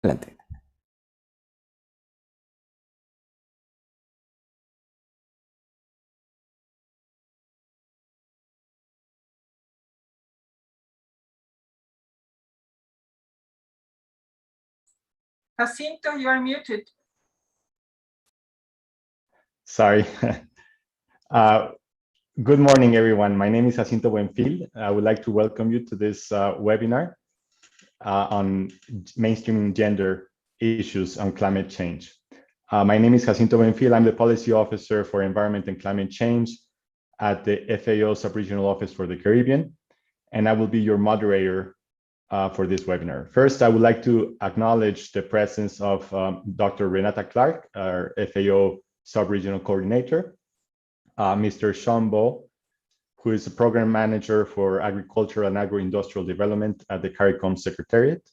Adelante. Jacinto, you are muted. Sorry. Good morning, everyone. My name is Jacinto Buenfil. I would like to welcome you to this webinar on mainstreaming gender issues on climate change. My name is Jacinto Buenfil. I'm the Policy Officer for Environment and Climate Change at the FAO Sub-Regional Office for the Caribbean, and I will be your moderator for this webinar. First, I would like to acknowledge the presence of Dr. Renata Clark, our FAO Sub-Regional Coordinator, Mr. Sean Bo, who is the Program Manager for Agricultural and Agro-Industrial Development at the CARICOM Secretariat,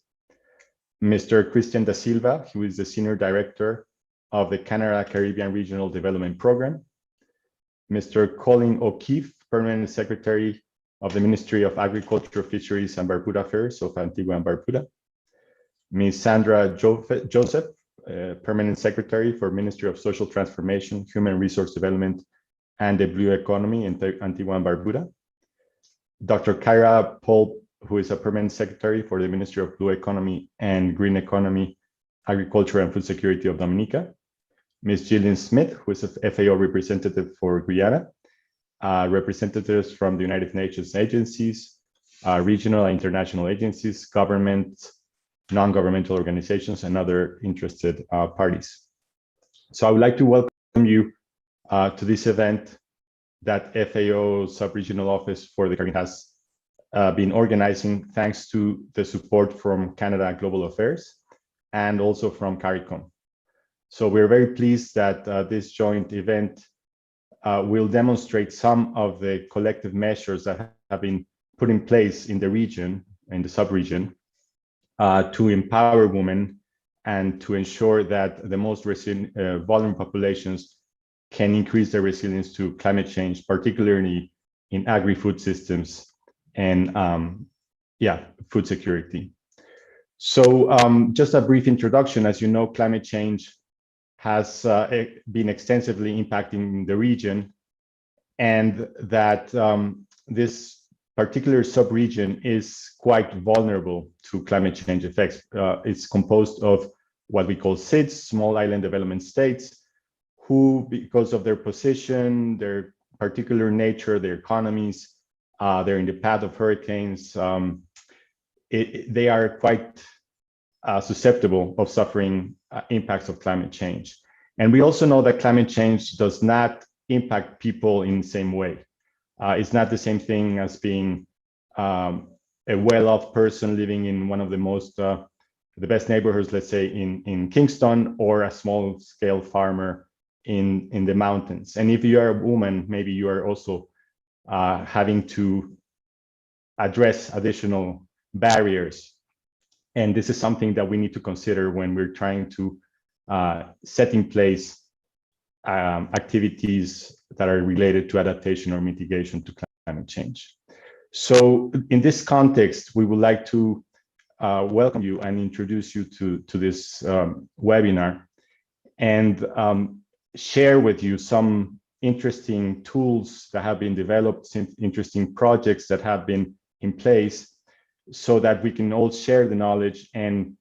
Mr. Christian Da Silva, who is the Senior Director of the Canada Caribbean Regional Development Program, Mr. Colin O'Keefe, Permanent Secretary of the Ministry of Agriculture, Fisheries and Barbuda Affairs of Antigua and Barbuda, Ms. Sandra Joseph, Permanent Secretary for Ministry of Social Transformation, Human Resource Development, and the Blue Economy in Antigua and Barbuda, Dr. Kyra Paul, who is a Permanent Secretary for the Ministry of Blue Economy and Green Economy, Agriculture and Food Security of Dominica, Ms. Gillian Smith, who is a FAO representative for Guyana, representatives from the United Nations agencies, regional and international agencies, government, non-governmental organizations, and other interested parties. So I would like to welcome you to this event that FAO Sub-Regional Office for the Caribbean has been organizing thanks to the support from Canada Global Affairs and also from CARICOM. So we're very pleased that this joint event will demonstrate some of the collective measures that have been put in place in the region, in the sub-region, to empower women and to ensure that the most vulnerable populations can increase their resilience to climate change, particularly in agri-food systems and food security. So just a brief introduction. As you know, climate change has been extensively impacting the region, and that this particular sub-region is quite vulnerable to climate change effects. It's composed of what we call SIDS, small island development states, who, because of their position, their particular nature, their economies, they're in the path of hurricanes, they are quite susceptible of suffering impacts of climate change. And we also know that climate change does not impact people in the same way. It's not the same thing as being a well-off person living in one of the most, the best neighborhoods, let's say in Kingston, or a small-scale farmer in the mountains. And if you are a woman, maybe you are also having to address additional barriers. And this is something that we need to consider when we're trying to set in place activities that are related to adaptation or mitigation to climate change. So in this context, we would like to welcome you and introduce you to this webinar, and share with you some interesting tools that have been developed, some interesting projects that have been in place, so that we can all share the knowledge and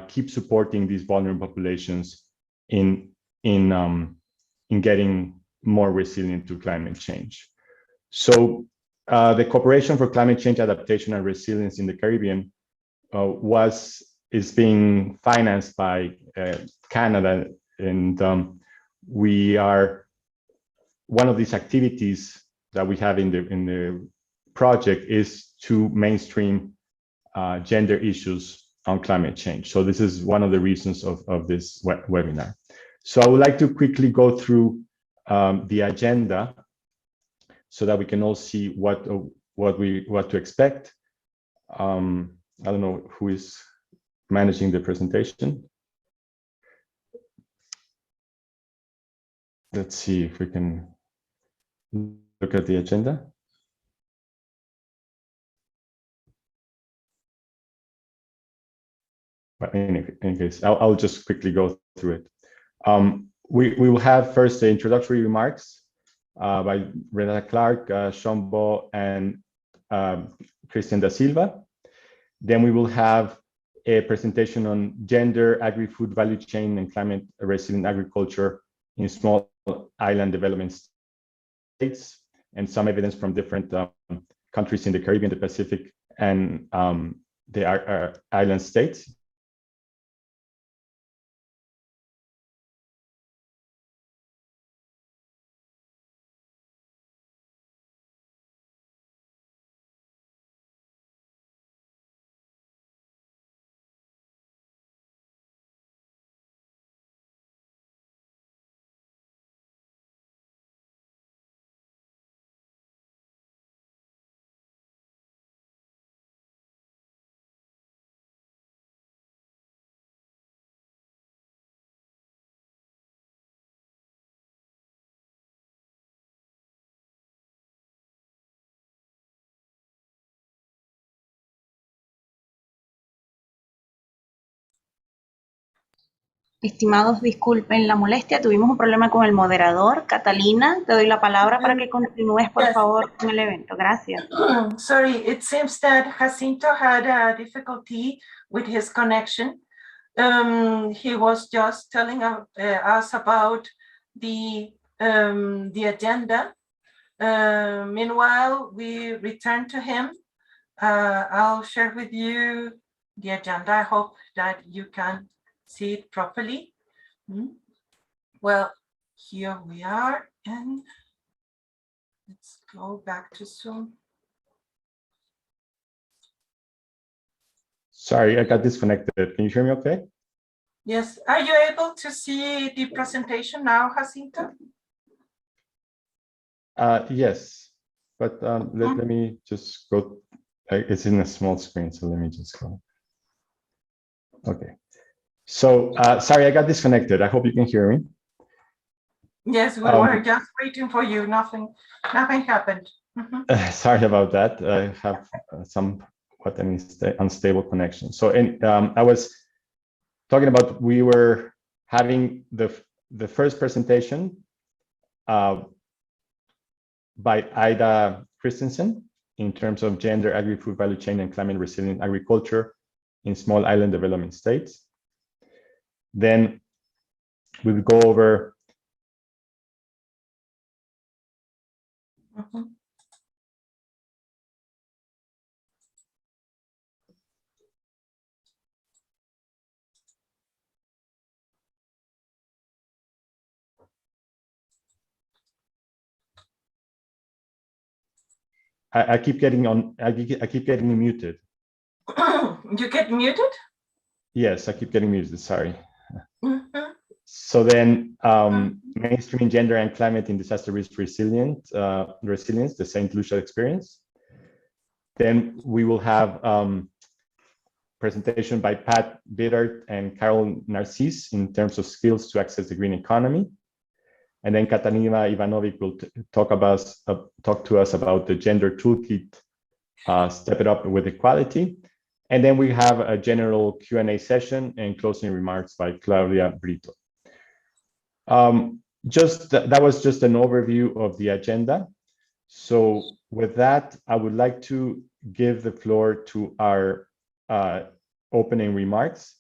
keep supporting these vulnerable populations in getting more resilient to climate change. So the Cooperation for Climate Change Adaptation and Resilience in the Caribbean is being financed by Canada, and we are one of these activities that we have in the project is to mainstream gender issues on climate change. So this is one of the reasons of this webinar. So I would like to quickly go through the agenda so that we can all see what to expect. I don't know who is managing the presentation. Let's see if we can look at the agenda. but in any case, I'll just quickly go through it. We will have first the introductory remarks by Renata Clark, Sean Bo, and Christian da Silva. Then we will have a presentation on gender, agri-food value chain, and climate resilient agriculture in small island development states, and some evidence from different countries in the Caribbean, the Pacific, and the island states. Estimados, disculpen la molestia, tuvimos un problema con el moderador. Catalina, te doy la palabra para que continúes, por favor, con el evento. Gracias. Sorry, it seems that Jacinto had a difficulty with his connection. He was just telling us about the agenda. Meanwhile, we return to him. I'll share with you the agenda. I hope that you can see it properly. Well, here we are, and let's go back to Zoom. Sorry, I got disconnected. Can you hear me okay? Yes. Are you able to see the presentation now, Jacinto? Yes, but let me just go. It's in a small screen, so let me just go. Okay. So sorry, I got disconnected. I hope you can hear me. Yes, we were just waiting for you. Nothing happened. Sorry about that. I have somewhat an unstable connection. So I was talking about, we were having the first presentation by Ida Christensen in terms of gender, agri-food value chain, and climate resilient agriculture in small island development states. Then we will go over I keep getting muted. You get muted? Yes, I keep getting muted, sorry. So then mainstreaming gender and climate in disaster risk resilience, the St. Lucia experience. Then we will have presentation by Pat Biddard and Carol Narcisse in terms of skills to access the green economy. And then Katarina Ivanovic will talk to us about the gender toolkit, Step It Up with Equality. And then we have a general Q&A session and closing remarks by Claudia Brito. That was just an overview of the agenda. So with that, I would like to give the floor to our opening remarks.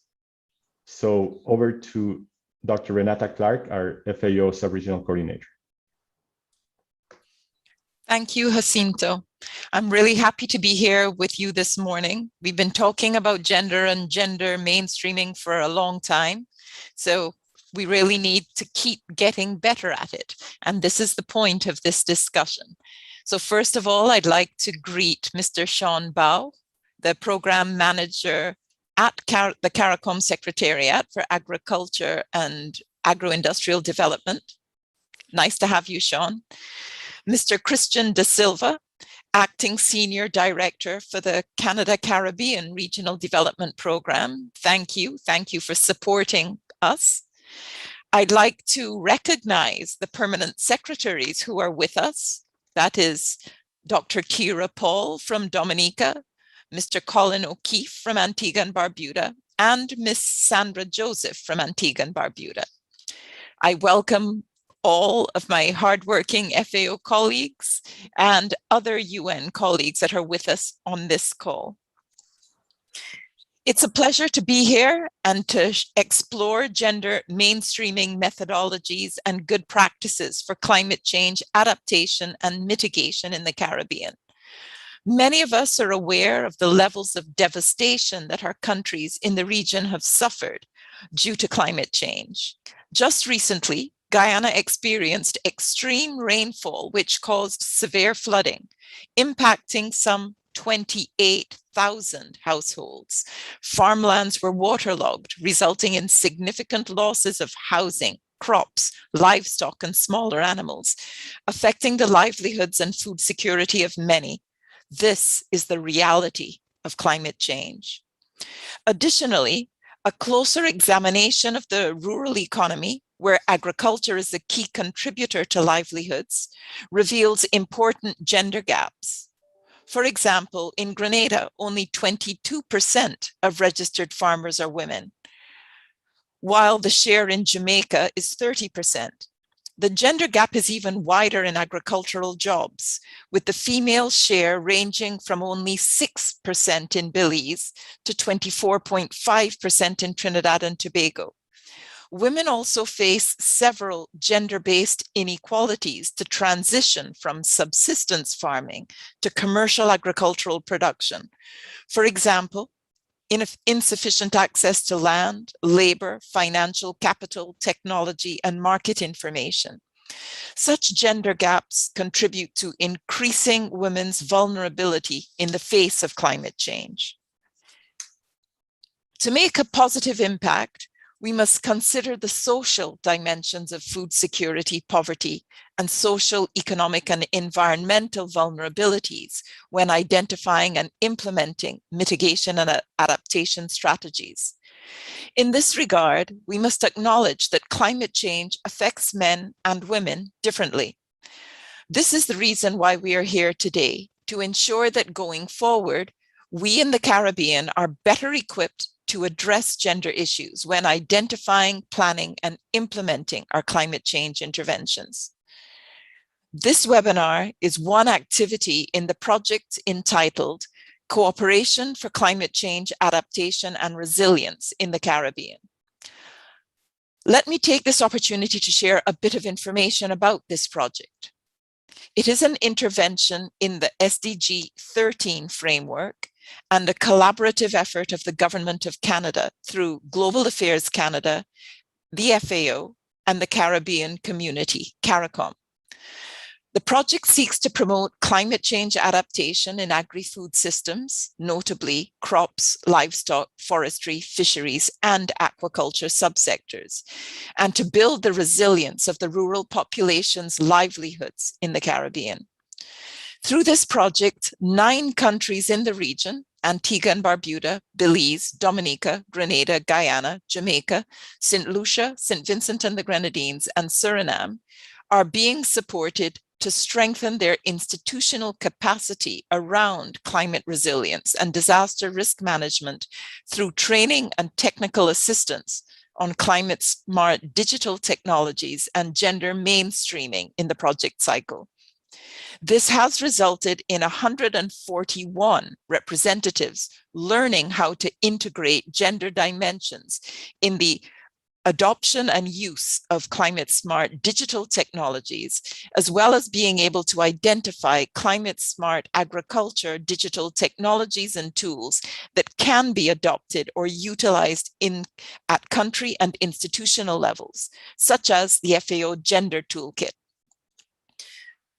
So over to Dr. Renata Clark, our FAO Sub-Regional Coordinator. Thank you, Jacinto. I'm really happy to be here with you this morning. We've been talking about gender and gender mainstreaming for a long time. So we really need to keep getting better at it. And this is the point of this discussion. So first of all, I'd like to greet Mr. Sean Bao, the program manager at the CARICOM Secretariat for Agriculture and Agro-Industrial Development. Nice to have you, Sean. Mr. Christian da Silva, Acting Senior Director for the Canada Caribbean Regional Development Program. Thank you. Thank you for supporting us. I'd like to recognize the permanent secretaries who are with us. That is Dr. Kira Paul from Dominica, Mr. Colin O'Keefe from Antigua and Barbuda, and Miss Sandra Joseph from Antigua and Barbuda. I welcome all of my hardworking FAO colleagues and other UN colleagues that are with us on this call. It's a pleasure to be here and to explore gender mainstreaming methodologies and good practices for climate change adaptation and mitigation in the Caribbean. Many of us are aware of the levels of devastation that our countries in the region have suffered due to climate change. Just recently, Guyana experienced extreme rainfall, which caused severe flooding, impacting some 28,000 households. Farmlands were waterlogged, resulting in significant losses of housing, crops, livestock, and smaller animals, affecting the livelihoods and food security of many. This is the reality of climate change. Additionally, a closer examination of the rural economy, where agriculture is a key contributor to livelihoods, reveals important gender gaps. For example, in Grenada, only 22% of registered farmers are women, while the share in Jamaica is 30%. The gender gap is even wider in agricultural jobs, with the female share ranging from only 6% in Belize to 24.5% in Trinidad and Tobago. Women also face several gender-based inequalities to transition from subsistence farming to commercial agricultural production. For example, insufficient access to land, labor, financial capital, technology, and market information. Such gender gaps contribute to increasing women's vulnerability in the face of climate change. To make a positive impact, we must consider the social dimensions of food security, poverty, and social, economic, and environmental vulnerabilities when identifying and implementing mitigation and adaptation strategies. In this regard, we must acknowledge that climate change affects men and women differently. This is the reason why we are here today, to ensure that going forward, we in the Caribbean are better equipped to address gender issues when identifying, planning, and implementing our climate change interventions. This webinar is one activity in the project entitled Cooperation for Climate Change Adaptation and Resilience in the Caribbean. Let me take this opportunity to share a bit of information about this project. It is an intervention in the SDG 13 framework and a collaborative effort of the Government of Canada through Global Affairs Canada, the FAO, and the Caribbean Community, CARICOM. The project seeks to promote climate change adaptation in agri-food systems, notably crops, livestock, forestry, fisheries, and aquaculture subsectors, and to build the resilience of the rural population's livelihoods in the Caribbean. Through this project, 9 countries in the region, Antigua and Barbuda, Belize, Dominica, Grenada, Guyana, Jamaica, St. Lucia, St. Vincent and the Grenadines, and Suriname, are being supported to strengthen their institutional capacity around climate resilience and disaster risk management through training and technical assistance on climate-smart digital technologies and gender mainstreaming in the project cycle. This has resulted in 141 representatives learning how to integrate gender dimensions in the adoption and use of climate-smart digital technologies, as well as being able to identify climate-smart agriculture digital technologies and tools that can be adopted or utilized at country and institutional levels, such as the FAO Gender Toolkit.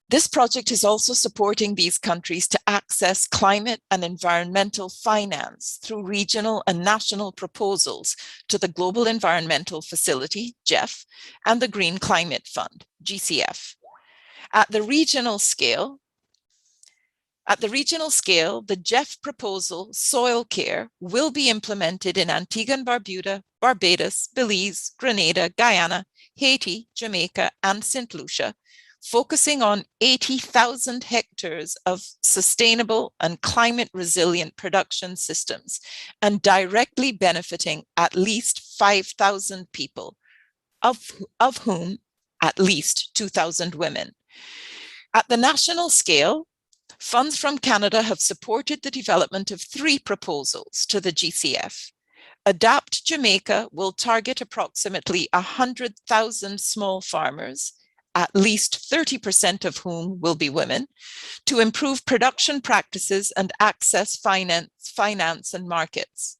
This project is also supporting these countries to access climate and environmental finance through regional and national proposals to the Global Environmental Facility, GEF, and the Green Climate Fund, GCF. At the regional scale, the GEF proposal, Soil Care, will be implemented in Antigua and Barbuda, Barbados, Belize, Grenada, Guyana, Haiti, Jamaica, and St. Lucia, focusing on 80,000 hectares of sustainable and climate resilient production systems and directly benefiting at least 5,000 people, of whom at least 2,000 women. At the national scale, funds from Canada have supported the development of 3 proposals to the GCF. Adapt Jamaica will target approximately 100,000 small farmers, at least 30% of whom will be women, to improve production practices and access finance and markets.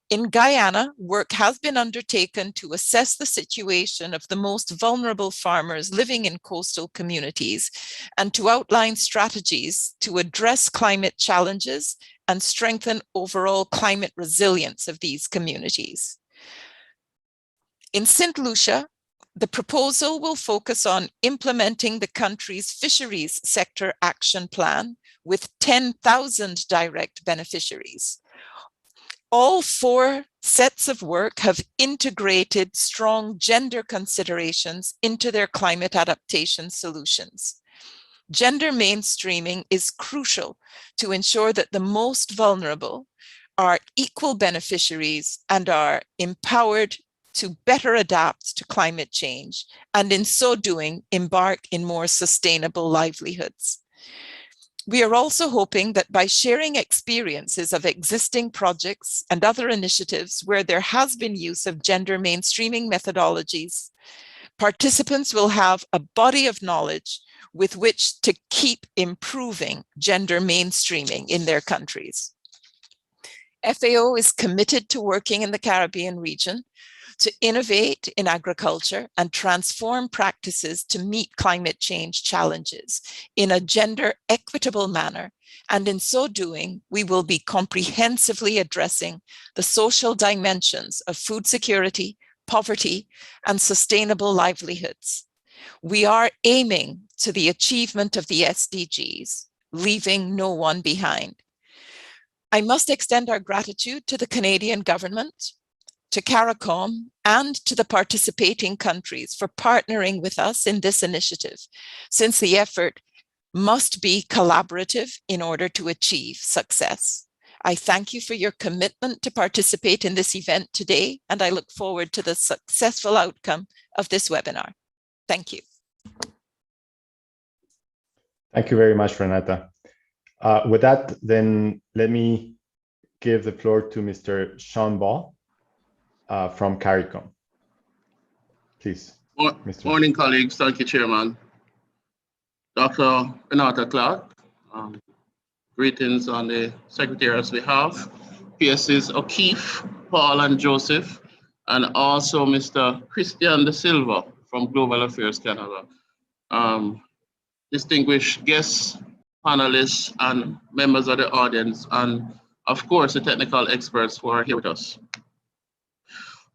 In Guyana, work has been undertaken to assess the situation of the most vulnerable farmers living in coastal communities and to outline strategies to address climate challenges and strengthen overall climate resilience of these communities. In St. Lucia, the proposal will focus on implementing the country's fisheries sector action plan with 10,000 direct beneficiaries. All 4 sets of work have integrated strong gender considerations into their climate adaptation solutions. Gender mainstreaming is crucial to ensure that the most vulnerable are equal beneficiaries and are empowered to better adapt to climate change, and in so doing, embark in more sustainable livelihoods. We are also hoping that by sharing experiences of existing projects and other initiatives where there has been use of gender mainstreaming methodologies, participants will have a body of knowledge with which to keep improving gender mainstreaming in their countries. FAO is committed to working in the Caribbean region to innovate in agriculture and transform practices to meet climate change challenges in a gender equitable manner. And in so doing, we will be comprehensively addressing the social dimensions of food security, poverty, and sustainable livelihoods. We are aiming to the achievement of the SDGs, leaving no one behind. I must extend our gratitude to the Canadian government, to CARICOM, and to the participating countries for partnering with us in this initiative, since the effort must be collaborative in order to achieve success. I thank you for your commitment to participate in this event today, and I look forward to the successful outcome of this webinar. Thank you. Thank you very much, Renata. With that, then let me give the floor to Mr. Sean Ball from CARICOM. Please. Morning, colleagues. Thank you, Chairman. Dr. Renata Clark. Greetings on the Secretariat's behalf. PSs O'Keefe, Paul, and Joseph, and also Mr. Christian De Silva from Global Affairs Canada. Distinguished guests, panelists, and members of the audience, and of course, the technical experts who are here with us.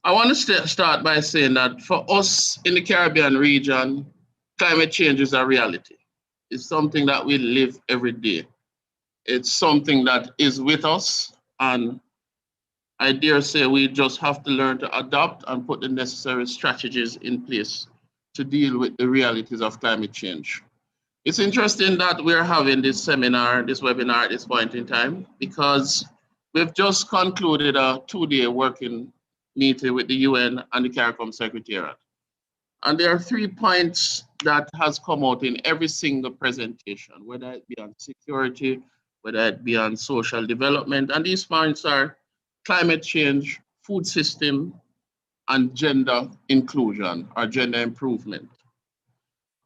I want to start by saying that for us in the Caribbean region, climate change is a reality. It's something that we live every day. It's something that is with us, and I dare say we just have to learn to adapt and put the necessary strategies in place to deal with the realities of climate change. It's interesting that we're having this seminar, this webinar at this point in time, because we've just concluded a 2-day working meeting with the UN and the CARICOM Secretariat. And there are 3 points that has come out in every single presentation, whether it be on security, whether it be on social development. And these points are climate change, food system, and gender inclusion or gender improvement.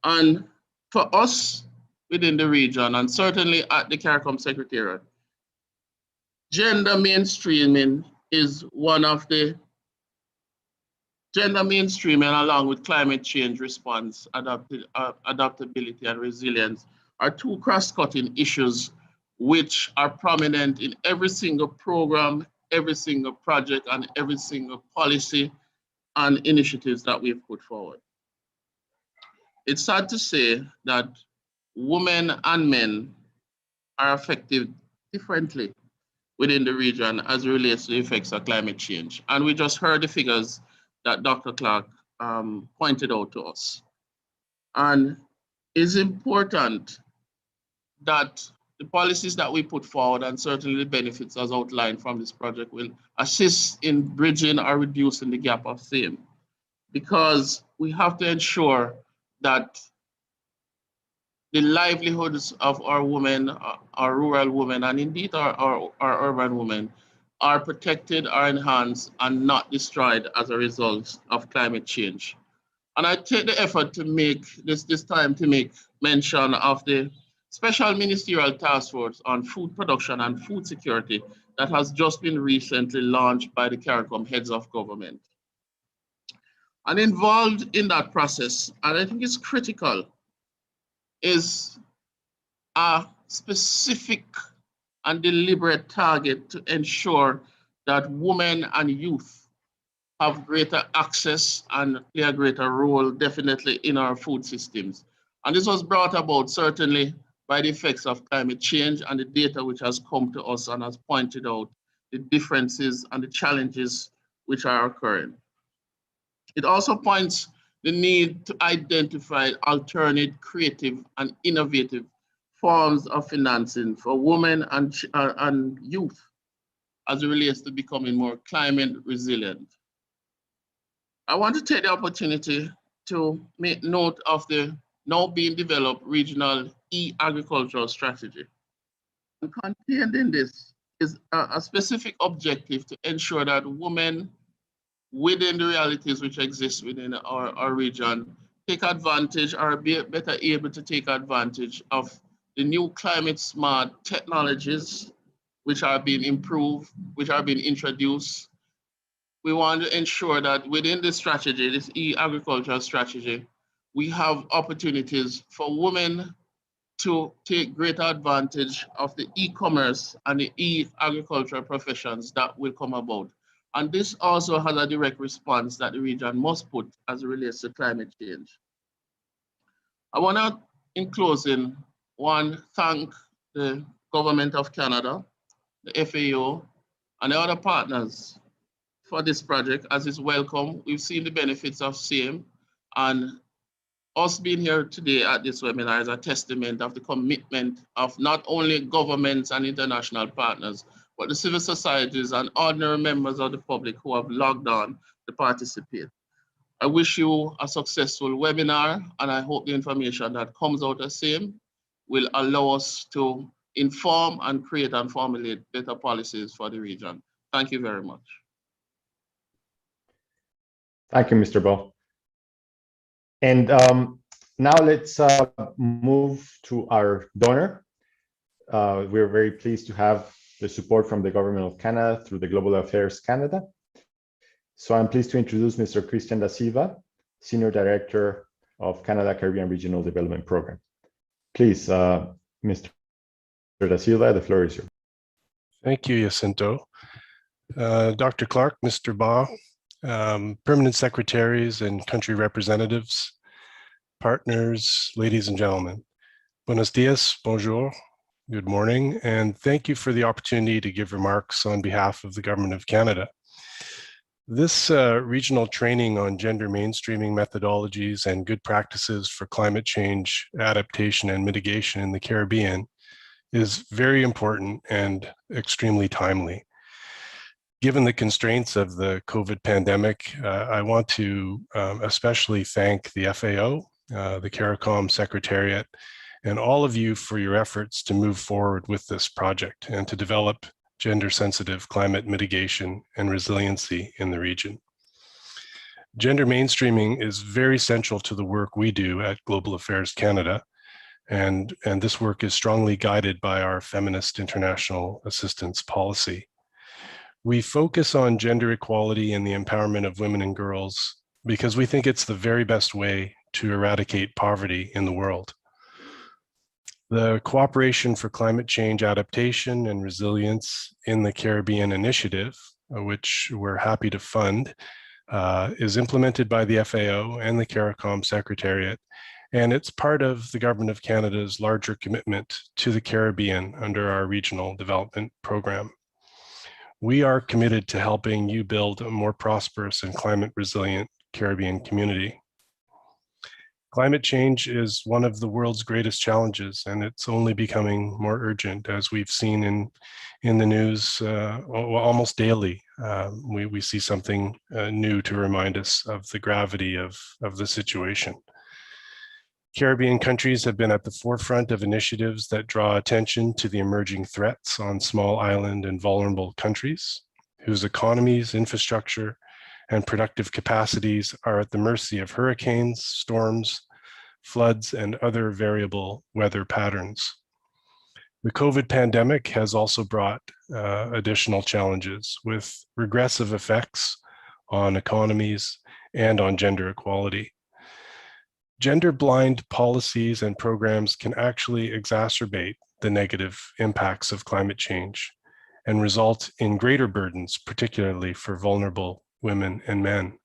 And for us within the region, and certainly at the CARICOM Secretariat, gender mainstreaming is one of the gender mainstreaming along with climate change response, adaptability and resilience are 2 cross-cutting issues which are prominent in every single program, every single project, and every single policy and initiatives that we've put forward. It's sad to say that women and men are affected differently within the region as it relates to the effects of climate change. And we just heard the figures that Dr. Clark pointed out to us. And it's important that the policies that we put forward and certainly the benefits as outlined from this project will assist in bridging or reducing the gap of same, because we have to ensure that the livelihoods of our women, our rural women, and indeed our urban women are protected, are enhanced, and not destroyed as a result of climate change. And I take the effort to make this time to make mention of the Special Ministerial Task Force on Food Production and Food Security that has just been recently launched by the CARICOM heads of government. And involved in that process, and I think it's critical, is a specific and deliberate target to ensure that women and youth have greater access and play a greater role definitely in our food systems. And this was brought about certainly by the effects of climate change and the data which has come to us and has pointed out the differences and the challenges which are occurring. It also points the need to identify alternate, creative, and innovative forms of financing for women and youth as it relates to becoming more climate resilient. I want to take the opportunity to make note of the now being developed regional agricultural strategy. And contained in this is a specific objective to ensure that women within the realities which exist within our region take advantage or be better able to take advantage of the new climate smart technologies which are being improved, which are being introduced. We want to ensure that within this strategy, this agricultural strategy, we have opportunities for women to take greater advantage of the e-commerce and the agricultural professions that will come about. And this also has a direct response that the region must put as it relates to climate change. I want to, in closing, thank the Government of Canada, the FAO, and the other partners for this project as it's welcome. We've seen the benefits of same, and us being here today at this webinar is a testament of the commitment of not only governments and international partners, but the civil societies and ordinary members of the public who have logged on to participate. I wish you a successful webinar, and I hope the information that comes out of same will allow us to inform and create and formulate better policies for the region. Thank you very much. Thank you, Mr. Bo. And now let's move to our donor. We're very pleased to have the support from the Government of Canada through the Global Affairs Canada. So I'm pleased to introduce Mr. Christian Da Silva, Senior Director of Canada Caribbean Regional Development Program. Please, Mr. Da Silva, the floor is yours. Thank you, Jacinto. Dr. Clark, Mr. Ba, permanent secretaries and country representatives, partners, ladies and gentlemen. Buenos dias, bonjour, good morning, and thank you for the opportunity to give remarks on behalf of the Government of Canada. This regional training on gender mainstreaming methodologies and good practices for climate change, adaptation, and mitigation in the Caribbean is very important and extremely timely. Given the constraints of the COVID pandemic, I want to especially thank the FAO, the CARICOM Secretariat, and all of you for your efforts to move forward with this project and to develop gender-sensitive climate mitigation and resiliency in the region. Gender mainstreaming is very central to the work we do at Global Affairs Canada, and this work is strongly guided by our feminist international assistance policy. We focus on gender equality and the empowerment of women and girls because we think it's the very best way to eradicate poverty in the world. The Cooperation for Climate Change Adaptation and Resilience in the Caribbean initiative, which we're happy to fund, is implemented by the FAO and the CARICOM Secretariat, and it's part of the Government of Canada's larger commitment to the Caribbean under our Regional Development Program. We are committed to helping you build a more prosperous and climate resilient Caribbean community. Climate change is one of the world's greatest challenges, and it's only becoming more urgent, as we've seen in the news almost daily. We see something new to remind us of the gravity of the situation. Caribbean countries have been at the forefront of initiatives that draw attention to the emerging threats on small island and vulnerable countries, whose economies, infrastructure, and productive capacities are at the mercy of hurricanes, storms, floods, and other variable weather patterns. The COVID pandemic has also brought additional challenges with regressive effects on economies and on gender equality. Gender-blind policies and programs can actually exacerbate the negative impacts of climate change and result in greater burdens, particularly for vulnerable women and men.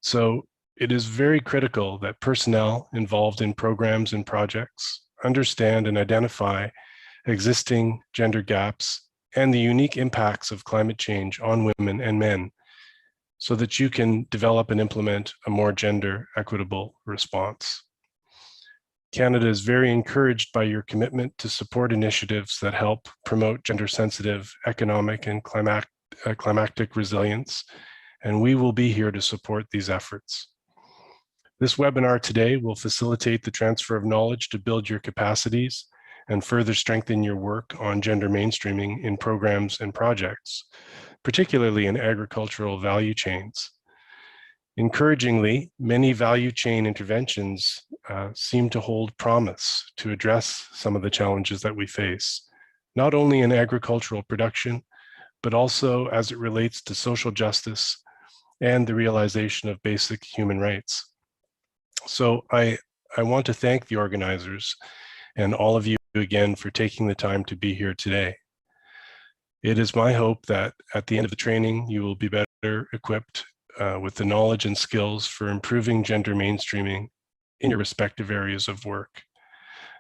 So it is very critical that personnel involved in programs and projects understand and identify existing gender gaps and the unique impacts of climate change on women and men, so that you can develop and implement a more gender equitable response. Canada is very encouraged by your commitment to support initiatives that help promote gender-sensitive economic and climactic resilience, and we will be here to support these efforts. This webinar today will facilitate the transfer of knowledge to build your capacities and further strengthen your work on gender mainstreaming in programs and projects, particularly in agricultural value chains. Encouragingly, many value chain interventions seem to hold promise to address some of the challenges that we face, not only in agricultural production, but also as it relates to social justice and the realization of basic human rights. So I want to thank the organizers and all of you again for taking the time to be here today. It is my hope that at the end of the training, you will be better equipped with the knowledge and skills for improving gender mainstreaming in your respective areas of work.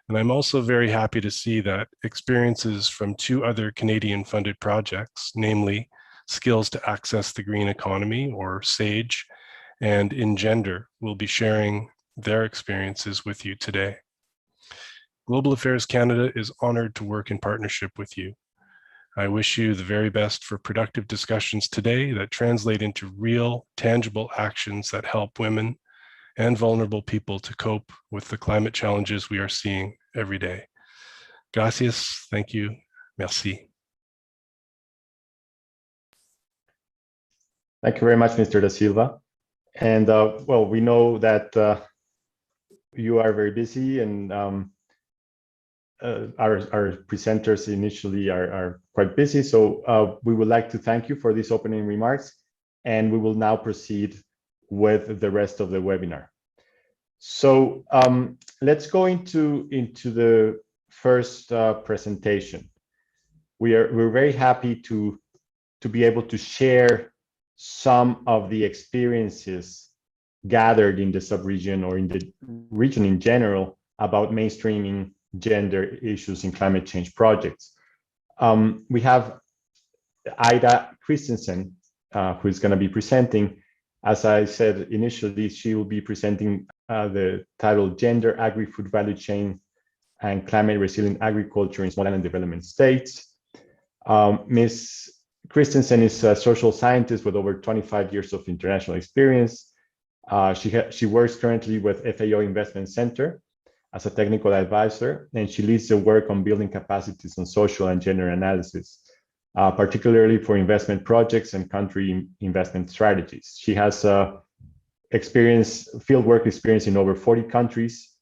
And I'm also very happy to see that experiences from 2 other Canadian funded projects, namely Skills to Access the Green Economy, or SAGE, and Engender, will be sharing their experiences with you today. Global Affairs Canada is honored to work in partnership with you. I wish you the very best for productive discussions today that translate into real, tangible actions that help women and vulnerable people to cope with the climate challenges we are seeing every day. Gracias, thank you, merci. Thank you very much, Mr. Da Silva. And well, we know that you are very busy, and our presenters initially are quite busy. So we would like to thank you for these opening remarks, and we will now proceed with the rest of the webinar. So let's go into the first presentation. We're very happy to be able to share some of the experiences gathered in the subregion or in the region in general about mainstreaming gender issues in climate change projects. We have Ida Christensen, who is going to be presenting. As I said initially, she will be presenting the title Gender, Agri-Food Value Chain and Climate Resilient Agriculture in Small Island Development States. Ms. Christensen is a social scientist with over 25 years of international experience. She works currently with FAO Investment Center as a technical advisor, and she leads the work on building capacities on social and gender analysis, particularly for investment projects and country investment strategies. She has fieldwork experience in over 40 countries,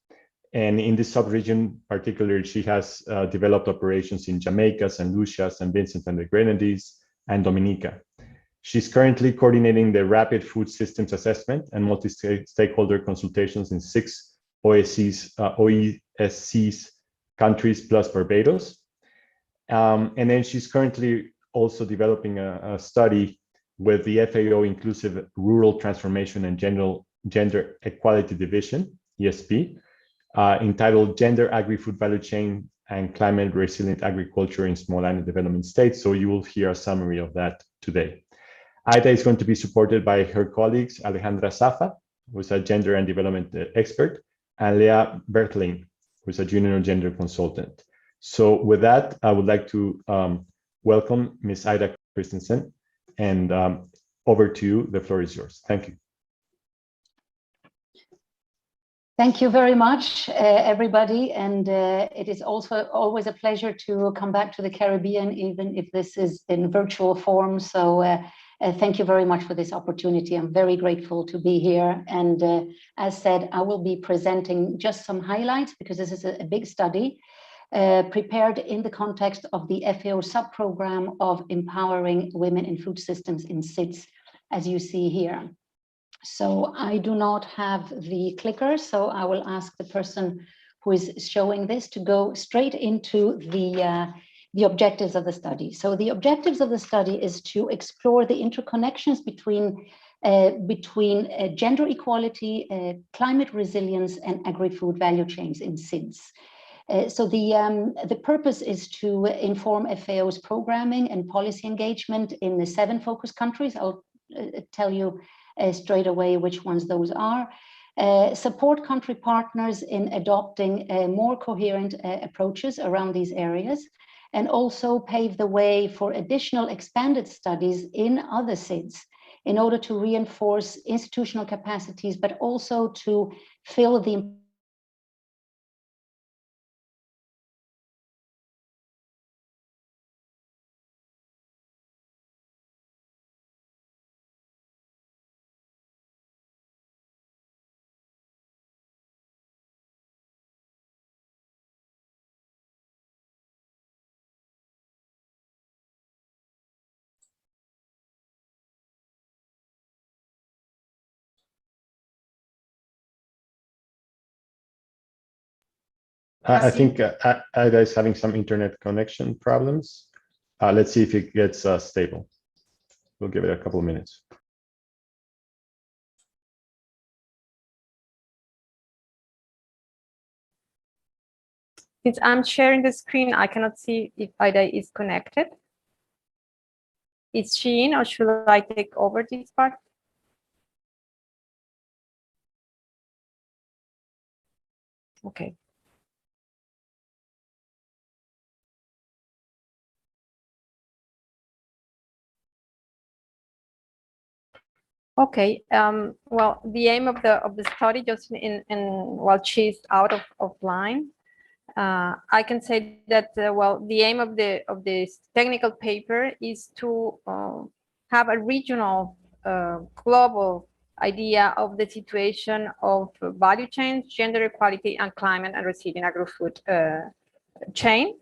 and in this sub-region particularly, she has developed operations in Jamaica, St. Lucia, St. Vincent and the Grenadines, and Dominica. She's currently coordinating the Rapid Food Systems Assessment and multi-stakeholder consultations in 6 OESC's countries plus Barbados. And then she's currently also developing a study with the FAO Inclusive Rural Transformation and Gender Equality Division, ESP, entitled Gender, Agri-Food Value Chain and Climate Resilient Agriculture in Small Island Development States. So you will hear a summary of that today. Ida is going to be supported by her colleagues, Alejandra Safa, who is a gender and development expert, and Leah Bertling, who's a junior gender consultant. So with that, I would like to welcome Ms. Ida Christensen, and over to you. The floor is yours. Thank you. Thank you very much, everybody. And it is also always a pleasure to come back to the Caribbean, even if this is in virtual form. So thank you very much for this opportunity. I'm very grateful to be here. And as said, I will be presenting just some highlights because this is a big study prepared in the context of the FAO sub-program of empowering women in food systems in SIDS, as you see here. So I do not have the clicker, so I will ask the person who is showing this to go straight into the objectives of the study. So the objectives of the study is to explore the interconnections between gender equality, climate resilience, and agri-food value chains in SIDS. So the purpose is to inform FAO's programming and policy engagement in the 7 focus countries. I'll tell you straight away which ones those are. Support country partners in adopting more coherent approaches around these areas, and also pave the way for additional expanded studies in other SIDS in order to reinforce institutional capacities, but also to fill the I think Ida is having some internet connection problems. Let's see if it gets stable. We'll give it a couple of minutes. Since I'm sharing the screen, I cannot see if Ida is connected. Is she in, or should I take over this part? Okay. Okay. Well, the aim of the study, just while she's out of line, I can say that well, the aim of this technical paper is to have a regional, global idea of the situation of value chains, gender equality, and climate and resilient agri-food chains.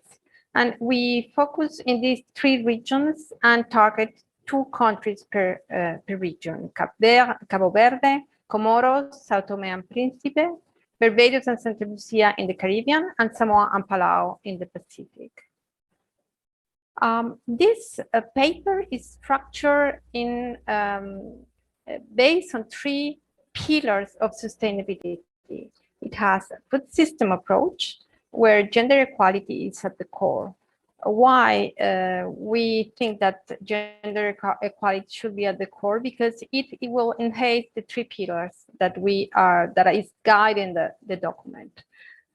And we focus in these 3 regions and target 2 countries per region: Cabo Verde, Comoros, Sao Tome and Principe, Barbados and St. Lucia in the Caribbean, and Samoa and Palau in the Pacific. This paper is structured in based on 3 pillars of sustainability. It has a food system approach, where gender equality is at the core. Why we think that gender equality should be at the core? Because it will enhance the 3 pillars that is guiding the document.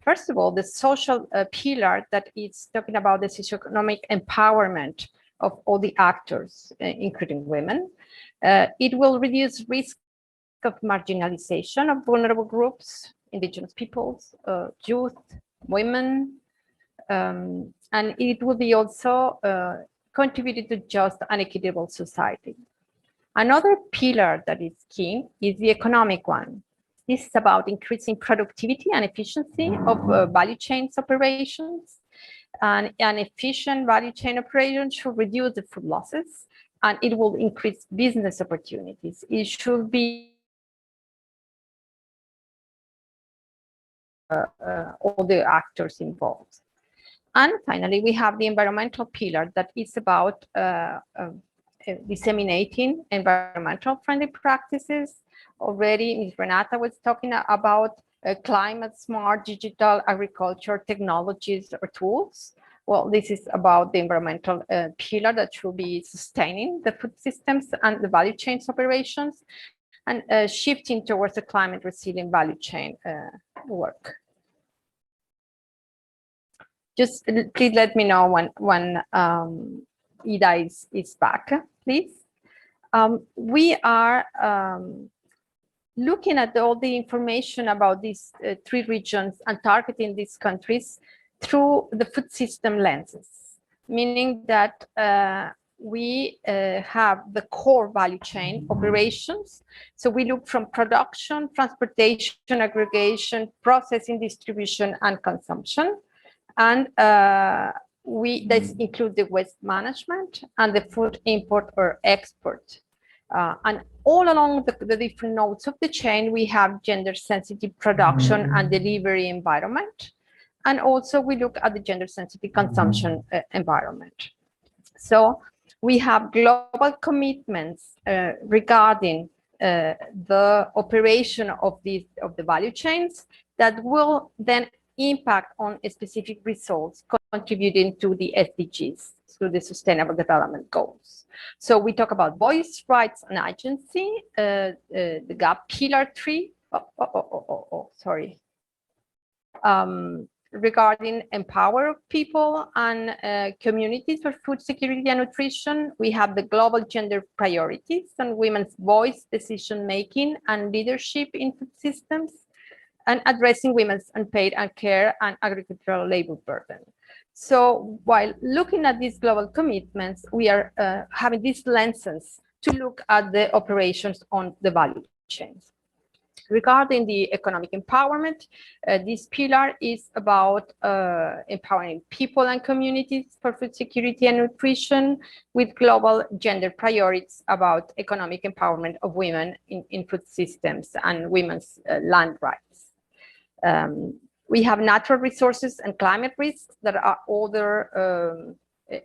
First of all, the social pillar that is talking about the socioeconomic empowerment of all the actors, including women. It will reduce risk of marginalization of vulnerable groups, indigenous peoples, youth, women, and it will be also contributed to just and equitable society. Another pillar that is key is the economic one. This is about increasing productivity and efficiency of value chains operations. And an efficient value chain operation should reduce the food losses, and it will increase business opportunities. It should be all the actors involved. And finally, we have the environmental pillar that is about disseminating environmental friendly practices. Already, Ms. Renata was talking about climate smart digital agriculture technologies or tools. Well, this is about the environmental pillar that should be sustaining the food systems and the value chains operations, and shifting towards a climate resilient value chain work? Just please let me know when Ida is back, please. We are looking at all the information about these 3 regions and targeting these countries through the food system lenses, meaning that we have the core value chain operations. So we look from production, transportation, aggregation, processing, distribution, and consumption. And this include the waste management and the food import or export. And all along the different nodes of the chain, we have gender-sensitive production and delivery environment. And also we look at the gender-sensitive consumption environment. So we have global commitments regarding the operation of the value chains that will then impact on specific results contributing to the SDGs, to the Sustainable Development Goals. So we talk about voice, rights, and agency, the GAP Pillar 3. Sorry. Regarding empower people and communities for food security and nutrition, we have the global gender priorities and women's voice, decision-making, and leadership in food systems, and addressing women's unpaid and care and agricultural labor burden. So while looking at these global commitments, we are having these lenses to look at the operations on the value chains. Regarding the economic empowerment, this pillar is about empowering people and communities for food security and nutrition, with global gender priorities about economic empowerment of women in food systems and women's land rights. We have natural resources and climate risks that are other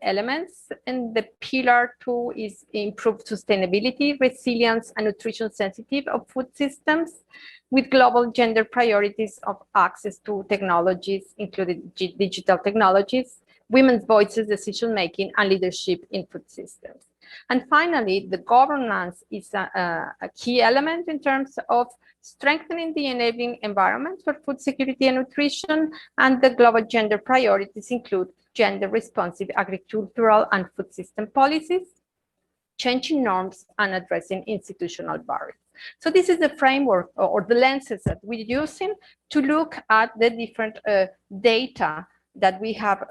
elements, and the pillar 2 is improved sustainability, resilience, and nutrition sensitive of food systems, with global gender priorities of access to technologies, including digital technologies, women's voices, decision making, and leadership in food systems. And finally, the governance is a key element in terms of strengthening the enabling environment for food security and nutrition, and the global gender priorities include gender responsive agricultural and food system policies, changing norms, and addressing institutional barriers. So this is the framework or the lenses that we're using to look at the different data that we have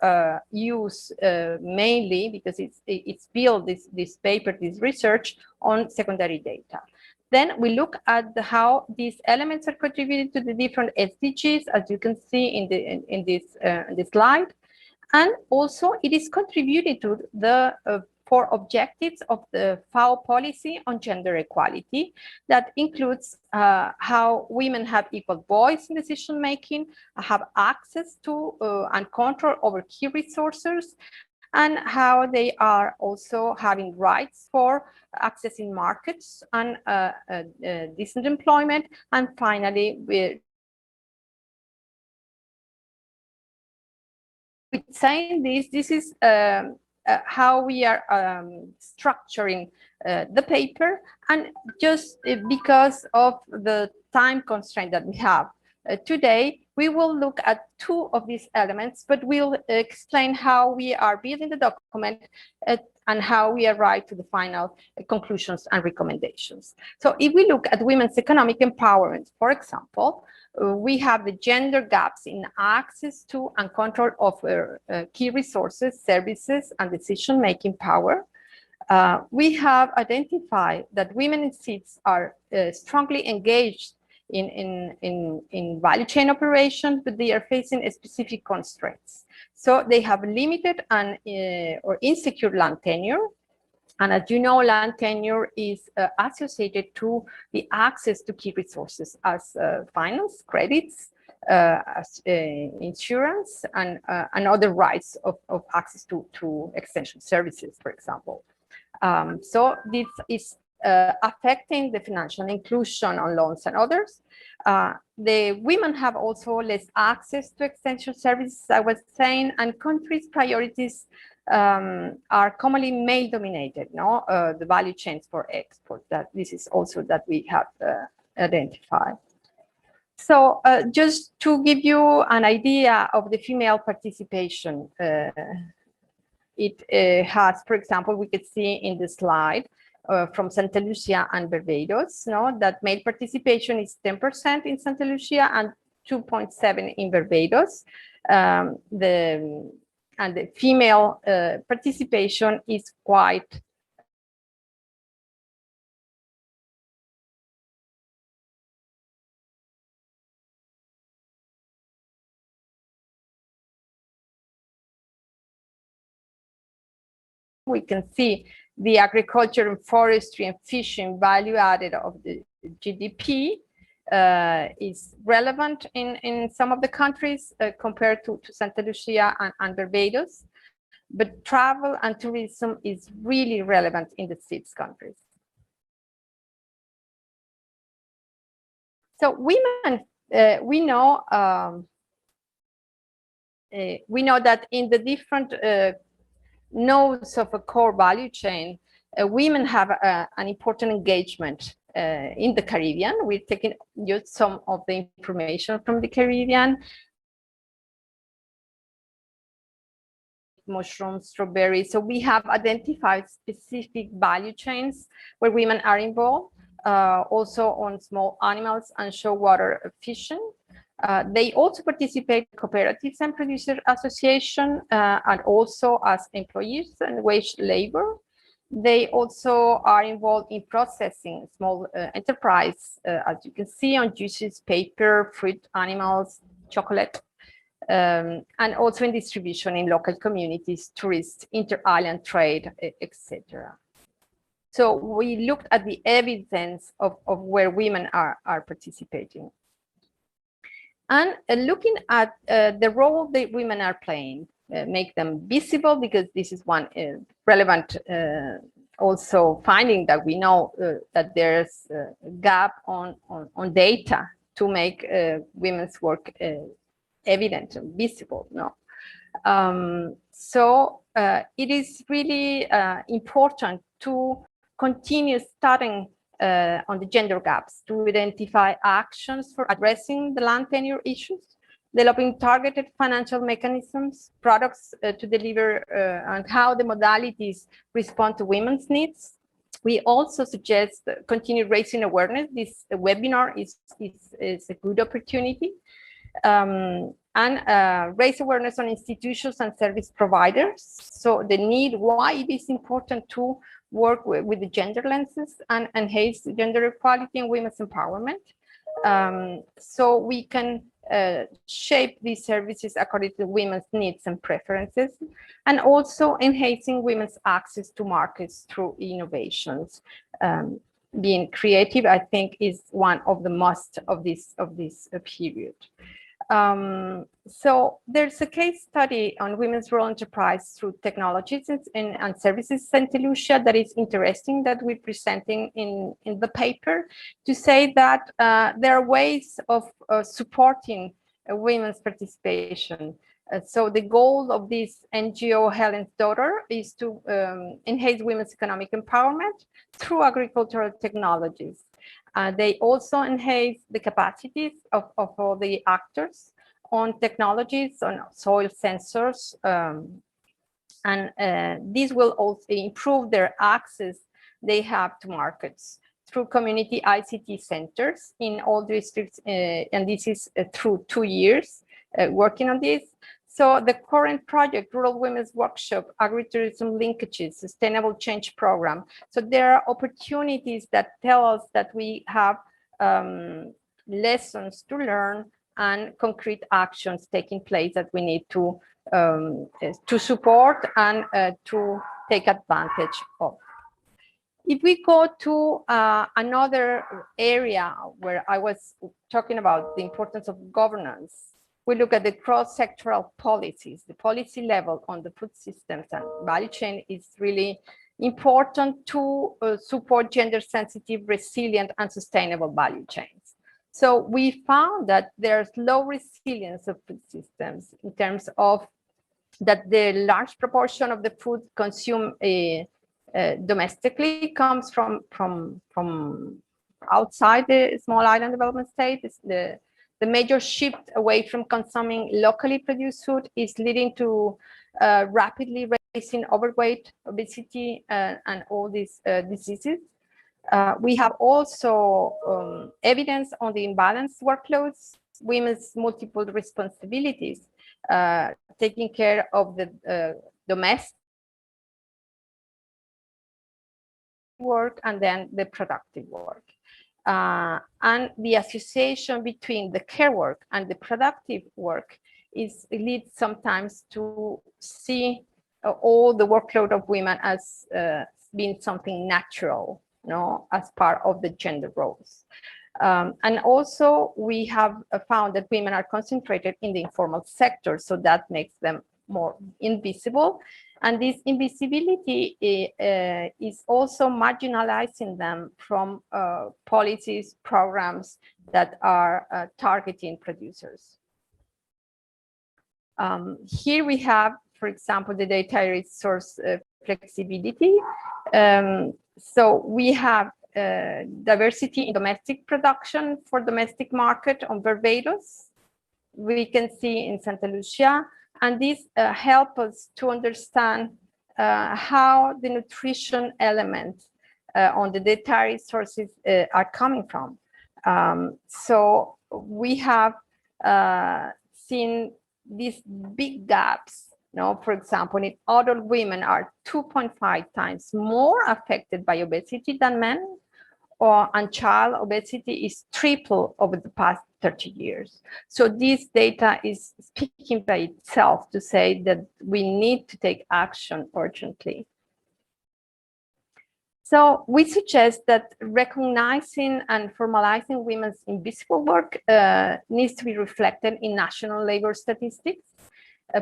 used mainly because it's built, this paper, this research, on secondary data. Then we look at how these elements are contributing to the different SDGs, as you can see in this slide. And also it is contributing to the 4 objectives of the FAO policy on gender equality, that includes how women have equal voice in decision making, have access to and control over key resources, and how they are also having rights for accessing markets and decent employment. And finally, with saying this is how we are structuring the paper, and just because of the time constraint that we have today, we will look at 2 of these elements, but we'll explain how we are building the document and how we arrive to the final conclusions and recommendations. So if we look at women's economic empowerment, for example, we have the gender gaps in access to and control of key resources, services, and decision-making power. We have identified that women in seeds are strongly engaged in value chain operations, but they are facing specific constraints. So they have limited and or insecure land tenure. And as you know, land tenure is associated to the access to key resources as finance, credits, as, insurance, and other rights of access to extension services, for example. So this is affecting the financial inclusion on loans and others. The women have also less access to extension services, I was saying, and countries' priorities are commonly male-dominated, no? The value chains for export, that this is also that we have identified. So just to give you an idea of the female participation, it has, for example, we could see in the slide from Santa Lucia and Barbados, that male participation is 10% in Santa Lucia and 2.7 in Barbados. And the female participation is quite we can see the agriculture and forestry and fishing value added of the GDP is relevant in some of the countries compared to Santa Lucia and Barbados. But travel and tourism is really relevant in the 6 countries. So women, we know that in the different nodes of a core value chain, women have an important engagement in the Caribbean. We're taking just some of the information from the Caribbean. Mushrooms, strawberries. So we have identified specific value chains where women are involved, also on small animals and shore fishing. They also participate in cooperatives and producer association, and also as employees and wage labor. They also are involved in processing small enterprise, as you can see, on juices, paper, fruit, animals, chocolate, and also in distribution in local communities, tourists, inter-island trade, etc. So we looked at the evidence of where women are participating. And looking at the role that women are playing, make them visible, because this is one relevant also finding that we know that there's a gap on data to make women's work evident and visible. So it is really important to continue studying on the gender gaps, to identify actions for addressing the land tenure issues, developing targeted financial mechanisms, products to deliver, and how the modalities respond to women's needs. We also suggest continue raising awareness. This webinar is a good opportunity. And raise awareness on institutions and service providers. So the need, why it is important to work with the gender lenses and enhance gender equality and women's empowerment. So we can shape these services according to women's needs and preferences, and also enhancing women's access to markets through innovations. Being creative, I think, is one of the must of this period. So there's a case study on women's rural enterprise through technologies and services in Santa Lucia that is interesting, that we're presenting in the paper, to say that there are ways of supporting women's participation. So the goal of this NGO, Helen's Daughter, is to enhance women's economic empowerment through agricultural technologies. They also enhance the capacities of all the actors on technologies, on soil sensors, and this will also improve their access they have to markets through community ICT centers in all districts, and this is through 2 years working on this. So the current project, Rural Women's Workshop, Agritourism Linkages, Sustainable Change Program. So there are opportunities that tell us that we have lessons to learn and concrete actions taking place that we need to support and to take advantage of. If we go to another area where I was talking about the importance of governance, we look at the cross-sectoral policies. The policy level on the food systems and value chain is really important to support gender-sensitive, resilient, and sustainable value chains. So we found that there's low resilience of food systems in terms of that the large proportion of the food consumed domestically comes from outside the small island development states. the major shift away from consuming locally produced food is leading to rapidly raising overweight, obesity, and all these diseases. We have also evidence on the imbalanced workloads, women's multiple responsibilities, taking care of the domestic work and then the productive work. And the association between the care work and the productive work leads sometimes to see all the workload of women as being something natural, as part of the gender roles. And also we have found that women are concentrated in the informal sector, so that makes them more invisible. And this invisibility is also marginalizing them from policies, programs that are targeting producers. Here we have, for example, the data resource flexibility. So we have diversity in domestic production for domestic market on Barbados. We can see in Santa Lucia, and these help us to understand how the nutrition elements on the dietary sources are coming from. So we have seen these big gaps. For example, in adult women are 2.5 times more affected by obesity than men, and child obesity is triple over the past 30 years. So this data is speaking by itself to say that we need to take action urgently. So we suggest that recognizing and formalizing women's invisible work needs to be reflected in national labor statistics.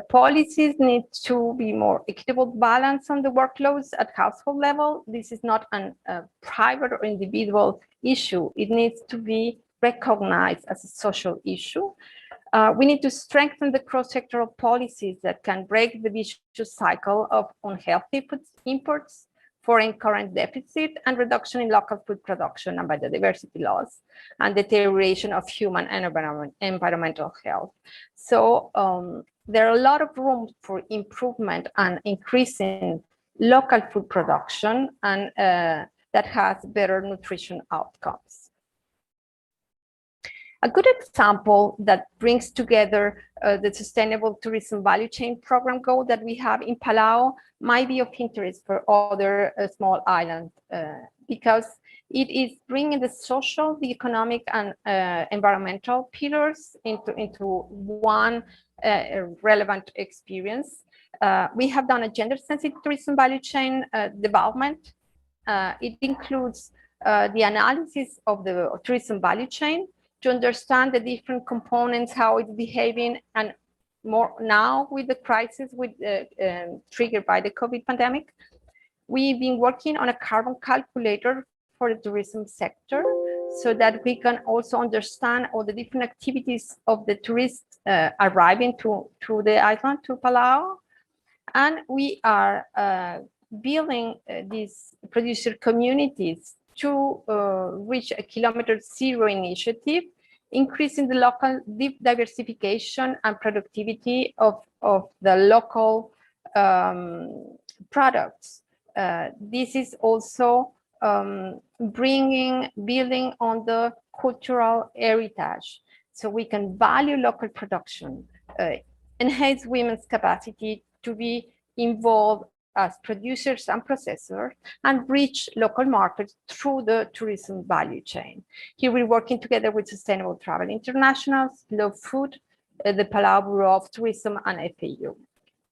Policies need to be more equitable balance on the workloads at household level. This is not a private or individual issue. It needs to be recognized as a social issue. We need to strengthen the cross-sectoral policies that can break the vicious cycle of unhealthy food imports, foreign current deficit, and reduction in local food production and biodiversity loss, and deterioration of human and environmental health. So there are a lot of room for improvement and increasing local food production, and that has better nutrition outcomes. A good example that brings together the Sustainable Tourism Value Chain Program goal that we have in Palau might be of interest for other small islands because it is bringing the social, the economic, and environmental pillars into one relevant experience. We have done a gender-sensitive tourism value chain development. It includes the analysis of the tourism value chain to understand the different components, how it's behaving, and more now with the crisis triggered by the COVID pandemic. We've been working on a carbon calculator for the tourism sector so that we can also understand all the different activities of the tourists arriving to the island, to Palau. And we are building these producer communities to reach a Kilometer Zero initiative, increasing the local diversification and productivity of the local products. This is also building on the cultural heritage, so we can value local production, enhance women's capacity to be involved as producers and processors, and reach local markets through the tourism value chain. Here we're working together with Sustainable Travel International, Slow Food, the Palau Bureau of Tourism, and FAU.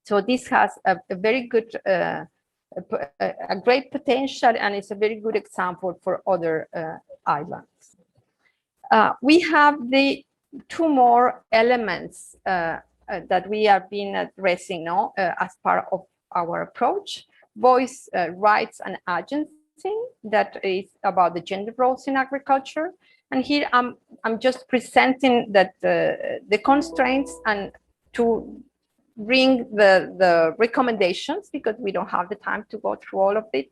So this has a very good, a great potential, and it's a very good example for other islands. We have the two more elements that we have been addressing now as part of our approach: voice, rights, and agency. That is about the gender roles in agriculture. And here I'm just presenting that the constraints and to bring the recommendations, because we don't have the time to go through all of it.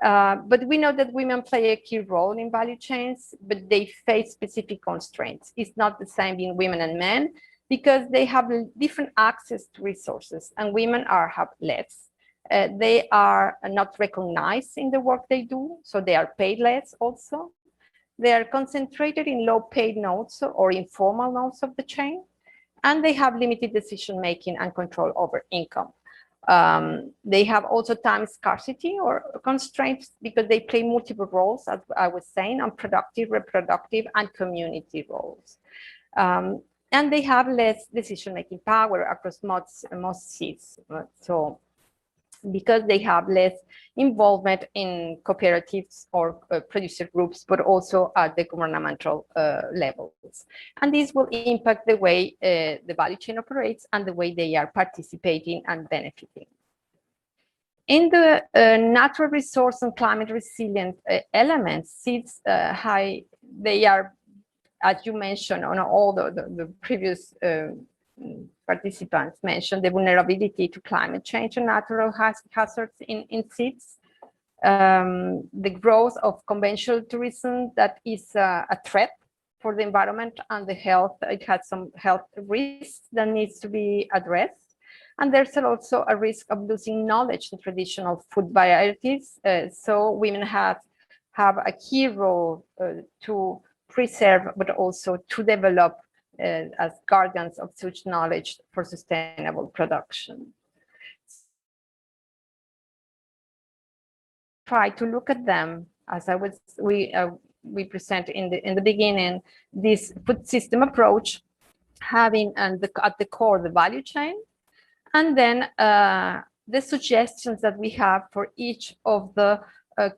But we know that women play a key role in value chains, but they face specific constraints. It's not the same in women and men because they have different access to resources, and women have less. They are not recognized in the work they do, so they are paid less also. They are concentrated in low-paid nodes or informal nodes of the chain, and they have limited decision-making and control over income. They have also time scarcity or constraints because they play multiple roles, as I was saying, unproductive, reproductive, and community roles. And they have less decision-making power across most seats. So, because they have less involvement in cooperatives or producer groups, but also at the governmental levels. And this will impact the way the value chain operates and the way they are participating and benefiting. In the natural resource and climate resilient elements, seeds they are, as you mentioned, on all the previous participants mentioned, the vulnerability to climate change and natural hazards in seeds. The growth of conventional tourism that is a threat for the environment and the health. It has some health risks that needs to be addressed. And there's also a risk of losing knowledge in traditional food varieties. So women have a key role to preserve, but also to develop as guardians of such knowledge for sustainable production. Try to look at them as we present in the beginning, this food system approach, having at the core the value chain, and then the suggestions that we have for each of the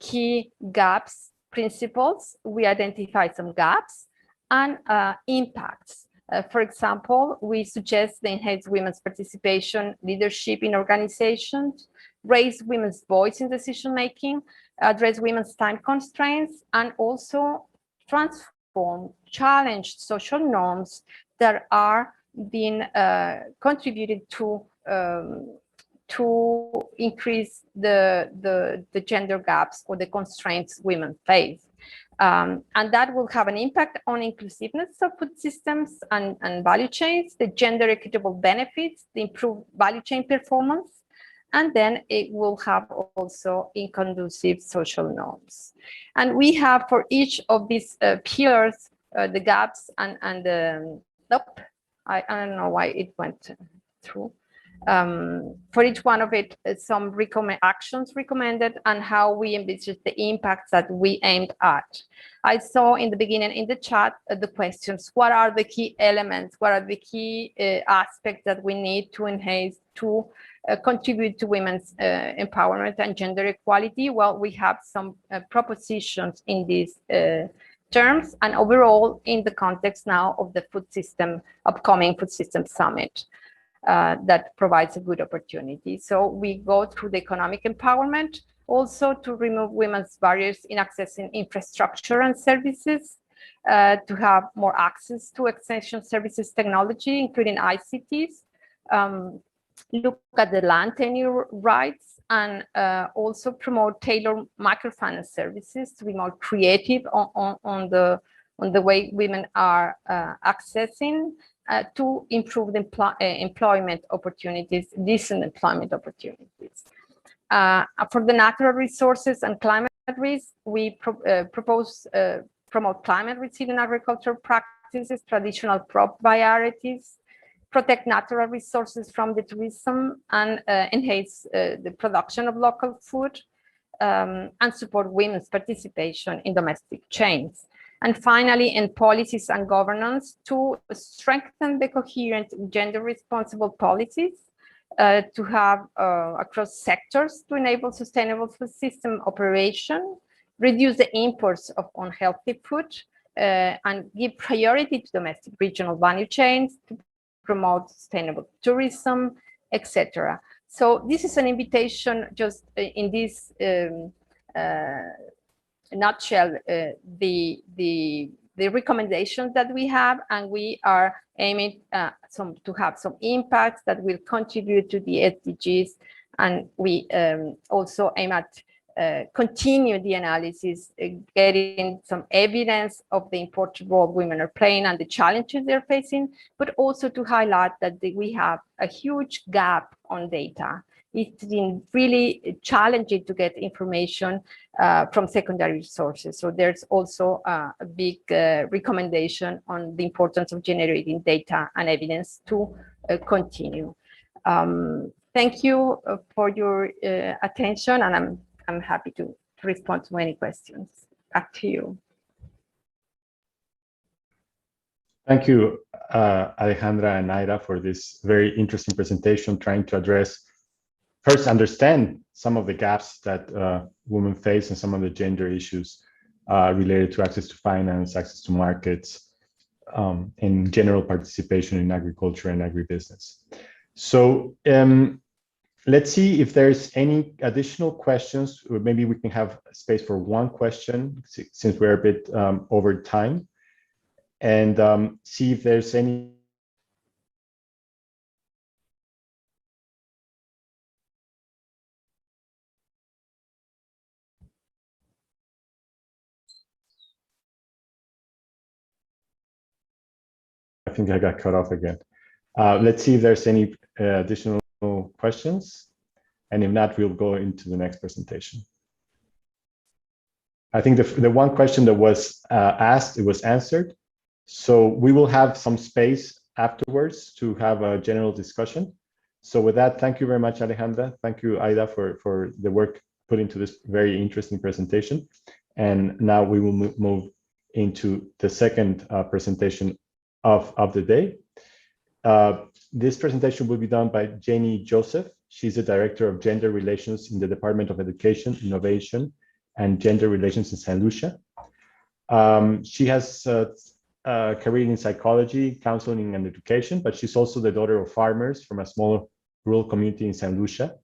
key gaps principles. We identify some gaps and impacts. For example, we suggest the enhance women's participation, leadership in organizations, raise women's voice in decision-making, address women's time constraints, and also transform, challenge social norms that are being contributed to increase the gender gaps or the constraints women face. And that will have an impact on inclusiveness of food systems and value chains, the gender equitable benefits, the improved value chain performance, and then it will have also inconducive social norms. And we have for each of these pillars, the gaps and the, nope, I don't know why it went through. For each one of it, some actions recommended and how we envisage the impacts that we aimed at. I saw in the beginning in the chat the questions, what are the key elements, what are the key aspects that we need to enhance to contribute to women's empowerment and gender equality? Well, we have some propositions in these terms and overall in the context now of the upcoming food system summit. That provides a good opportunity. So we go through the economic empowerment, also to remove women's barriers in accessing infrastructure and services, to have more access to extension services technology, including ICTs, look at the land tenure rights, and also promote tailored microfinance services to be more creative on the way women are accessing to improve the employment opportunities, decent employment opportunities. For the natural resources and climate risk, we propose promote climate resilient agricultural practices, traditional crop varieties, protect natural resources from the tourism, and enhance the production of local food, and support women's participation in domestic chains. And finally, in policies and governance, to strengthen the coherent gender responsible policies, to have across sectors to enable sustainable food system operation, reduce the imports of unhealthy food, and give priority to domestic regional value chains, to promote sustainable tourism, etc. So this is an invitation just in this nutshell, the recommendations that we have, and we are aiming to have some impacts that will contribute to the SDGs, and we also aim at continue the analysis, getting some evidence of the important role women are playing and the challenges they're facing, but also to highlight that we have a huge gap on data. It's been really challenging to get information from secondary sources. So there's also a big recommendation on the importance of generating data and evidence to continue. Thank you for your attention, and I'm happy to respond to any questions. Back to you. Thank you, Alejandra and Aida, for this very interesting presentation, trying to address, first understand some of the gaps that women face and some of the gender issues related to access to finance, access to markets, and general participation in agriculture and agribusiness. So let's see if there's any additional questions, or maybe we can have space for one question since we're a bit over time, and see if there's any. I think I got cut off again. Let's see if there's any additional questions. And if not, we'll go into the next presentation. I think the one question that was asked, it was answered. So we will have some space afterwards to have a general discussion. So with that, thank you very much, Alejandra. Thank you, Aida, for the work put into this very interesting presentation. And now we will move into the second presentation of the day. This presentation will be done by Jenny Joseph. She's the Director of Gender Relations in the Department of Education, Innovation, and Gender Relations in St. Lucia. She has a career in psychology, counseling, and education, but she's also the daughter of farmers from a small rural community in St. Lucia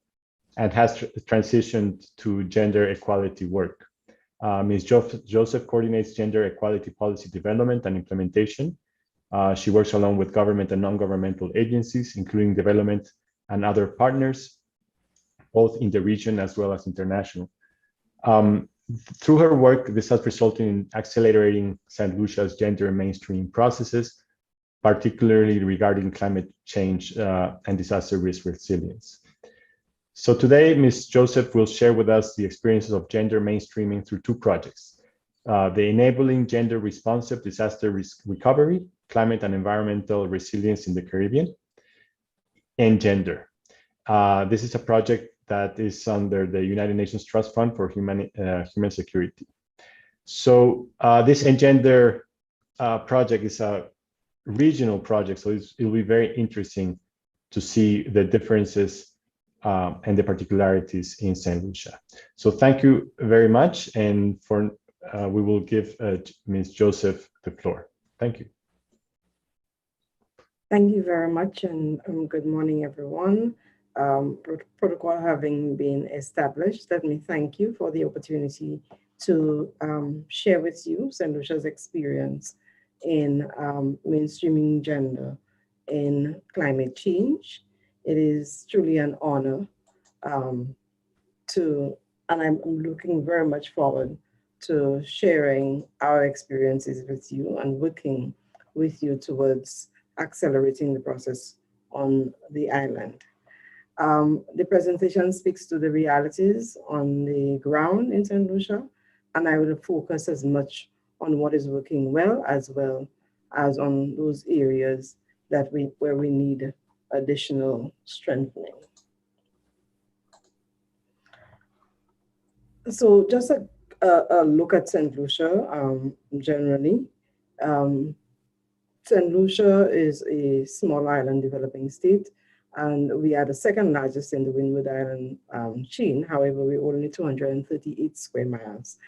and has transitioned to gender equality work. Ms. Joseph coordinates gender equality policy development and implementation. She works along with government and non-governmental agencies, including development and other partners, both in the region as well as international. Through her work, this has resulted in accelerating St. Lucia's gender mainstream processes, particularly regarding climate change and disaster risk resilience. So today, Ms. Joseph will share with us the experiences of gender mainstreaming through two projects: the Enabling Gender Responsive Disaster Risk Recovery, Climate and Environmental Resilience in the Caribbean, and Gender. This is a project that is under the United Nations Trust Fund for Human Security. So this Engender project is a regional project, so it will be very interesting to see the differences and the particularities in St. Lucia. So thank you very much, and we will give Ms. Joseph the floor. Thank you. Thank you very much, and good morning, everyone. Protocol having been established, let me thank you for the opportunity to share with you St. Lucia's experience in mainstreaming gender in climate change. It is truly an honor and I'm looking very much forward to sharing our experiences with you and working with you towards accelerating the process on the island. The presentation speaks to the realities on the ground in St. Lucia, and I will focus as much on what is working well as on those areas where we need additional strengthening. So just a look at St. Lucia generally. St. Lucia is a small island developing state, and we are the second largest in the Windward Island chain. However, we're only 238 square miles.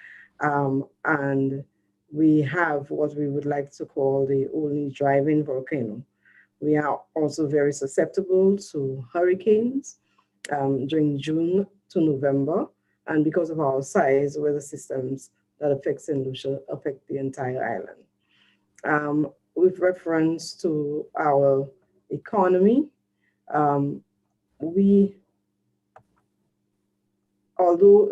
And we have what we would like to call the only drive-in volcano. We are also very susceptible to hurricanes during June to November. And because of our size, weather systems that affect St. Lucia affect the entire island. With reference to our economy, we although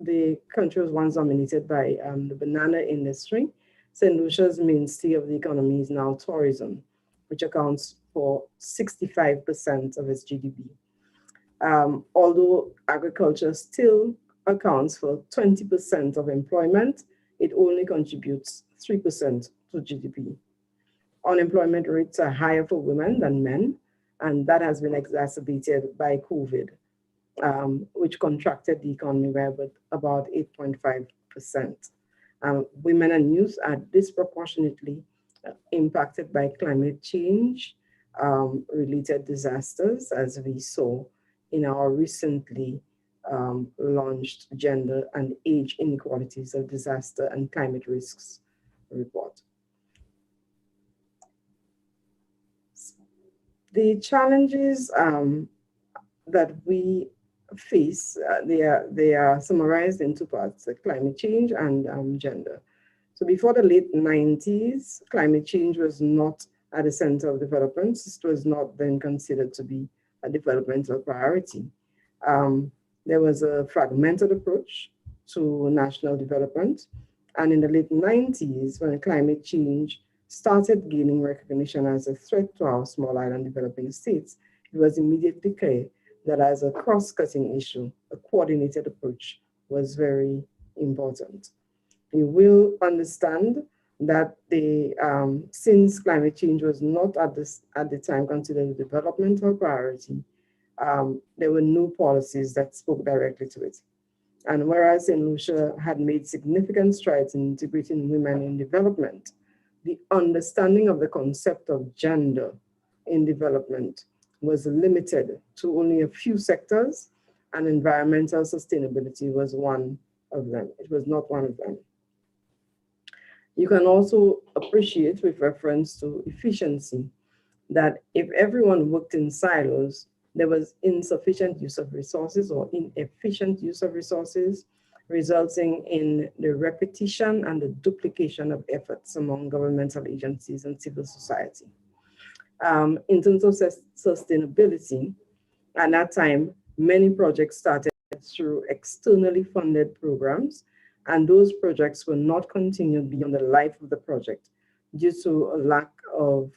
the country was once dominated by the banana industry, St. Lucia's mainstay of the economy is now tourism, which accounts for 65% of its GDP. Although agriculture still accounts for 20% of employment, it only contributes 3% to GDP. Unemployment rates are higher for women than men, and that has been exacerbated by COVID, which contracted the economy by about 8.5%. Women and youth are disproportionately impacted by climate change related disasters, as we saw in our recently launched Gender and Age Inequalities of Disaster and Climate Risks report. The challenges that we face, they are summarized in two parts, climate change and gender. So before the late 90s, climate change was not at the center of development. It was not then considered to be a developmental priority. There was a fragmented approach to national development. And in the late 90s, when climate change started gaining recognition as a threat to our small island developing states, it was immediately clear that as a cross-cutting issue, a coordinated approach was very important. You will understand that since climate change was not at the time considered a developmental priority, there were no policies that spoke directly to it. And whereas St. Lucia had made significant strides in integrating women in development, the understanding of the concept of gender in development was limited to only a few sectors, and environmental sustainability was one of them. It was not one of them. You can also appreciate, with reference to efficiency, that if everyone worked in silos, there was insufficient use of resources or inefficient use of resources, resulting in the repetition and the duplication of efforts among governmental agencies and civil society. In terms of sustainability, at that time, many projects started through externally funded programs, and those projects were not continued beyond the life of the project due to a lack of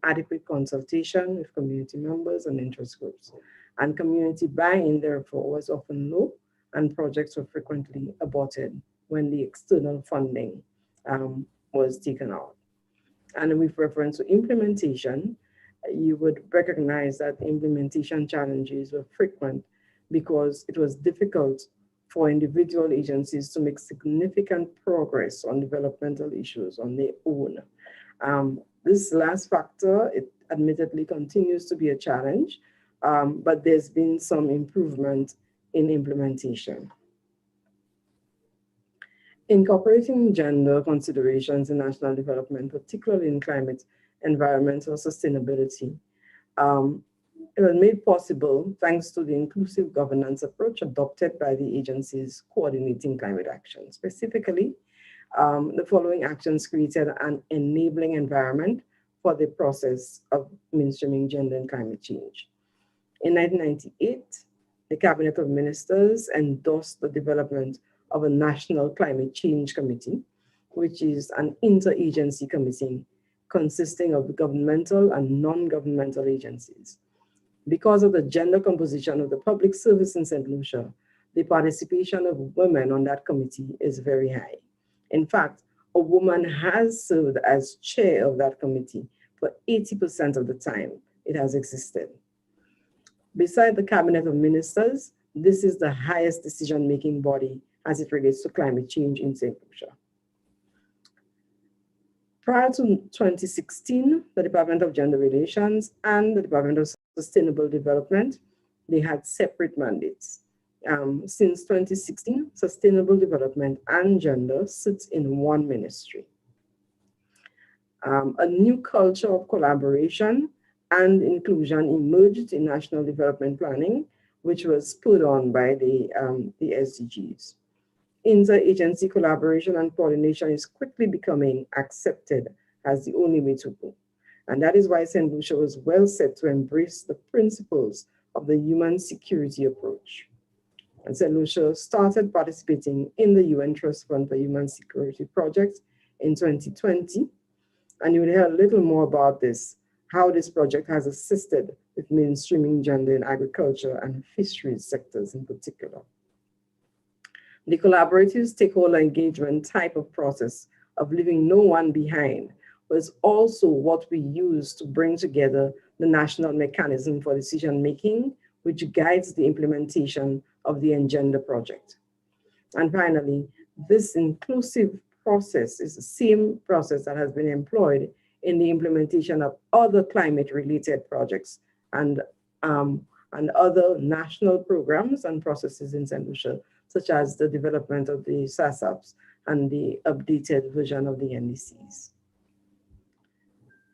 adequate consultation with community members and interest groups. And community buy-in, therefore, was often low, and projects were frequently aborted when the external funding was taken out. And with reference to implementation, you would recognize that implementation challenges were frequent because it was difficult for individual agencies to make significant progress on developmental issues on their own. This last factor, it admittedly continues to be a challenge, but there's been some improvement in implementation. Incorporating gender considerations in national development, particularly in climate, environmental sustainability, it was made possible thanks to the inclusive governance approach adopted by the agencies coordinating climate action. Specifically, the following actions created an enabling environment for the process of mainstreaming gender and climate change. In 1998, the Cabinet of Ministers endorsed the development of a National Climate Change Committee, which is an interagency committee consisting of governmental and non-governmental agencies. Because of the gender composition of the public service in St. Lucia, the participation of women on that committee is very high. In fact, a woman has served as chair of that committee for 80% of the time it has existed. Beside the Cabinet of Ministers, this is the highest decision-making body as it relates to climate change in St. Lucia. Prior to 2016, the Department of Gender Relations and the Department of Sustainable Development, they had separate mandates. Since 2016, Sustainable Development and Gender sits in one ministry. A new culture of collaboration and inclusion emerged in national development planning, which was put on by the SDGs. Interagency collaboration and coordination is quickly becoming accepted as the only way to go. And that is why St. Lucia was well set to embrace the principles of the human security approach. And St. Lucia started participating in the UN Trust Fund for Human Security project in 2020. And you will hear a little more about this, how this project has assisted with mainstreaming gender in agriculture and fisheries sectors in particular. The collaborative stakeholder engagement type of process of leaving no one behind was also what we used to bring together the national mechanism for decision making, which guides the implementation of the Engender project. And finally, this inclusive process is the same process that has been employed in the implementation of other climate-related projects and other national programs and processes in St. Lucia, such as the development of the SASAPs and the updated version of the NDCs.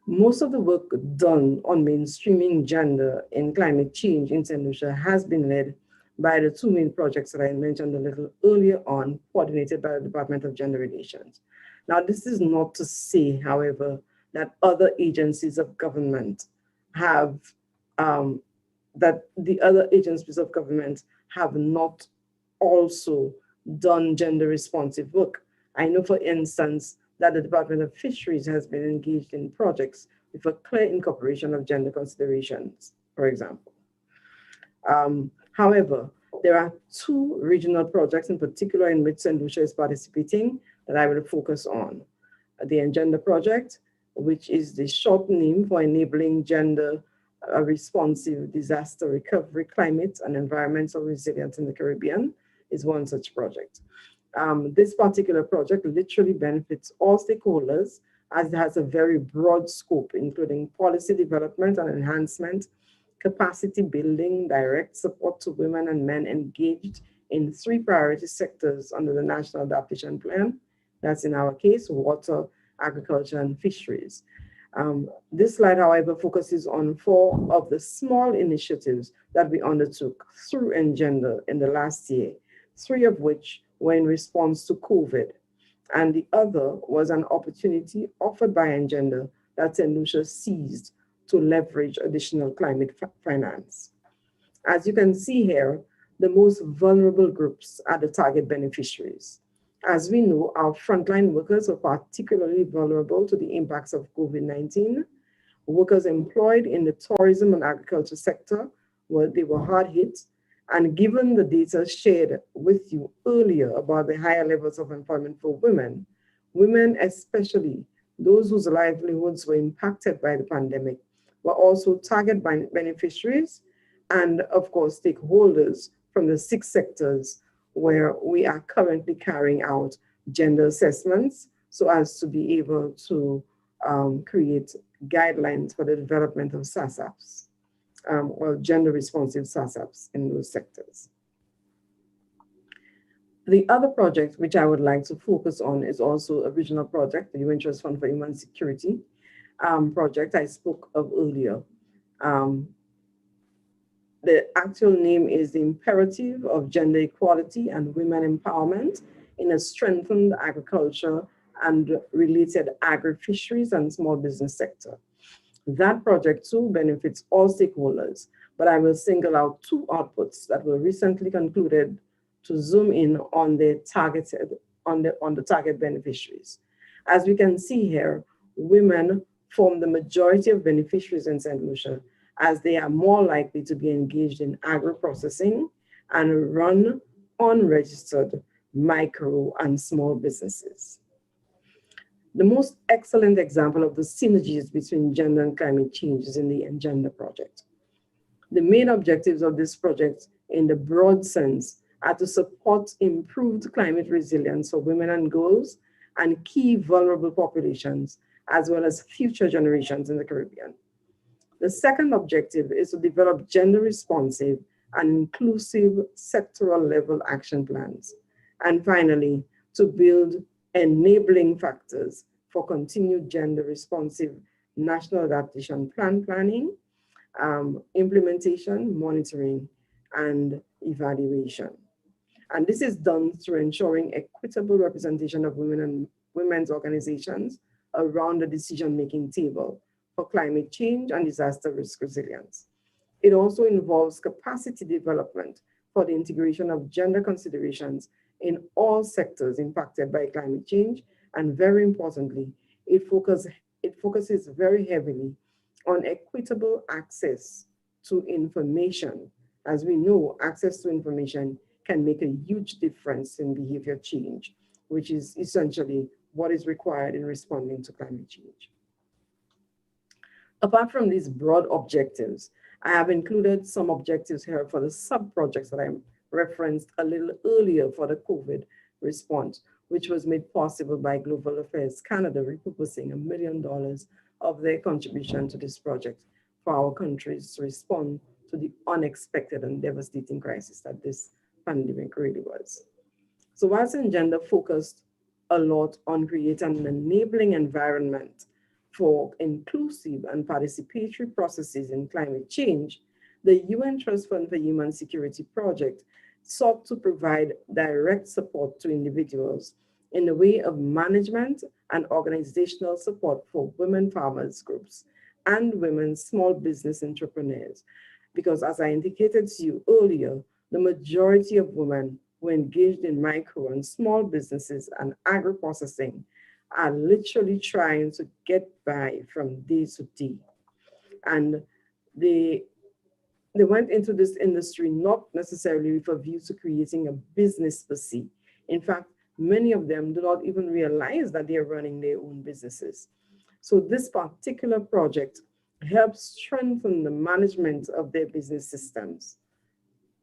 Most of the work done on mainstreaming gender in climate change in St. Lucia has been led by the two main projects that I mentioned a little earlier on, coordinated by the Department of Gender Relations. Now, this is not to say, however, that other agencies of government have, that the other agencies of government have not also done gender responsive work. I know, for instance, that the Department of Fisheries has been engaged in projects with a clear incorporation of gender considerations, for example. However, there are two regional projects in particular in which St. Lucia is participating that I will focus on. The Engender project, which is the short name for enabling gender responsive disaster recovery, climate and environmental resilience in the Caribbean, is one such project. This particular project literally benefits all stakeholders as it has a very broad scope, including policy development and enhancement, capacity building, direct support to women and men engaged in 3 priority sectors under the National Adaptation Plan. That's in our case, water, agriculture, and fisheries. This slide, however, focuses on 4 of the small initiatives that we undertook through Engender in the last year, 3 of which were in response to COVID. And the other was an opportunity offered by Engender that St. Lucia seized to leverage additional climate finance. As you can see here, the most vulnerable groups are the target beneficiaries. As we know, our frontline workers are particularly vulnerable to the impacts of COVID-19. Workers employed in the tourism and agriculture sector, they were hard hit. And given the data shared with you earlier about the higher levels of employment for women, women especially, those whose livelihoods were impacted by the pandemic, were also target beneficiaries and, of course, stakeholders from the 6 sectors where we are currently carrying out gender assessments so as to be able to create guidelines for the development of SASAPs. Or gender responsive SASAPs in those sectors. The other project which I would like to focus on is also a regional project, the UN Trust Fund for Human Security project I spoke of earlier. The actual name is the Imperative of Gender Equality and Women Empowerment in a Strengthened Agriculture and Related Agri-Fisheries and Small Business Sector. That project too benefits all stakeholders, but I will single out 2 outputs that were recently concluded to zoom in on the target beneficiaries. As we can see here, women form the majority of beneficiaries in St. Lucia, as they are more likely to be engaged in agro-processing and run unregistered micro and small businesses. The most excellent example of the synergies between gender and climate change is in the Engender project. The main objectives of this project in the broad sense are to support improved climate resilience for women and girls and key vulnerable populations, as well as future generations in the Caribbean. The second objective is to develop gender responsive and inclusive sectoral level action plans. And finally, to build enabling factors for continued gender responsive national adaptation plan planning, implementation, monitoring, and evaluation. And this is done through ensuring equitable representation of women and women's organizations around the decision-making table for climate change and disaster risk resilience. It also involves capacity development for the integration of gender considerations in all sectors impacted by climate change. And very importantly, it focuses very heavily on equitable access to information. As we know, access to information can make a huge difference in behavior change, which is essentially what is required in responding to climate change. Apart from these broad objectives, I have included some objectives here for the sub-projects that I referenced a little earlier for the COVID response, which was made possible by Global Affairs Canada repurposing $1 million of their contribution to this project for our countries to respond to the unexpected and devastating crisis that this pandemic really was. So whilst Engender focused a lot on creating an enabling environment for inclusive and participatory processes in climate change, the UN Trust Fund for Human Security project sought to provide direct support to individuals in the way of management and organizational support for women farmers groups and women small business entrepreneurs. Because as I indicated to you earlier, the majority of women who engaged in micro and small businesses and agri-processing are literally trying to get by from day to day. And they went into this industry not necessarily with a view to creating a business per se. In fact, many of them do not even realize that they're running their own businesses. So this particular project helps strengthen the management of their business systems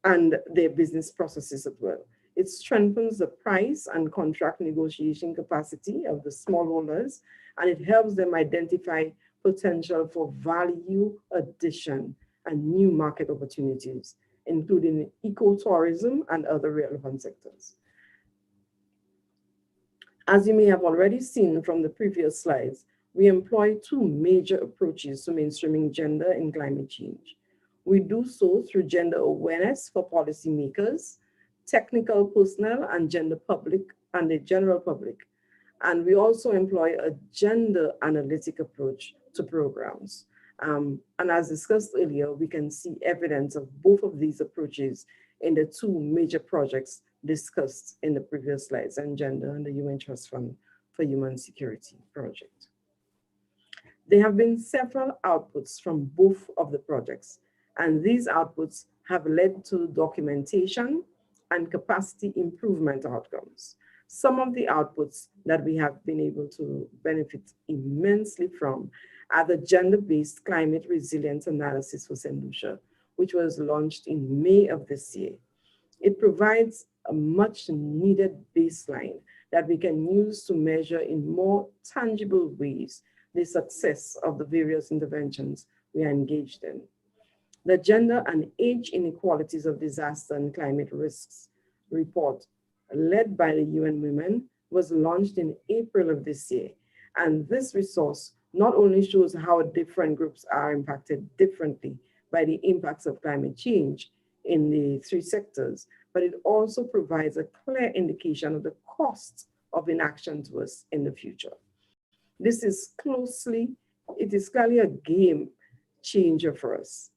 and their business processes as well. It strengthens the price and contract negotiation capacity of the smallholders, and it helps them identify potential for value addition and new market opportunities, including ecotourism and other relevant sectors. As you may have already seen from the previous slides, we employ two major approaches to mainstreaming gender in climate change. We do so through gender awareness for policymakers, technical personnel, and the general public. And we also employ a gender analytic approach to programs. And as discussed earlier, we can see evidence of both of these approaches in the two major projects discussed in the previous slides, Engender and the UN Trust Fund for Human Security project. There have been several outputs from both of the projects, and these outputs have led to documentation and capacity improvement outcomes. Some of the outputs that we have been able to benefit immensely from are the gender-based climate resilience analysis for St. Lucia, which was launched in May of this year. It provides a much needed baseline that we can use to measure in more tangible ways the success of the various interventions we are engaged in. The Gender and Age Inequalities of Disaster and Climate Risks report, led by the UN Women, was launched in April of this year. And this resource not only shows how different groups are impacted differently by the impacts of climate change in the three sectors, but it also provides a clear indication of the cost of inaction to us in the future. This is clearly a game changer for us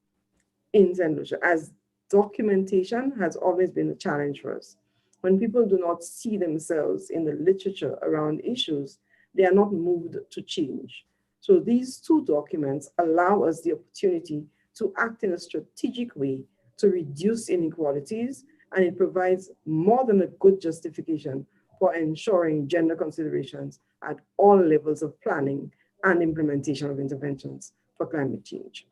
in St. Lucia, as documentation has always been a challenge for us. When people do not see themselves in the literature around issues, they are not moved to change. So these two documents allow us the opportunity to act in a strategic way to reduce inequalities, and it provides more than a good justification for ensuring gender considerations at all levels of planning and implementation of interventions for climate change.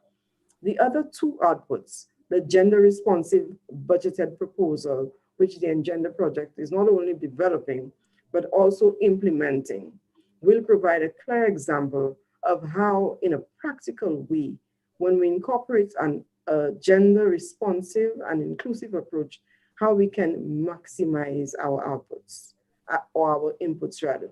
The other two outputs, the gender responsive budgeted proposal, which the Engender project is not only developing, but also implementing, will provide a clear example of how, in a practical way, when we incorporate a gender responsive and inclusive approach, how we can maximize our outputs, or our inputs rather.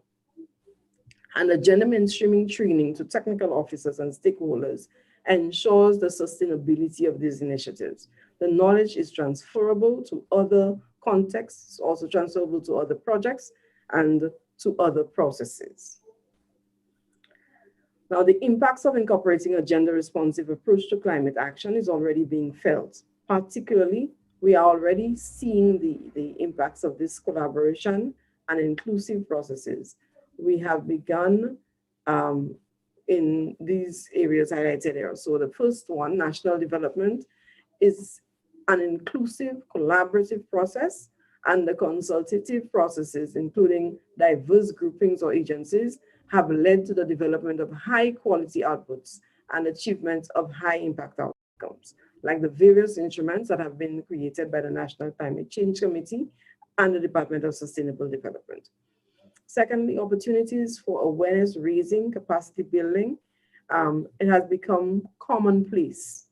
And the gender mainstreaming training to technical officers and stakeholders ensures the sustainability of these initiatives. The knowledge is transferable to other contexts, also transferable to other projects and to other processes. Now, the impacts of incorporating a gender responsive approach to climate action is already being felt, particularly We are already seeing the impacts of this collaboration and inclusive processes. We have begun in these areas highlighted here. So the first one, national development, is an inclusive collaborative process, and the consultative processes, including diverse groupings or agencies, have led to the development of high quality outputs and achievement of high impact outcomes, like the various instruments that have been created by the National Climate Change Committee and the Department of Sustainable Development. Secondly, opportunities for awareness raising, capacity building. It has become commonplace,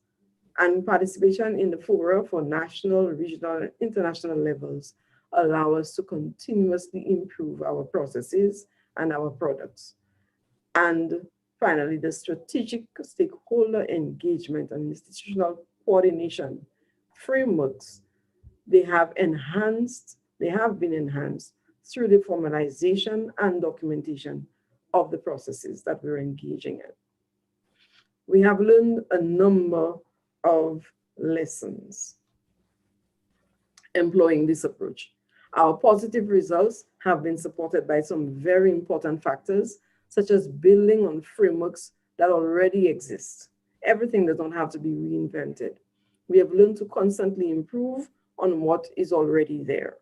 and participation in the fora for national, regional, and international levels allow us to continuously improve our processes and our products. And finally, the strategic stakeholder engagement and institutional coordination frameworks, they have been enhanced through the formalization and documentation of the processes that we're engaging in. We have learned a number of lessons employing this approach. Our positive results have been supported by some very important factors, such as building on frameworks that already exist. Everything does not have to be reinvented. We have learned to constantly improve on what is already there.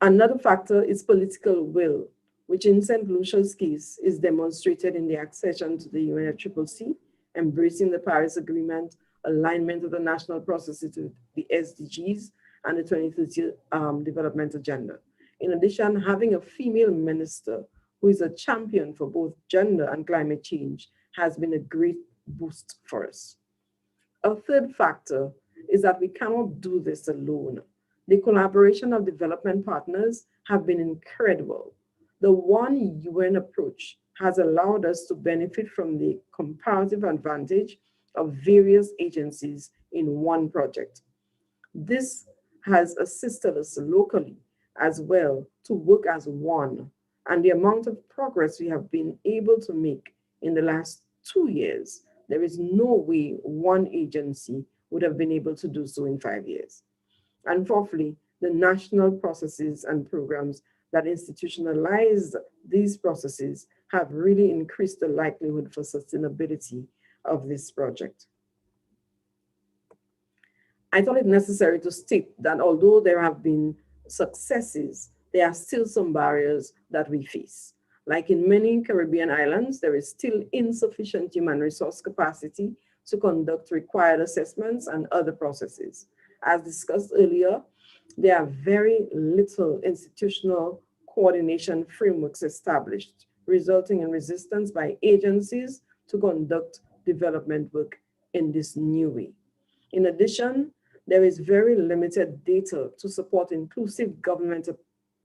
Another factor is political will, which in St. Lucia's case is demonstrated in the accession to the UNFCCC, embracing the Paris Agreement, alignment of the national processes to the SDGs and the 2030 Development Agenda. In addition, having a female minister who is a champion for both gender and climate change has been a great boost for us. A third factor is that we cannot do this alone. The collaboration of development partners have been incredible. The One UN approach has allowed us to benefit from the comparative advantage of various agencies in one project. This has assisted us locally as well to work as one, and the amount of progress we have been able to make in the last 2 years, there is no way one agency would have been able to do so in 5 years. And fourthly, the national processes and programs that institutionalize these processes have really increased the likelihood for sustainability of this project. I thought it necessary to state that although there have been successes, there are still some barriers that we face. Like in many Caribbean islands, there is still insufficient human resource capacity to conduct required assessments and other processes. As discussed earlier, there are very little institutional coordination frameworks established, resulting in resistance by agencies to conduct development work in this new way. In addition, there is very limited data to support inclusive government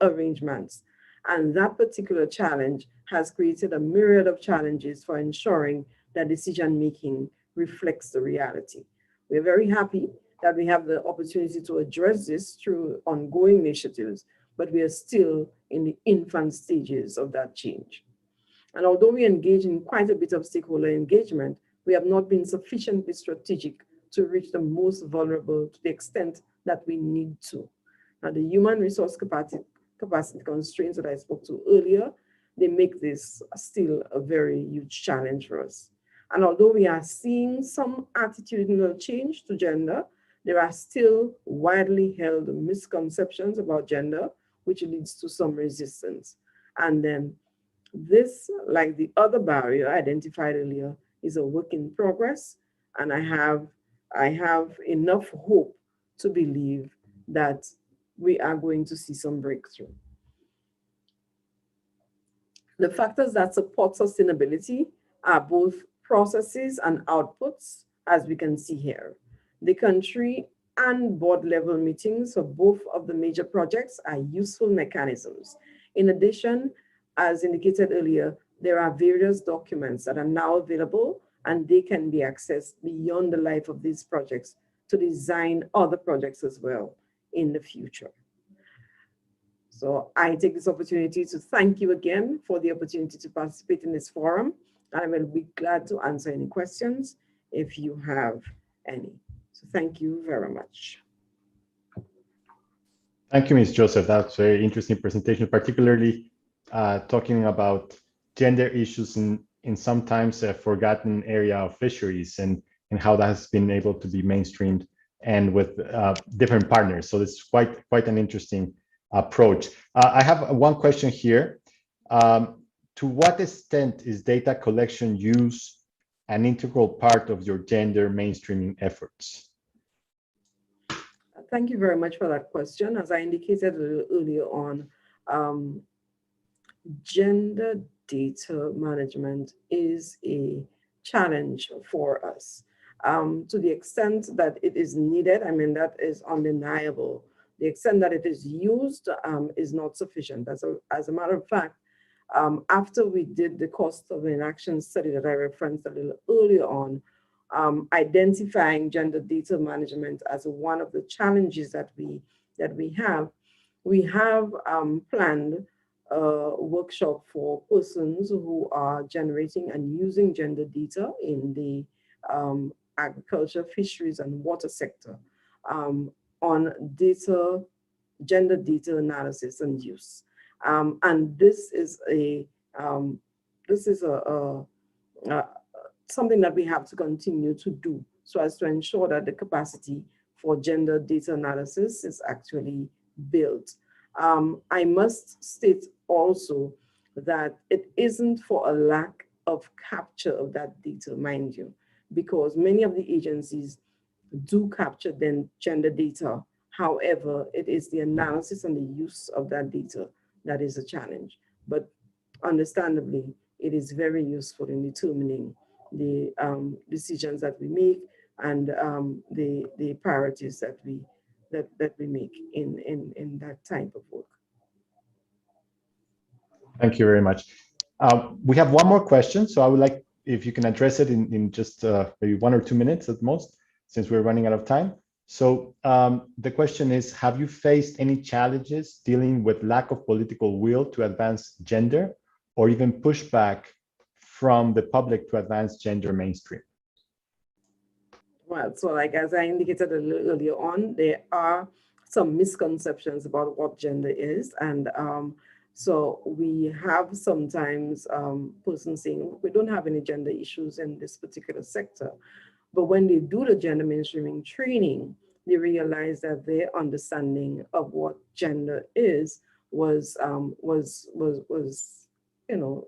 arrangements, and that particular challenge has created a myriad of challenges for ensuring that decision-making reflects the reality. We're very happy that we have the opportunity to address this through ongoing initiatives, but we are still in the infant stages of that change. And although we engage in quite a bit of stakeholder engagement, we have not been sufficiently strategic to reach the most vulnerable to the extent that we need to. Now, the human resource capacity constraints that I spoke to earlier, they make this still a very huge challenge for us. And although we are seeing some attitudinal change to gender, there are still widely held misconceptions about gender, which leads to some resistance. And then this, like the other barrier identified earlier, is a work in progress. And I have enough hope to believe that we are going to see some breakthrough. The factors that support sustainability are both processes and outputs, as we can see here. The country and board level meetings for both of the major projects are useful mechanisms. In addition, as indicated earlier, there are various documents that are now available, and they can be accessed beyond the life of these projects to design other projects as well in the future. So I take this opportunity to thank you again for the opportunity to participate in this forum. I will be glad to answer any questions if you have any. So thank you very much. Thank you, Ms. Joseph. That's a very interesting presentation, particularly talking about gender issues in sometimes a forgotten area of fisheries and how that has been able to be mainstreamed and with different partners. So it's quite an interesting approach. I have one question here. To what extent is data collection use an integral part of your gender mainstreaming efforts? Thank you very much for that question. As I indicated a little earlier on, gender data management is a challenge for us. To the extent that it is needed, I mean, that is undeniable. The extent that it is used is not sufficient. As a matter of fact, after we did the cost of inaction study that I referenced a little earlier on, identifying gender data management as one of the challenges that we have planned a workshop for persons who are generating and using gender data in the agriculture, fisheries, and water sector on gender data analysis and use. And this is something that we have to continue to do so as to ensure that the capacity for gender data analysis is actually built. I must state also that it isn't for a lack of capture of that data, mind you, because many of the agencies do capture then gender data. However, it is the analysis and the use of that data that is a challenge. But understandably, it is very useful in determining the decisions that we make and the priorities that we make in that type of work. Thank you very much. We have one more question, so I would like if you can address it in just maybe 1 or 2 minutes at most, since we're running out of time. So the question is, have you faced any challenges dealing with lack of political will to advance gender, or even pushback from the public to advance gender mainstream? Well, so like as I indicated a little earlier on, there are some misconceptions about what gender is. And so we have sometimes persons saying, we don't have any gender issues in this particular sector. But when they do the gender mainstreaming training, they realize that their understanding of what gender is was you know,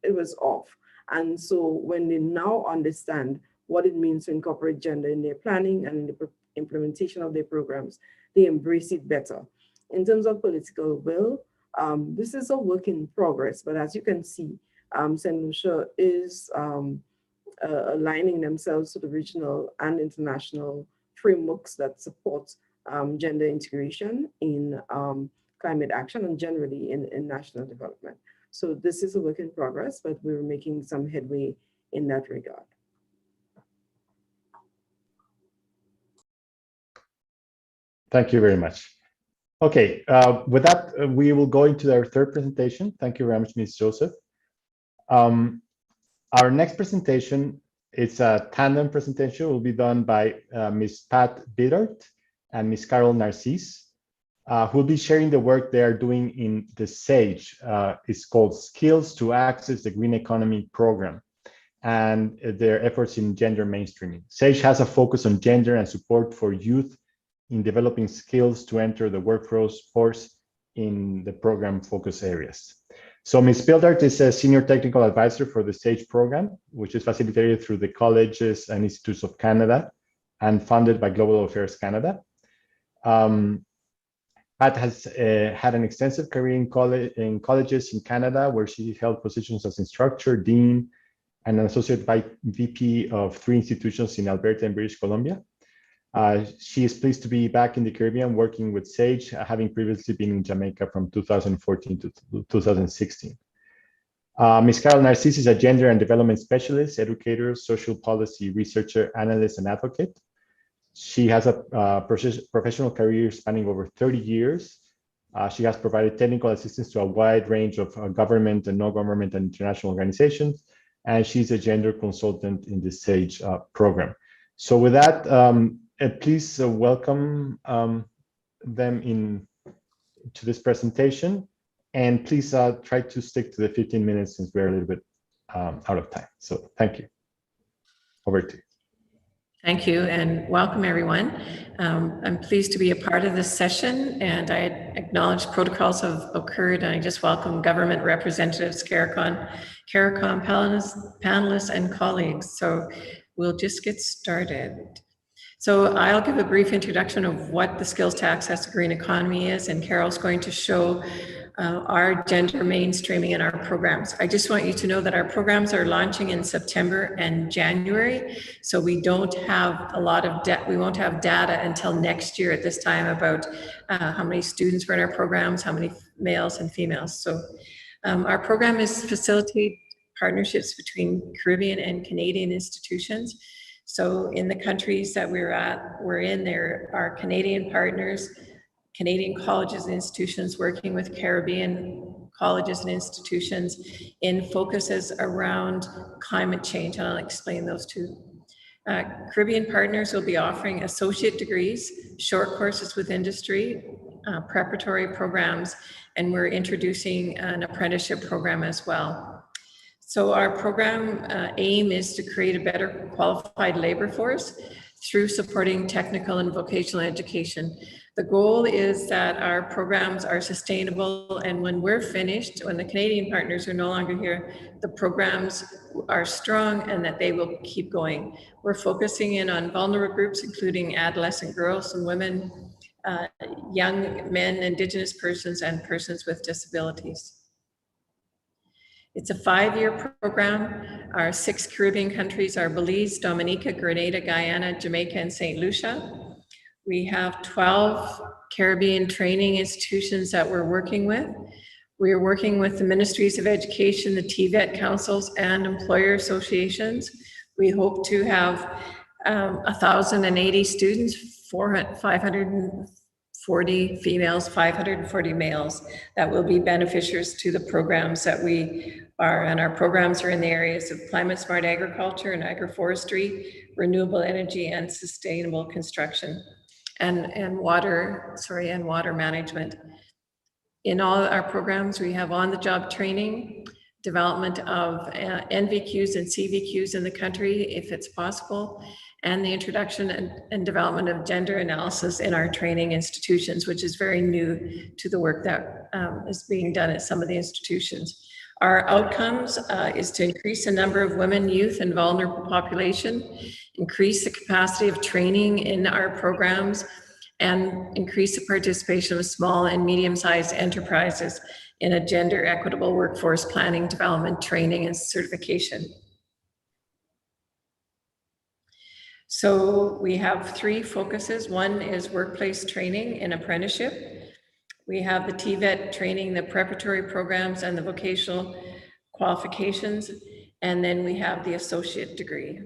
it was off. And so when they now understand what it means to incorporate gender in their planning and in the implementation of their programs, they embrace it better. In terms of political will, this is a work in progress, but as you can see, St. Lucia is aligning themselves to the regional and international frameworks that support gender integration in climate action and generally in national development. So this is a work in progress, but we're making some headway in that regard. Thank you very much. Okay, with that, we will go into our third presentation. Thank you very much, Ms. Joseph. Our next presentation is a tandem presentation. It will be done by Ms. Pat Biddart and Ms. Carol Narcisse, who will be sharing the work they are doing in the SAGE. It's called Skills to Access the Green Economy Program, and their efforts in gender mainstreaming. SAGE has a focus on gender and support for youth in developing skills to enter the workforce in the program focus areas. So Ms. Bildart is a senior technical advisor for the SAGE program, which is facilitated through the colleges and institutes of Canada and funded by Global Affairs Canada. Pat has had an extensive career in colleges in Canada, where she held positions as instructor, dean, and an associate VP of 3 institutions in Alberta and British Columbia. She is pleased to be back in the Caribbean working with SAGE, having previously been in Jamaica from 2014 to 2016. Ms. Carol Narcisse is a gender and development specialist, educator, social policy researcher, analyst, and advocate. She has a professional career spanning over 30 years. She has provided technical assistance to a wide range of government and non-government and international organizations, and she's a gender consultant in the SAGE program. So with that, please welcome them to this presentation, and please try to stick to the 15 minutes since we're a little bit out of time. So thank you. Over to you. Thank you and welcome everyone. I'm pleased to be a part of this session, and I acknowledge protocols have occurred, and I just welcome government representatives, CARICOM panelists and colleagues. So we'll just get started. So I'll give a brief introduction of what the Skills to Access to Green Economy is, and Carol's going to show our gender mainstreaming in our programs. I just want you to know that our programs are launching in September and January, so we don't have a lot of we won't have data until next year at this time about how many students were in our programs, how many males and females. So our program is facilitate partnerships between Caribbean and Canadian institutions. So in the countries that we're in, there are Canadian partners, Canadian colleges and institutions working with Caribbean colleges and institutions in focuses around climate change, and I'll explain those two. Caribbean partners will be offering associate degrees, short courses with industry, preparatory programs, and we're introducing an apprenticeship program as well. So our program aim is to create a better qualified labor force through supporting technical and vocational education. The goal is that our programs are sustainable, and when we're finished, when the Canadian partners are no longer here, the programs are strong and that they will keep going. We're focusing in on vulnerable groups, including adolescent girls and women, young men, Indigenous persons, and persons with disabilities. It's a 5-year program. Our 6 Caribbean countries are Belize, Dominica, Grenada, Guyana, Jamaica, and St. Lucia. We have 12 Caribbean training institutions that we're working with. We are working with the Ministries of Education, the TVET councils, and employer associations. We hope to have 1,080 students, 540 females, 540 males that will be beneficiaries to the programs that we are, and our programs are in the areas of climate smart agriculture and agroforestry, renewable energy, and sustainable construction, and water management. In all our programs, we have on-the-job training, development of NVQs and CVQs in the country, if it's possible, and the introduction and development of gender analysis in our training institutions, which is very new to the work that is being done at some of the institutions. Our outcomes is to increase the number of women, youth, and vulnerable population, increase the capacity of training in our programs, and increase the participation of small and medium-sized enterprises in a gender equitable workforce planning, development, training, and certification. So we have 3 focuses. One is workplace training and apprenticeship. We have the TVET training, the preparatory programs, and the vocational qualifications. And then we have the associate degree.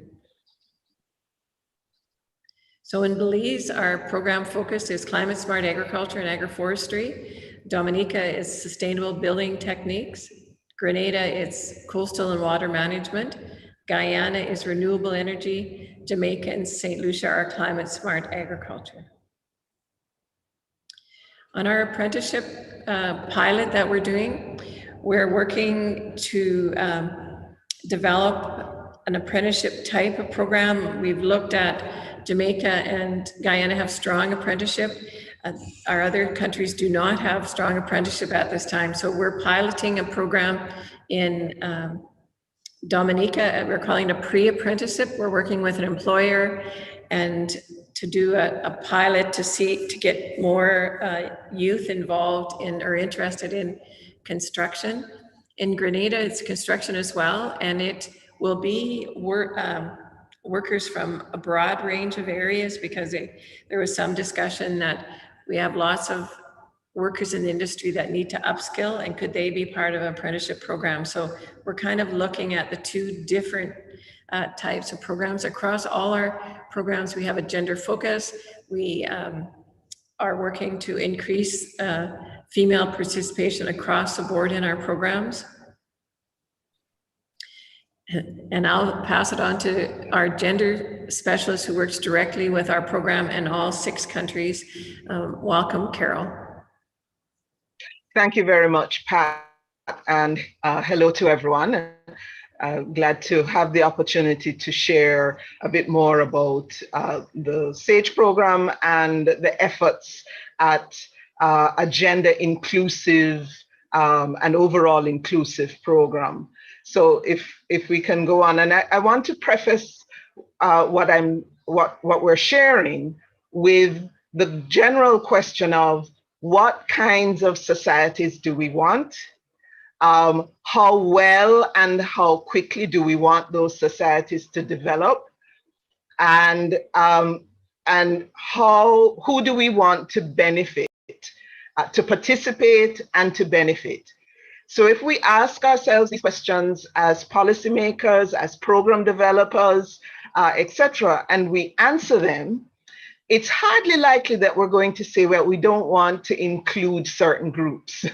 So in Belize, our program focus is climate smart agriculture and agroforestry. Dominica is sustainable building techniques. Grenada is coastal and water management. Guyana is renewable energy. Jamaica and St. Lucia are climate smart agriculture. On our apprenticeship pilot that we're doing, we're working to develop an apprenticeship type of program. We've looked at Jamaica and Guyana have strong apprenticeship. Our other countries do not have strong apprenticeship at this time. So we're piloting a program in Dominica. We're calling it a pre-apprenticeship. We're working with an employer and to do a pilot to get more youth involved in or interested in construction. In Grenada, it's construction as well, and it will be workers from a broad range of areas, because there was some discussion that we have lots of workers in the industry that need to upskill, and could they be part of an apprenticeship program? So we're kind of looking at the 2 different types of programs. Across all our programs, we have a gender focus. We are working to increase female participation across the board in our programs. And I'll pass it on to our gender specialist who works directly with our program in all 6 countries. Welcome, Carol. Thank you very much, Pat, and hello to everyone. Glad to have the opportunity to share a bit more about the SAGE program and the efforts at a gender inclusive and overall inclusive program. So if we can go on, and I want to preface what we're sharing with the general question of what kinds of societies do we want? How well and how quickly do we want those societies to develop? And who do we want to benefit, to participate and to benefit? So if we ask ourselves these questions as policymakers, as program developers, etc., and we answer them, it's hardly likely that we're going to say, well, we don't want to include certain groups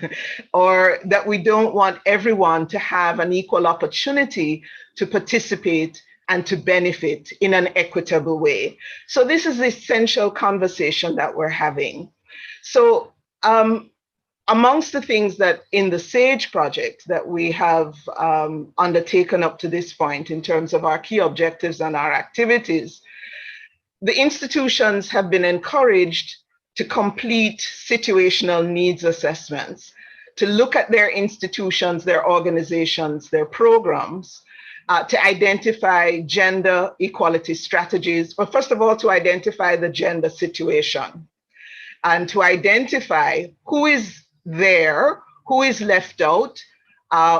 or that we don't want everyone to have an equal opportunity to participate and to benefit in an equitable way. So this is the essential conversation that we're having. So amongst the things that in the SAGE project that we have undertaken up to this point in terms of our key objectives and our activities, the institutions have been encouraged to complete situational needs assessments, to look at their institutions, their organizations, their programs, to identify gender equality strategies, but first of all, to identify the gender situation and to identify who is there, who is left out,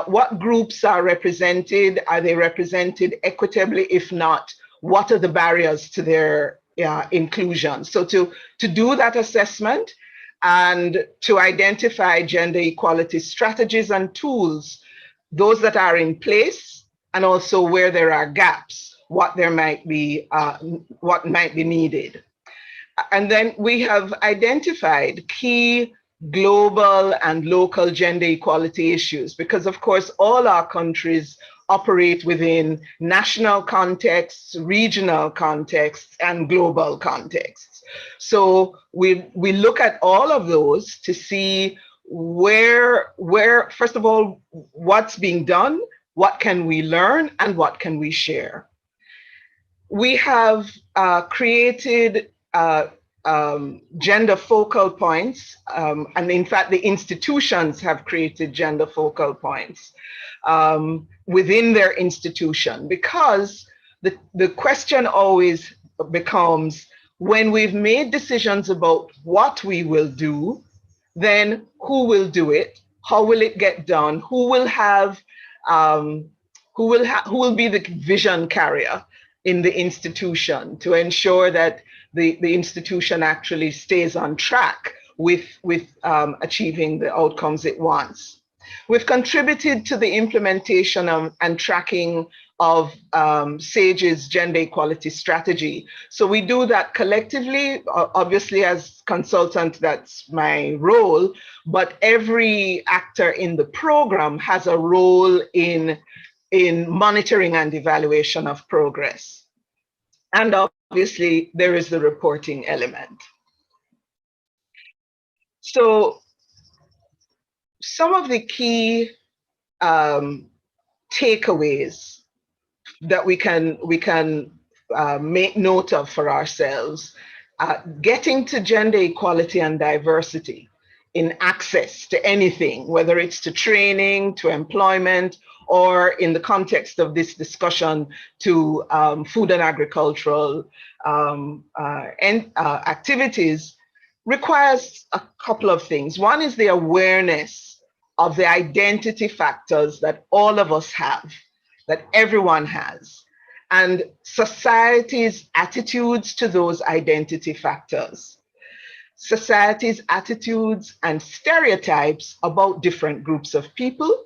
what groups are represented, are they represented equitably? If not, what are the barriers to their inclusion? So to do that assessment and to identify gender equality strategies and tools, those that are in place, and also where there are gaps, what might be needed. And then we have identified key global and local gender equality issues, because of course all our countries operate within national contexts, regional contexts, and global contexts. So we look at all of those to see where first of all, what's being done, what can we learn, and what can we share. We have created gender focal points, and in fact, the institutions have created gender focal points within their institution, because the question always becomes, when we've made decisions about what we will do, then who will do it? How will it get done? Who will be the vision carrier in the institution to ensure that the institution actually stays on track with achieving the outcomes it wants? We've contributed to the implementation and tracking of SAGE's gender equality strategy. So we do that collectively. Obviously, as consultant, that's my role, but every actor in the program has a role in monitoring and evaluation of progress. And obviously, there is the reporting element. So some of the key takeaways that we can make note of for ourselves, getting to gender equality and diversity in access to anything, whether it's to training, to employment, or in the context of this discussion to food and agricultural activities, requires a couple of things. One is the awareness of the identity factors that all of us have, that everyone has, and society's attitudes to those identity factors. Society's attitudes and stereotypes about different groups of people,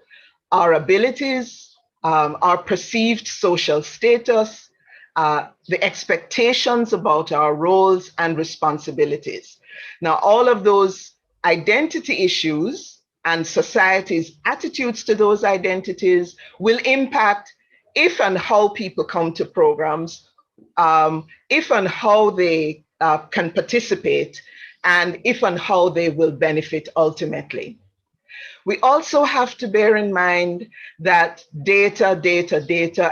our abilities, our perceived social status, the expectations about our roles and responsibilities. Now, all of those identity issues and society's attitudes to those identities will impact if and how people come to programs, if and how they can participate, and if and how they will benefit ultimately. We also have to bear in mind that data,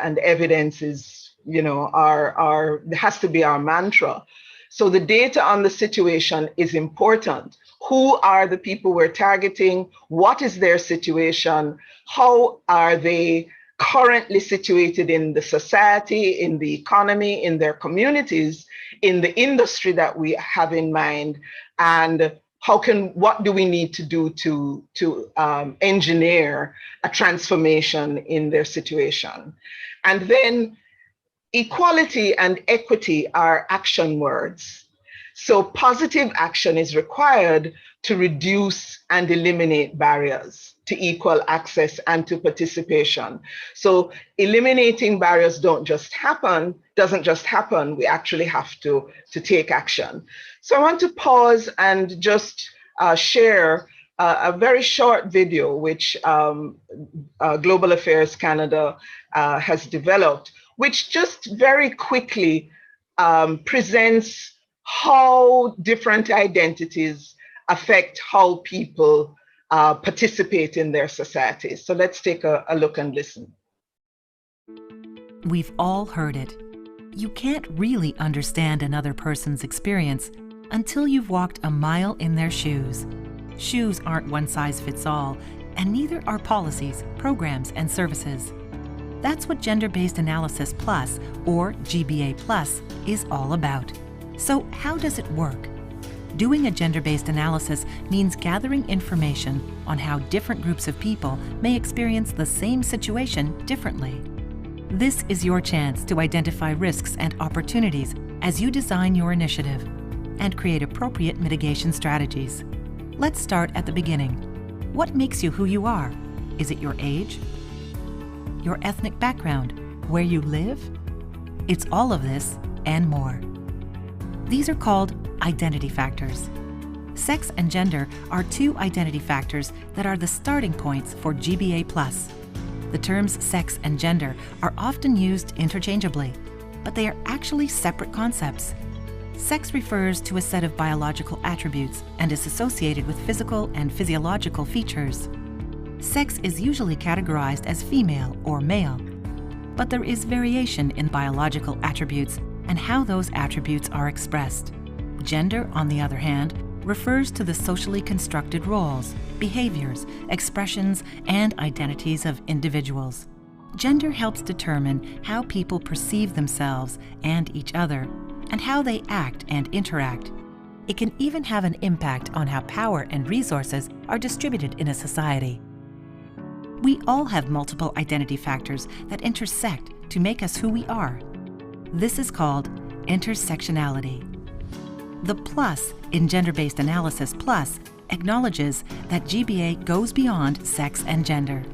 and evidence is, has to be our mantra. So the data on the situation is important. Who are the people we're targeting? What is their situation? How are they currently situated in the society, in the economy, in their communities, in the industry that we have in mind? And what do we need to do to engineer a transformation in their situation? And then equality and equity are action words. So positive action is required to reduce and eliminate barriers to equal access and to participation. So eliminating barriers doesn't just happen. We actually have to take action. So I want to pause and just share a very short video which Global Affairs Canada has developed, which just very quickly presents how different identities affect how people participate in their societies. So let's take a look and listen. We've all heard it. You can't really understand another person's experience until you've walked a mile in their shoes. Shoes aren't one size fits all, and neither are policies, programs, and services. That's what Gender-Based Analysis Plus, or GBA Plus, is all about. So how does it work? Doing a gender-based analysis means gathering information on how different groups of people may experience the same situation differently. This is your chance to identify risks and opportunities as you design your initiative and create appropriate mitigation strategies. Let's start at the beginning. What makes you who you are? Is it your age? Your ethnic background? Where you live? It's all of this and more. These are called identity factors. Sex and gender are two identity factors that are the starting points for GBA+. The terms sex and gender are often used interchangeably, but they are actually separate concepts. Sex refers to a set of biological attributes and is associated with physical and physiological features. Sex is usually categorized as female or male, but there is variation in biological attributes and how those attributes are expressed. Gender, on the other hand, refers to the socially constructed roles, behaviors, expressions, and identities of individuals. Gender helps determine how people perceive themselves and each other, and how they act and interact. It can even have an impact on how power and resources are distributed in a society. We all have multiple identity factors that intersect to make us who we are. This is called intersectionality. The plus in Gender-Based Analysis Plus acknowledges that GBA goes beyond sex and gender.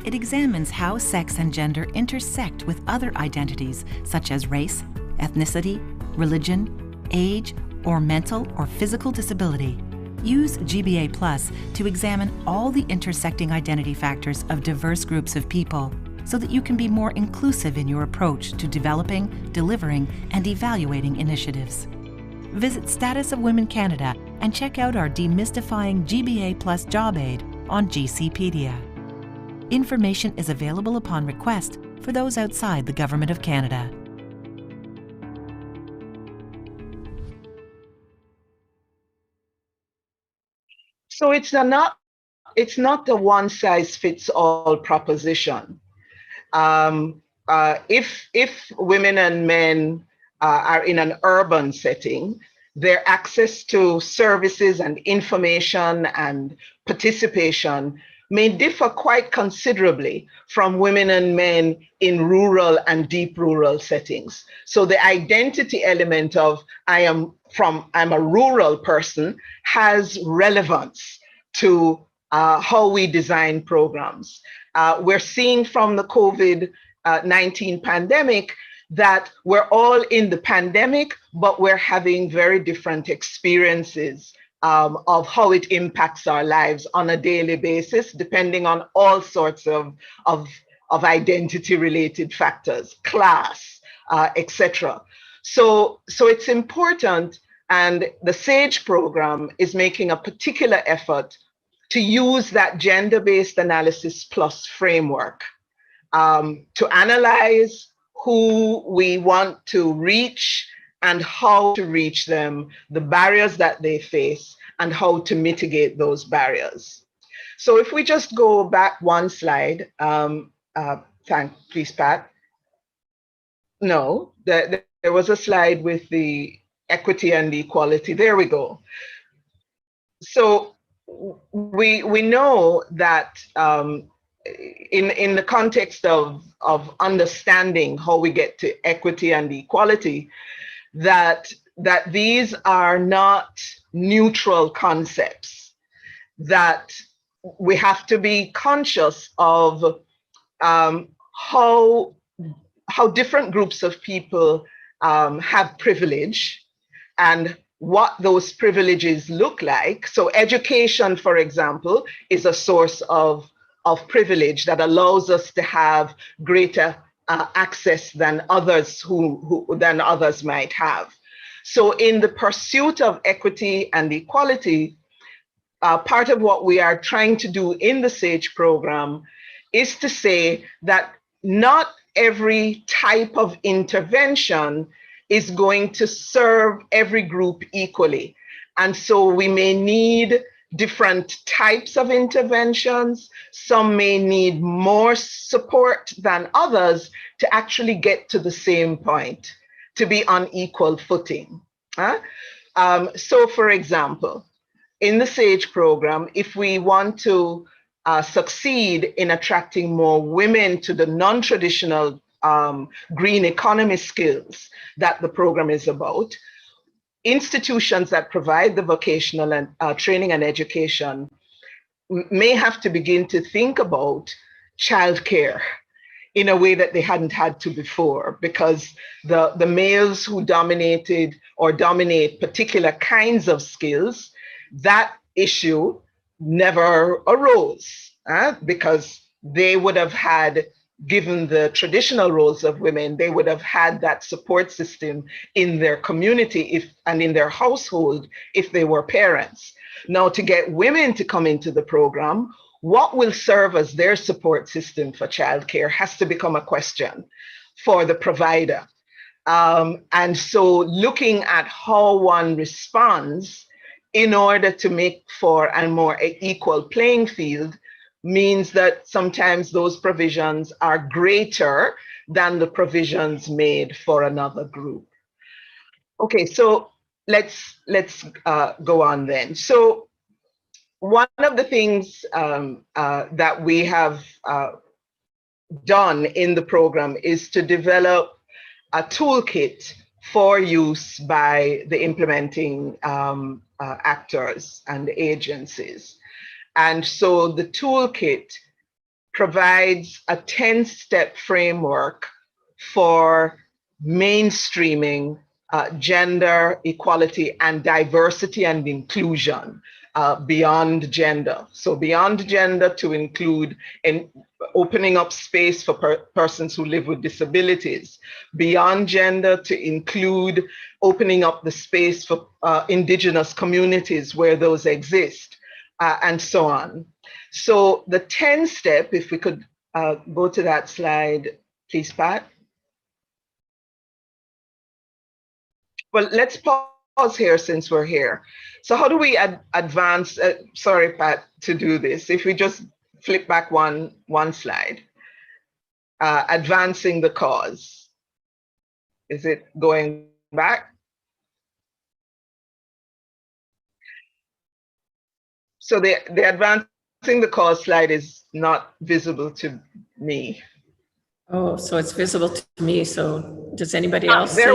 It examines how sex and gender intersect with other identities such as race, ethnicity, religion, age, or mental or physical disability. Use GBA Plus to examine all the intersecting identity factors of diverse groups of people so that you can be more inclusive in your approach to developing, delivering, and evaluating initiatives. Visit Status of Women Canada and check out our Demystifying GBA Plus Job Aid on GCpedia. Information is available upon request for those outside the Government of Canada. So it's not a one-size-fits-all proposition. If women and men are in an urban setting, their access to services and information and participation may differ quite considerably from women and men in rural and deep rural settings. So the identity element of I'm a rural person has relevance to how we design programs. We're seeing from the COVID-19 pandemic that we're all in the pandemic, but we're having very different experiences of how it impacts our lives on a daily basis, depending on all sorts of of identity-related factors, class, etc. So it's important, and the SAGE program is making a particular effort to use that gender-based analysis plus framework to analyze who we want to reach and how to reach them, the barriers that they face, and how to mitigate those barriers. So if we just go back one slide, please, Pat. No, there was a slide with the equity and equality. There we go. So we know that in the context of understanding how we get to equity and equality, that these are not neutral concepts, that we have to be conscious of how different groups of people have privilege and what those privileges look like. So education, for example, is a source of privilege that allows us to have greater access than others than others might have. So in the pursuit of equity and equality, part of what we are trying to do in the SAGE program is to say that not every type of intervention is going to serve every group equally. And so we may need different types of interventions. Some may need more support than others to actually get to the same point, to be on equal footing. So for example, in the SAGE program, if we want to succeed in attracting more women to the non-traditional green economy skills that the program is about, institutions that provide the vocational and training and education may have to begin to think about childcare in a way that they hadn't had to before, because the males who dominated or dominate particular kinds of skills, that issue never arose because they would have had, given the traditional roles of women, they would have had that support system in their community and in their household if they were parents. Now, to get women to come into the program, what will serve as their support system for childcare has to become a question for the provider. And so looking at how one responds in order to make for a more equal playing field means that sometimes those provisions are greater than the provisions made for another group. Okay, so let's go on then. So one of the things that we have done in the program is to develop a toolkit for use by the implementing actors and agencies. And so the toolkit provides a 10-step framework for mainstreaming gender equality and diversity and inclusion beyond gender. So beyond gender to include opening up space for persons who live with disabilities, beyond gender to include opening up the space for indigenous communities where those exist, and so on. So the 10-step, if we could go to that slide, please, Pat. Well, let's pause here since we're here. So how do we advance, sorry, Pat, to do this? If we just flip back one slide, advancing the cause. Is it going back? So the advancing the cause slide is not visible to me. Oh, so it's visible to me. So does anybody else see it?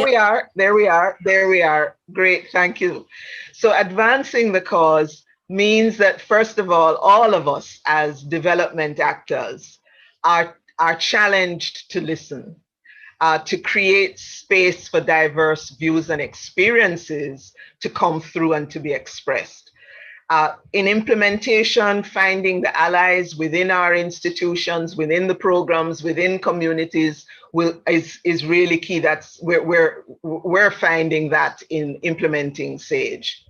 There we are. Great, thank you. So advancing the cause means that, first of all of us as development actors are challenged to listen, to create space for diverse views and experiences to come through and to be expressed. In implementation, finding the allies within our institutions, within the programs, within communities is really key. That's we're finding that in implementing SAGE.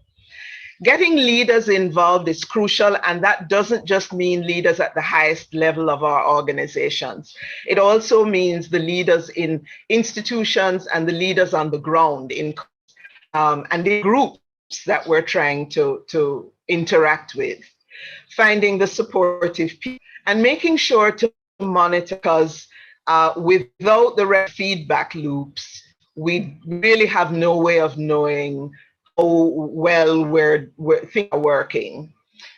Getting leaders involved is crucial, and that doesn't just mean leaders at the highest level of our organizations. It also means the leaders in institutions and the leaders on the ground and the groups that we're trying to interact with. Finding the supportive people and making sure to monitor, because without the feedback loops, we really have no way of knowing how well things are working.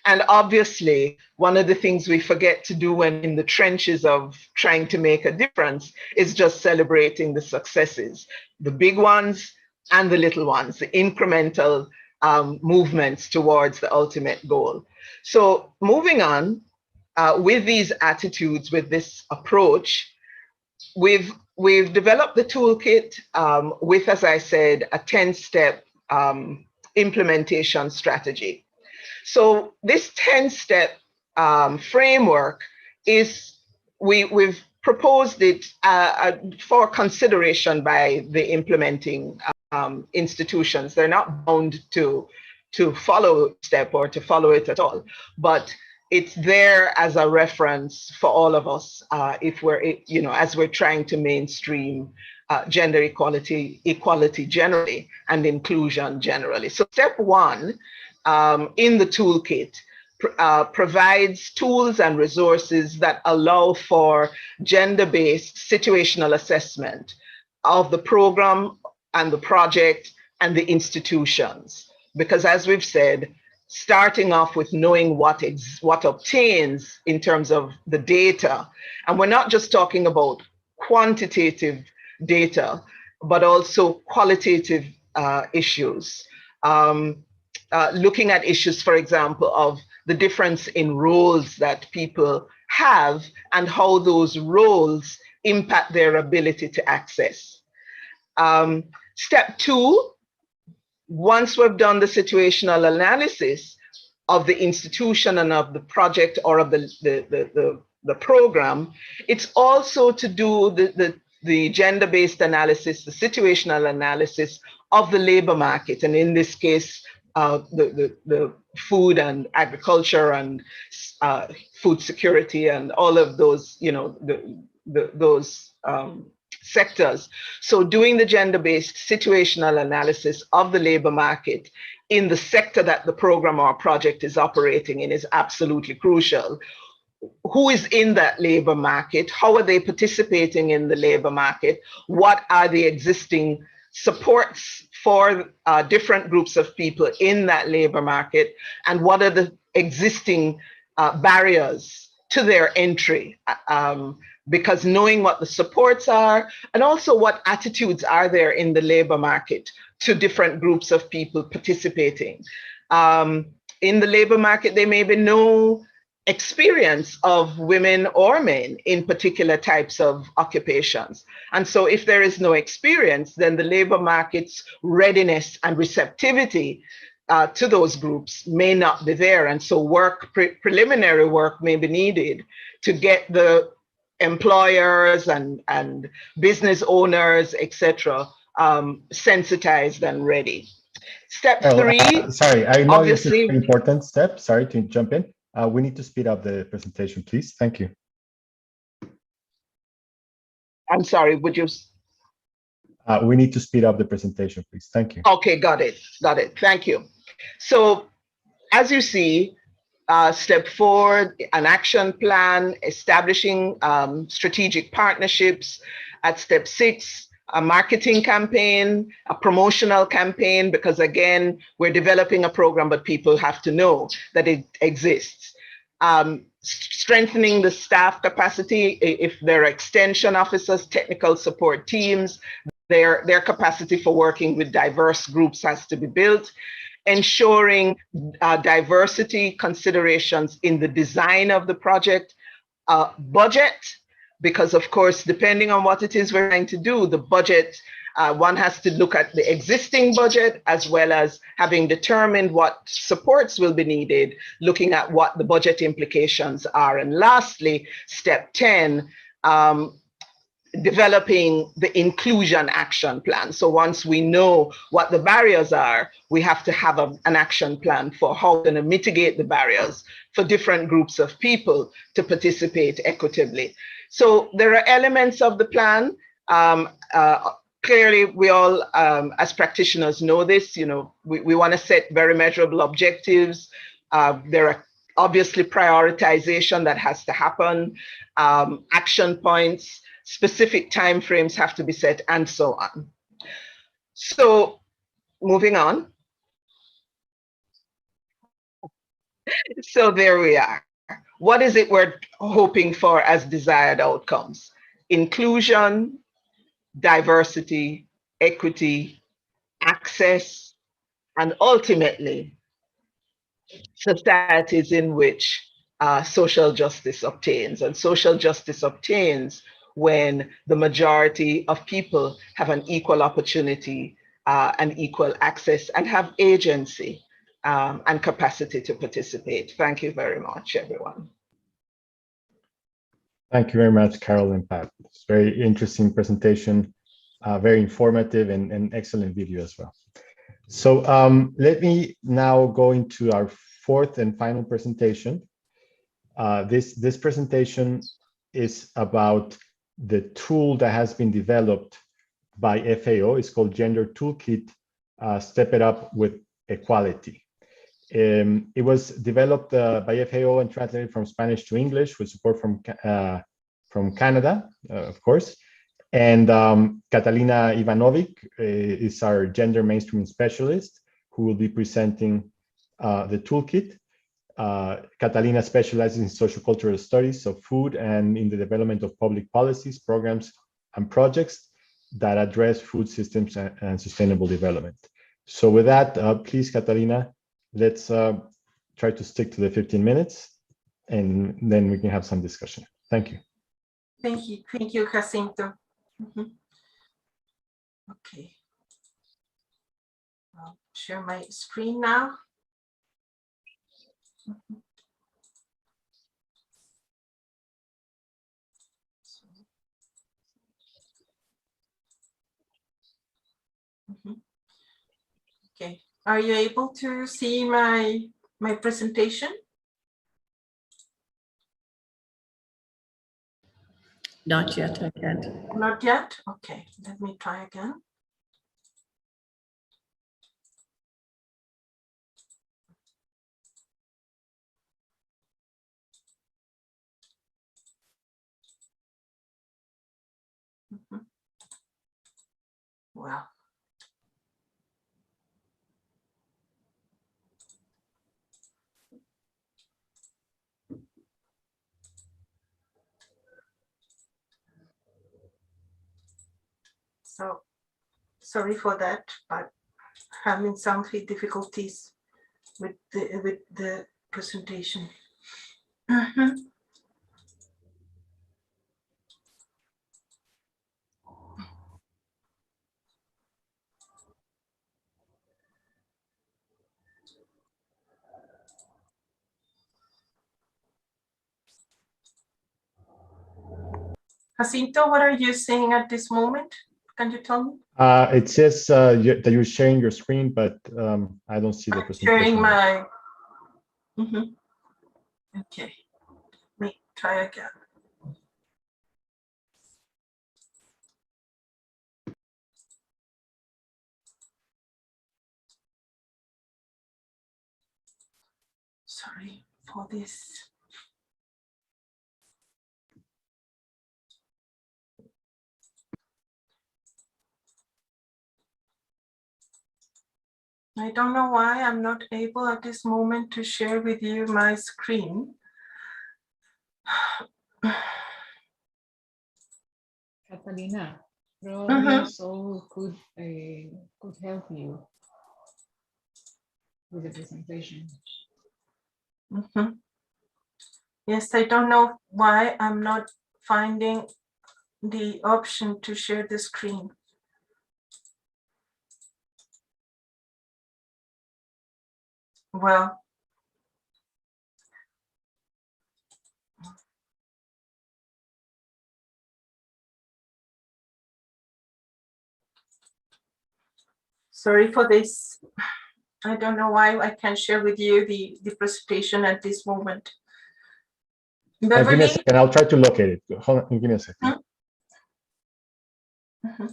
And obviously, one of the things we forget to do when in the trenches of trying to make a difference is just celebrating the successes, the big ones and the little ones, the incremental movements towards the ultimate goal. So moving on, with these attitudes, with this approach, we've developed the toolkit with, as I said, a 10-step implementation strategy. So this 10-step framework is, we've proposed it for consideration by the implementing institutions. They're not bound to follow step or to follow it at all, but it's there as a reference for all of us if we're, as we're trying to mainstream gender equality generally and inclusion generally. So step one in the toolkit provides tools and resources that allow for gender-based situational assessment of the program and the project and the institutions. Because as we've said, starting off with knowing what obtains in terms of the data, and we're not just talking about quantitative data, but also qualitative issues. Looking at issues, for example, of the difference in roles that people have and how those roles impact their ability to access. Step two, once we've done the situational analysis of the institution and of the project or of the program, it's also to do the gender-based analysis, the situational analysis of the labor market, and in this case, the food and agriculture and food security and all of those, those sectors. So doing the gender-based situational analysis of the labor market in the sector that the program or project is operating in is absolutely crucial. Who is in that labor market? How are they participating in the labor market? What are the existing supports for different groups of people in that labor market? And what are the existing barriers to their entry? Because knowing what the supports are and also what attitudes are there in the labor market to different groups of people participating. In the labor market, there may be no experience of women or men in particular types of occupations. And so if there is no experience, then the labor market's readiness and receptivity to those groups may not be there. And so preliminary work may be needed to get the employers and business owners, etc., sensitized and ready. Step three. Sorry, I know this is an important step. Sorry to jump in. We need to speed up the presentation, please. Thank you. I'm sorry, would you? We need to speed up the presentation, please. Thank you. Okay, got it. Thank you. So as you see, step 4, an action plan, establishing strategic partnerships. At step 6, a marketing campaign, a promotional campaign, because again, we're developing a program, but people have to know that it exists. Strengthening the staff capacity, if there are extension officers, technical support teams, their capacity for working with diverse groups has to be built. Ensuring diversity considerations in the design of the project. Budget, because of course, depending on what it is we're trying to do, the budget One has to look at the existing budget as well as having determined what supports will be needed, looking at what the budget implications are. And lastly, step 10, developing the inclusion action plan. So once we know what the barriers are, we have to have an action plan for how we're going to mitigate the barriers for different groups of people to participate equitably. So there are elements of the plan. Clearly, we all, as practitioners, know this. We want to set very measurable objectives. There are obviously prioritization that has to happen, action points, specific timeframes have to be set, and so on. So moving on. So there we are. What is it we're hoping for as desired outcomes? Inclusion, diversity, equity, access, and ultimately, societies in which social justice obtains. And social justice obtains when the majority of people have an equal opportunity and equal access and have agency and capacity to participate. Thank you very much, everyone. Thank you very much, Carol and Pat. It's a very interesting presentation, very informative and excellent video as well. So let me now go into our fourth and final presentation. This presentation is about the tool that has been developed by FAO. It's called Gender Toolkit, Step It Up with Equality. It was developed by FAO and translated from Spanish to English with support from Canada, of course. And Catalina Ivanovic is our gender mainstreaming specialist who will be presenting the toolkit. Catalina specializes in sociocultural studies of food and in the development of public policies, programs, and projects that address food systems and sustainable development. So with that, please, Catalina, let's try to stick to the 15 minutes and then we can have some discussion. Thank you. Thank you, Jacinto. Okay. I'll share my screen now. Okay, are you able to see my presentation? Not yet, I can't. Not yet? Okay, let me try again. Wow. So sorry for that, but having some difficulties with the presentation. Jacinto, what are you saying at this moment? Can you tell me? It says that you're sharing your screen, but I don't see the presentation. Sharing my. Okay, let me try again. Sorry for this. I don't know why I'm not able at this moment to share with you my screen. Catalina, probably so could help you with the presentation. Yes, I don't know why I'm not finding the option to share the screen. Well, sorry for this. I don't know why I can't share with you the presentation at this moment. Give me a second. I'll try to locate it. Hold on. Give me a second. Mm-hmm.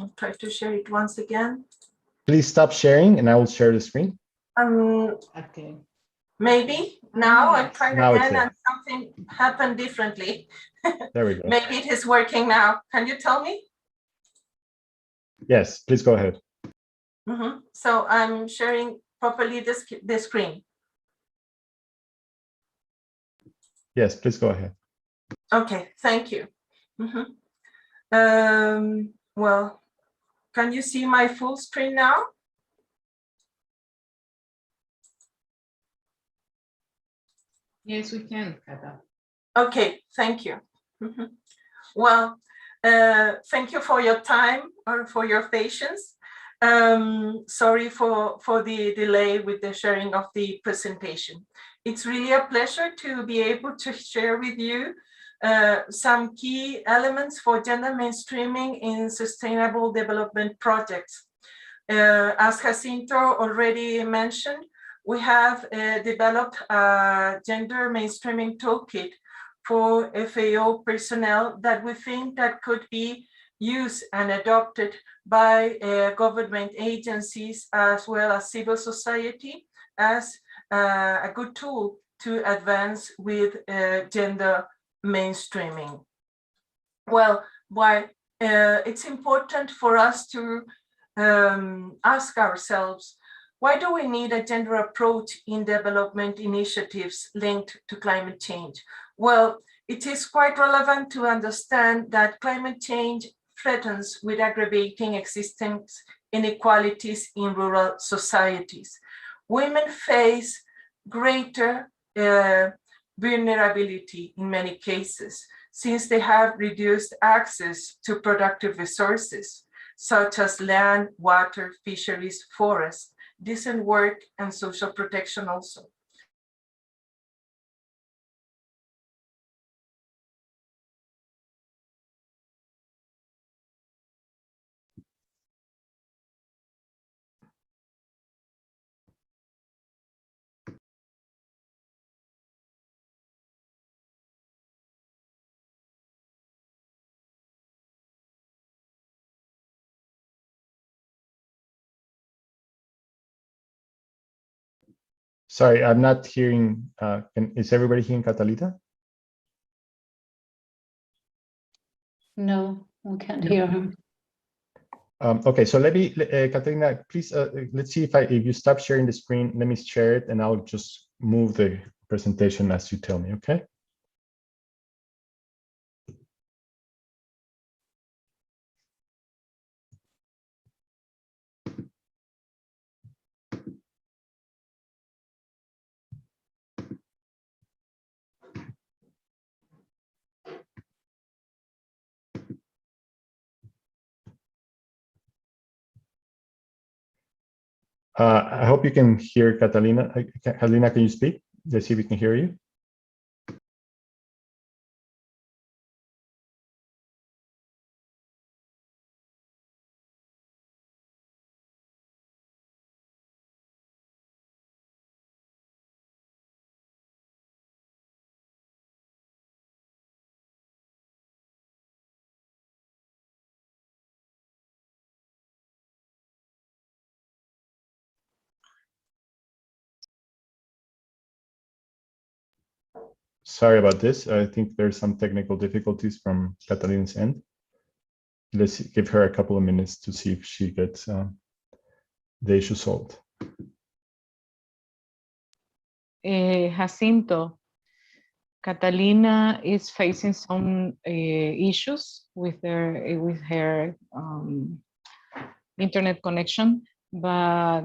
I'll try to share it once again. Please stop sharing and I will share the screen. Okay. Maybe now I tried Now again and something happened differently. There we go. Maybe it is working now. Can you tell me? Yes, please go ahead. Mm-hmm. So I'm sharing properly the screen. Yes, please go ahead. Okay, thank you. Mm-hmm. Well, can you see my full screen now? Yes, we can, Kata. Okay, thank you. Mm-hmm. Well, thank you for your time or for your patience. Sorry for the delay with the sharing of the presentation. It's really a pleasure to be able to share with you some key elements for gender mainstreaming in sustainable development projects. As Jacinto already mentioned, we have developed a gender mainstreaming toolkit for FAO personnel that we think that could be used and adopted by government agencies as well as civil society as a good tool to advance with gender mainstreaming. Well, why it's important for us to ask ourselves, why do we need a gender approach in development initiatives linked to climate change? Well, it is quite relevant to understand that climate change threatens with aggravating existing inequalities in rural societies. Women face greater vulnerability in many cases, since they have reduced access to productive resources, such as land, water, fisheries, forests, decent work, and social protection also. Sorry, I'm not hearing. Is everybody hearing Catalita? No, we can't hear him. Okay, so let me, Catalina, please, let's see if you stop sharing the screen, let me share it and I'll just move the presentation as you tell me, okay? I hope you can hear Catalina. Catalina, can you speak? Let's see if we can hear you. Sorry about this. I think there's some technical difficulties from Catalina's end. Let's give her a couple of minutes to see if she gets the issue solved. Jacinto, Catalina is facing some issues with her internet connection, but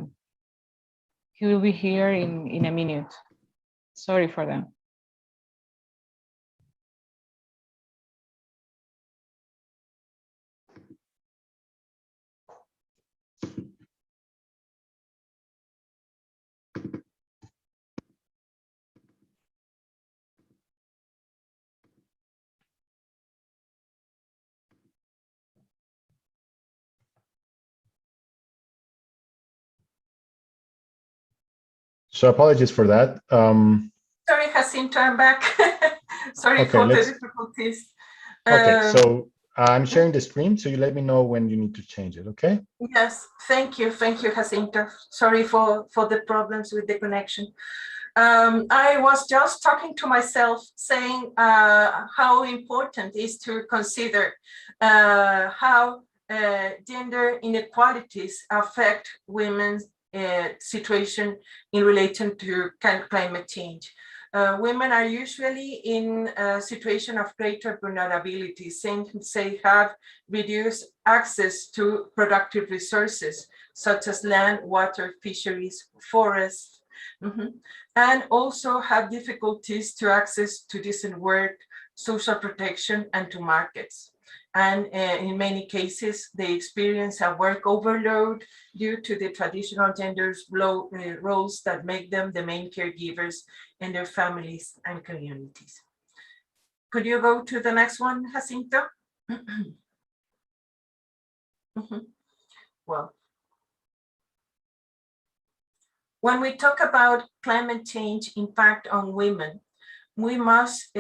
he will be here in a minute. Sorry for that. So apologies for that. Sorry, Jacinto, I'm back. Sorry Okay, for the difficulties. Okay, so I'm sharing the screen, so you let me know when you need to change it, okay? Yes, thank you, Jacinto. Sorry for the problems with the connection. I was just talking to myself, saying how important it is to consider how gender inequalities affect women's situation in relation to climate change. Women are usually in a situation of greater vulnerability since they have reduced access to productive resources such as land, water, fisheries, forests, and also have difficulties to access to decent work, social protection, and to markets. And in many cases, they experience a work overload due to the traditional gender roles that make them the main caregivers in their families and communities. Could you go to the next one, Jacinto? Well, when we talk about climate change impact on women, we must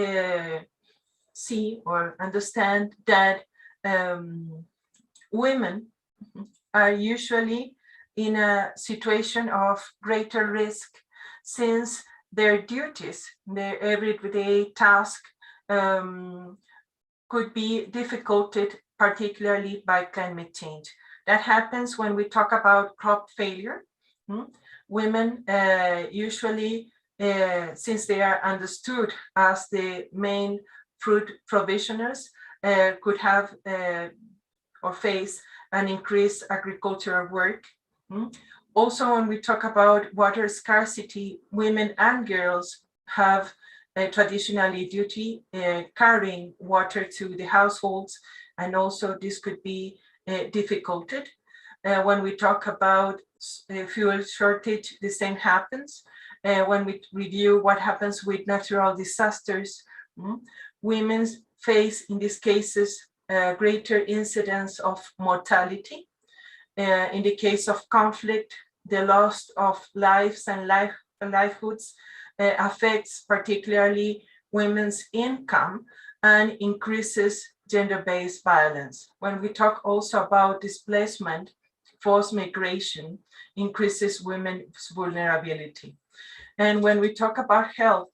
see or understand that women are usually in a situation of greater risk since their duties, their everyday task could be dificulted, particularly by climate change. That happens when we talk about crop failure. Women usually, since they are understood as the main fruit provisioners, could have or face an increased agricultural work. Also, when we talk about water scarcity, women and girls have traditionally duty carrying water to the households, and also this could be difficulted. When we talk about fuel shortage, the same happens. When we review what happens with natural disasters, women face, in these cases, greater incidence of mortality. In the case of conflict, the loss of lives and livelihoods affects particularly women's income and increases gender-based violence. When we talk also about displacement, forced migration increases women's vulnerability. And when we talk about health,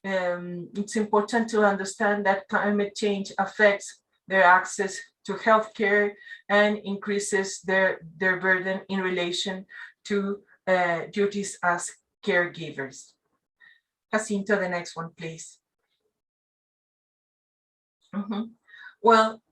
it's important to understand that climate change affects their access to healthcare and increases their burden in relation to duties as caregivers. Jacinto, the next one, please. Well,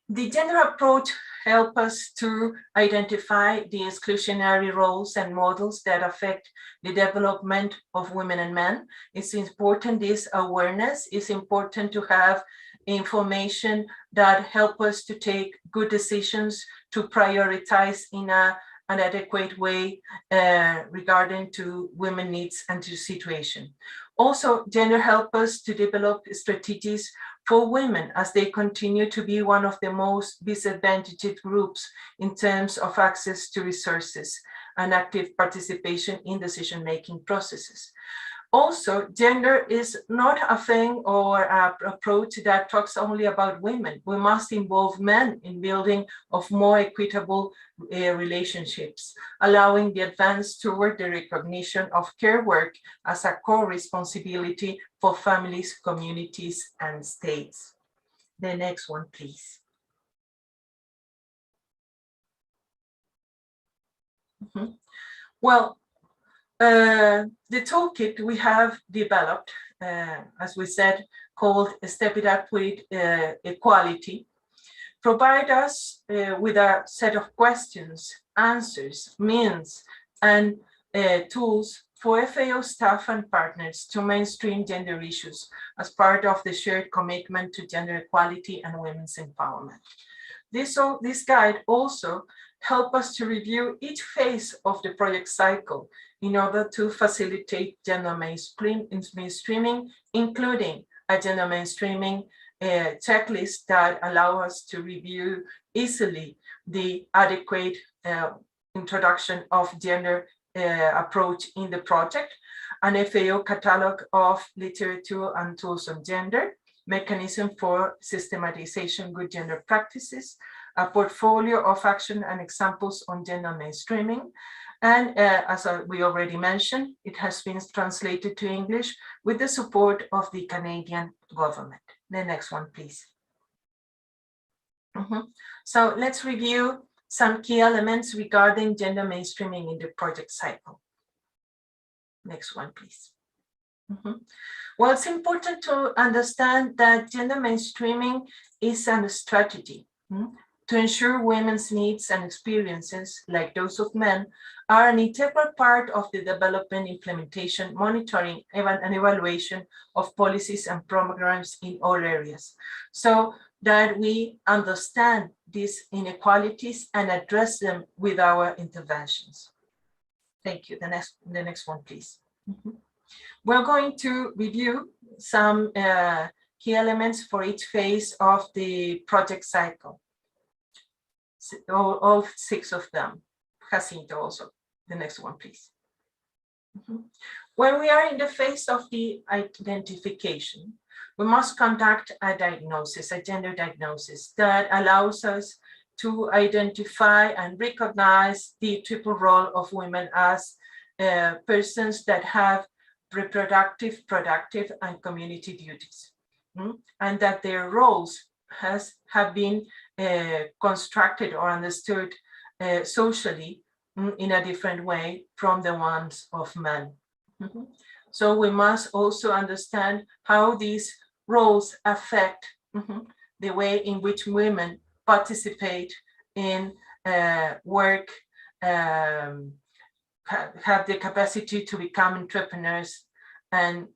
the gender approach helps us to identify the exclusionary roles and models that affect the development of women and men. It's important, this awareness. It's important to have information that help us to take good decisions, to prioritize in an adequate way regarding to women needs and to situation. Also, gender help us to develop strategies for women as they continue to be one of the most disadvantaged groups in terms of access to resources and active participation in decision-making processes. Also, gender is not a thing or an approach that talks only about women. We must involve men in building of more equitable relationships, allowing the advance toward the recognition of care work as a core responsibility for families, communities, and states. The next one, please. Well, the toolkit we have developed as we said, called Step It Up with Equality, provide us with a set of questions, answers, means, and tools for FAO staff and partners to mainstream gender issues as part of the shared commitment to gender equality and women's empowerment. This guide also helps us to review each phase of the project cycle in order to facilitate gender mainstreaming, including a gender mainstreaming checklist that allow us to review easily the adequate introduction of gender approach in the project, an FAO catalog of literature and tools on gender, mechanism for systematization good gender practices, a portfolio of action and examples on gender mainstreaming. And as we already mentioned, it has been translated to English with the support of the Canadian government. The next one, please. So let's review some key elements regarding gender mainstreaming in the project cycle. Next one, please. Well, it's important to understand that gender mainstreaming is a strategy to ensure women's needs and experiences, like those of men, are an integral part of the development, implementation, monitoring, and evaluation of policies and programs in all areas, so that we understand these inequalities and address them with our interventions. Thank you. The next one, please. We're going to review some key elements for each phase of the project cycle. All 6 of them. Jacinto also. The next one, please. When we are in the phase of the identification, we must conduct a diagnosis, a gender diagnosis that allows us to identify and recognize the triple role of women as persons that have reproductive, productive, and community duties, and that their roles have been constructed or understood socially in a different way from the ones of men. So we must also understand how these roles affect the way in which women participate in work, have the capacity to become entrepreneurs and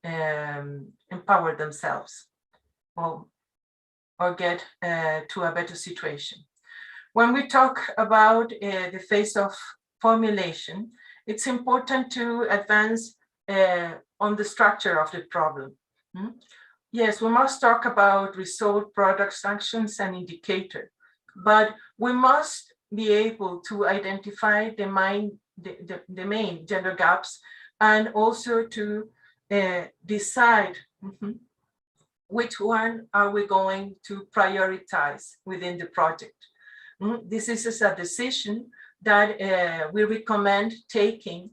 empower themselves, or get to a better situation. When we talk about the phase of formulation, it's important to advance on the structure of the problem. Yes, we must talk about result, products, sanctions, and indicator, but we must be able to identify the main gender gaps, and also to decide which one are we going to prioritize within the project. This is a decision that we recommend taking,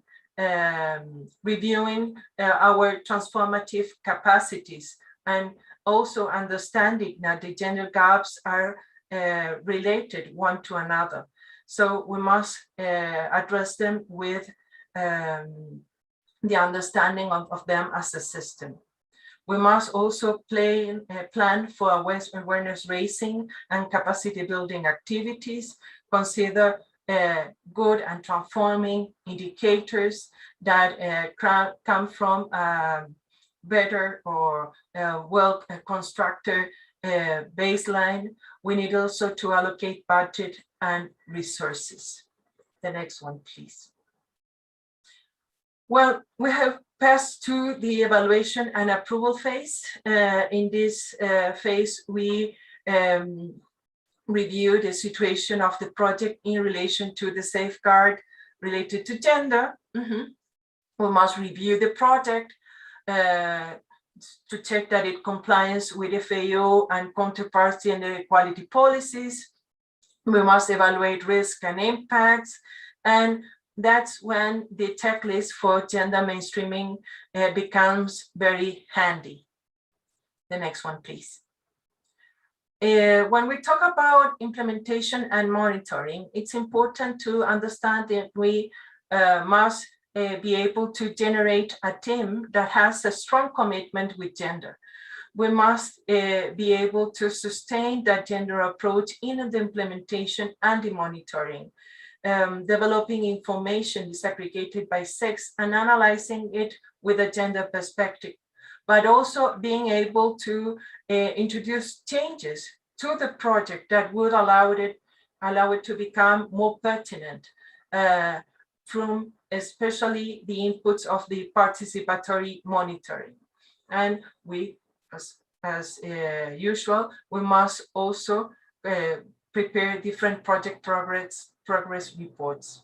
reviewing our transformative capacities, and also understanding that the gender gaps are related one to another. So we must address them with the understanding of them as a system. We must also plan for awareness raising and capacity building activities, consider good and transforming indicators that come from better or well-constructed baseline. We need also to allocate budget and resources. The next one, please. Well, we have passed to the evaluation and approval phase. In this phase, we review the situation of the project in relation to the safeguard related to gender. We must review the project to check that it complies with FAO and counterparts gender equality policies. We must evaluate risk and impacts, and that's when the checklist for gender mainstreaming becomes very handy. The next one, please. When we talk about implementation and monitoring, it's important to understand that we must be able to generate a team that has a strong commitment with gender. We must be able to sustain that gender approach in the implementation and the monitoring. Developing information disaggregated by sex and analyzing it with a gender perspective, but also being able to introduce changes to the project that would allow it to become more pertinent from especially the inputs of the participatory monitoring. And we, as usual, we must also prepare different project progress reports.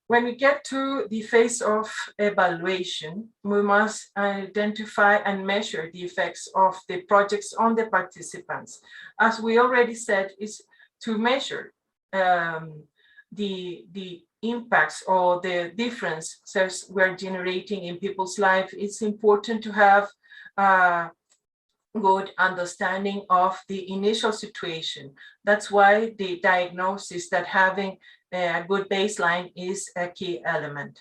When we get to the phase of evaluation, we must identify and measure the effects of the projects on the participants. As we already said, is to measure the impacts or the differences we're generating in people's life. It's important to have good understanding of the initial situation. That's why the diagnosis that having a good baseline is a key element.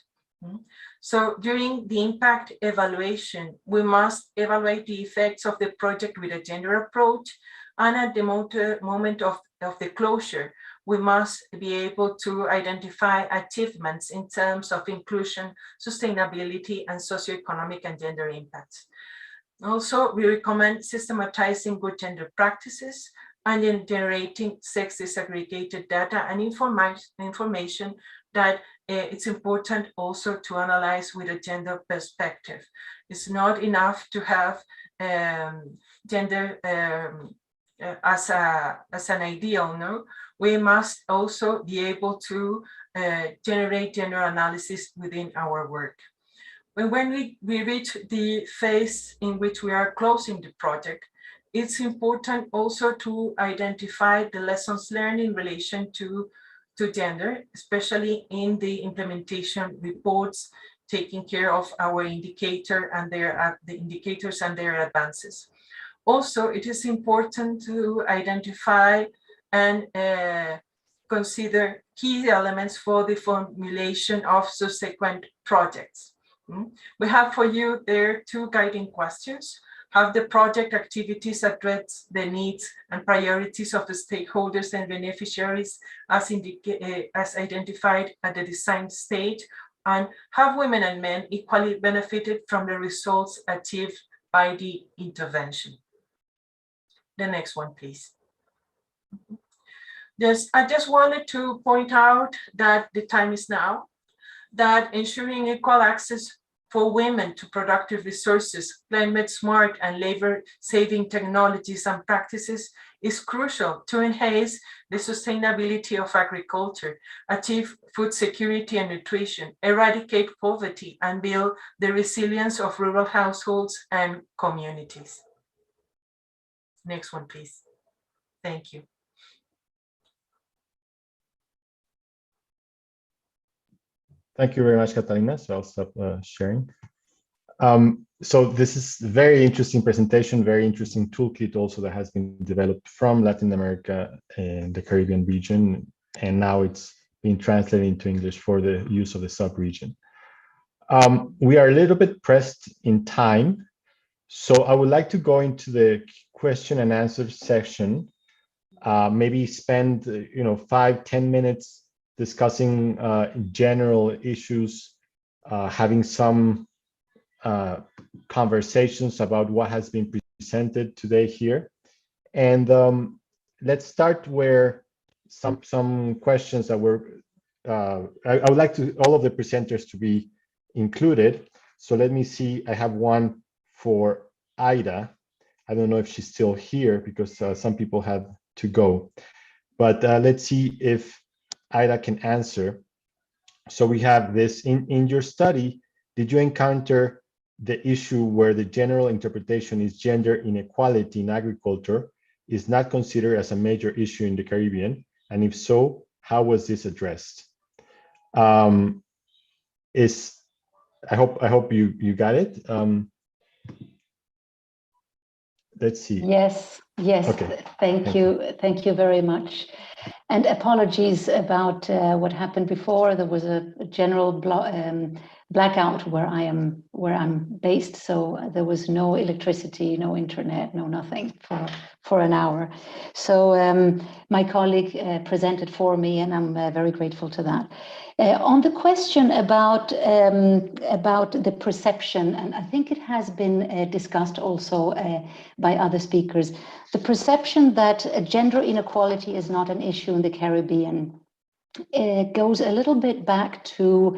So during the impact evaluation, we must evaluate the effects of the project with a gender approach, and at the moment of the closure, we must be able to identify achievements in terms of inclusion, sustainability, and socioeconomic and gender impacts. Also, we recommend systematizing good gender practices and in generating sex disaggregated data and information that it's important also to analyze with a gender perspective. It's not enough to have gender as an ideal, no? We must also be able to generate gender analysis within our work. When we reach the phase in which we are closing the project, it's important also to identify the lessons learned in relation to gender, especially in the implementation reports, taking care of our indicator and the indicators and their advances. Also, it is important to identify and consider key elements for the formulation of subsequent projects. We have for you there 2 guiding questions. Have the project activities addressed the needs and priorities of the stakeholders and beneficiaries as identified at the design stage? And have women and men equally benefited from the results achieved by the intervention? The next one, please. I just wanted to point out that the time is now, that ensuring equal access for women to productive resources, climate smart and labor saving technologies and practices is crucial to enhance the sustainability of agriculture, achieve food security and nutrition, eradicate poverty, and build the resilience of rural households and communities. Next one, please. Thank you. Thank you very much, Catalina. So I'll stop sharing. So this is a very interesting presentation, very interesting toolkit also that has been developed from Latin America and the Caribbean region, and now it's being translated into English for the use of the sub-region. We are a little bit pressed in time, so I would like to go into the question and answer section, maybe spend 5-10 minutes discussing general issues, having some conversations about what has been presented today here. And let's start where some questions that were, I would like all of the presenters to be included. So let me see, I have one for Ida. I don't know if she's still here because some people had to go, but let's see if Ida can answer. So we have this, in your study, did you encounter the issue where the general interpretation is gender inequality in agriculture is not considered as a major issue in the Caribbean? And if so, how was this addressed? I hope you got it. Let's see. Yes. Okay. Thank you very much. And apologies about what happened before. There was a general blackout where I'm based, so there was no electricity, no internet, no nothing for an hour. So my colleague presented for me, and I'm very grateful to that. On the question about the perception, and I think it has been discussed also by other speakers, the perception that gender inequality is not an issue in the Caribbean goes a little bit back to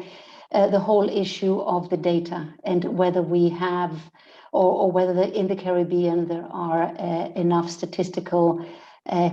the whole issue of the data and whether we have, or whether in the Caribbean there are enough statistical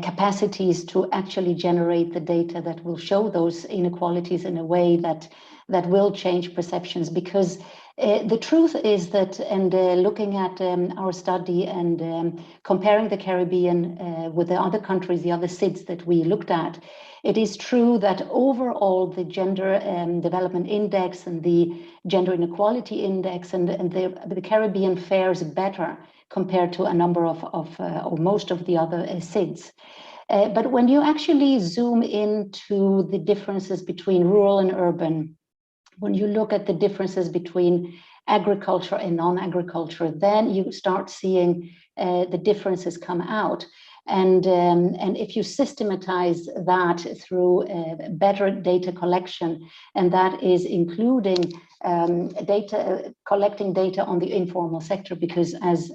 capacities to actually generate the data that will show those inequalities in a way that will change perceptions. Because the truth is that, and looking at our study and comparing the Caribbean with the other countries, the other SIDS that we looked at, it is true that overall the Gender Development Index and the Gender Inequality Index and the Caribbean fares better compared to a number of or most of the other SIDS. But when you actually zoom into the differences between rural and urban, when you look at the differences between agriculture and non-agriculture, then you start seeing the differences come out. And if you systematize that through better data collection, and that is including collecting data on the informal sector, because as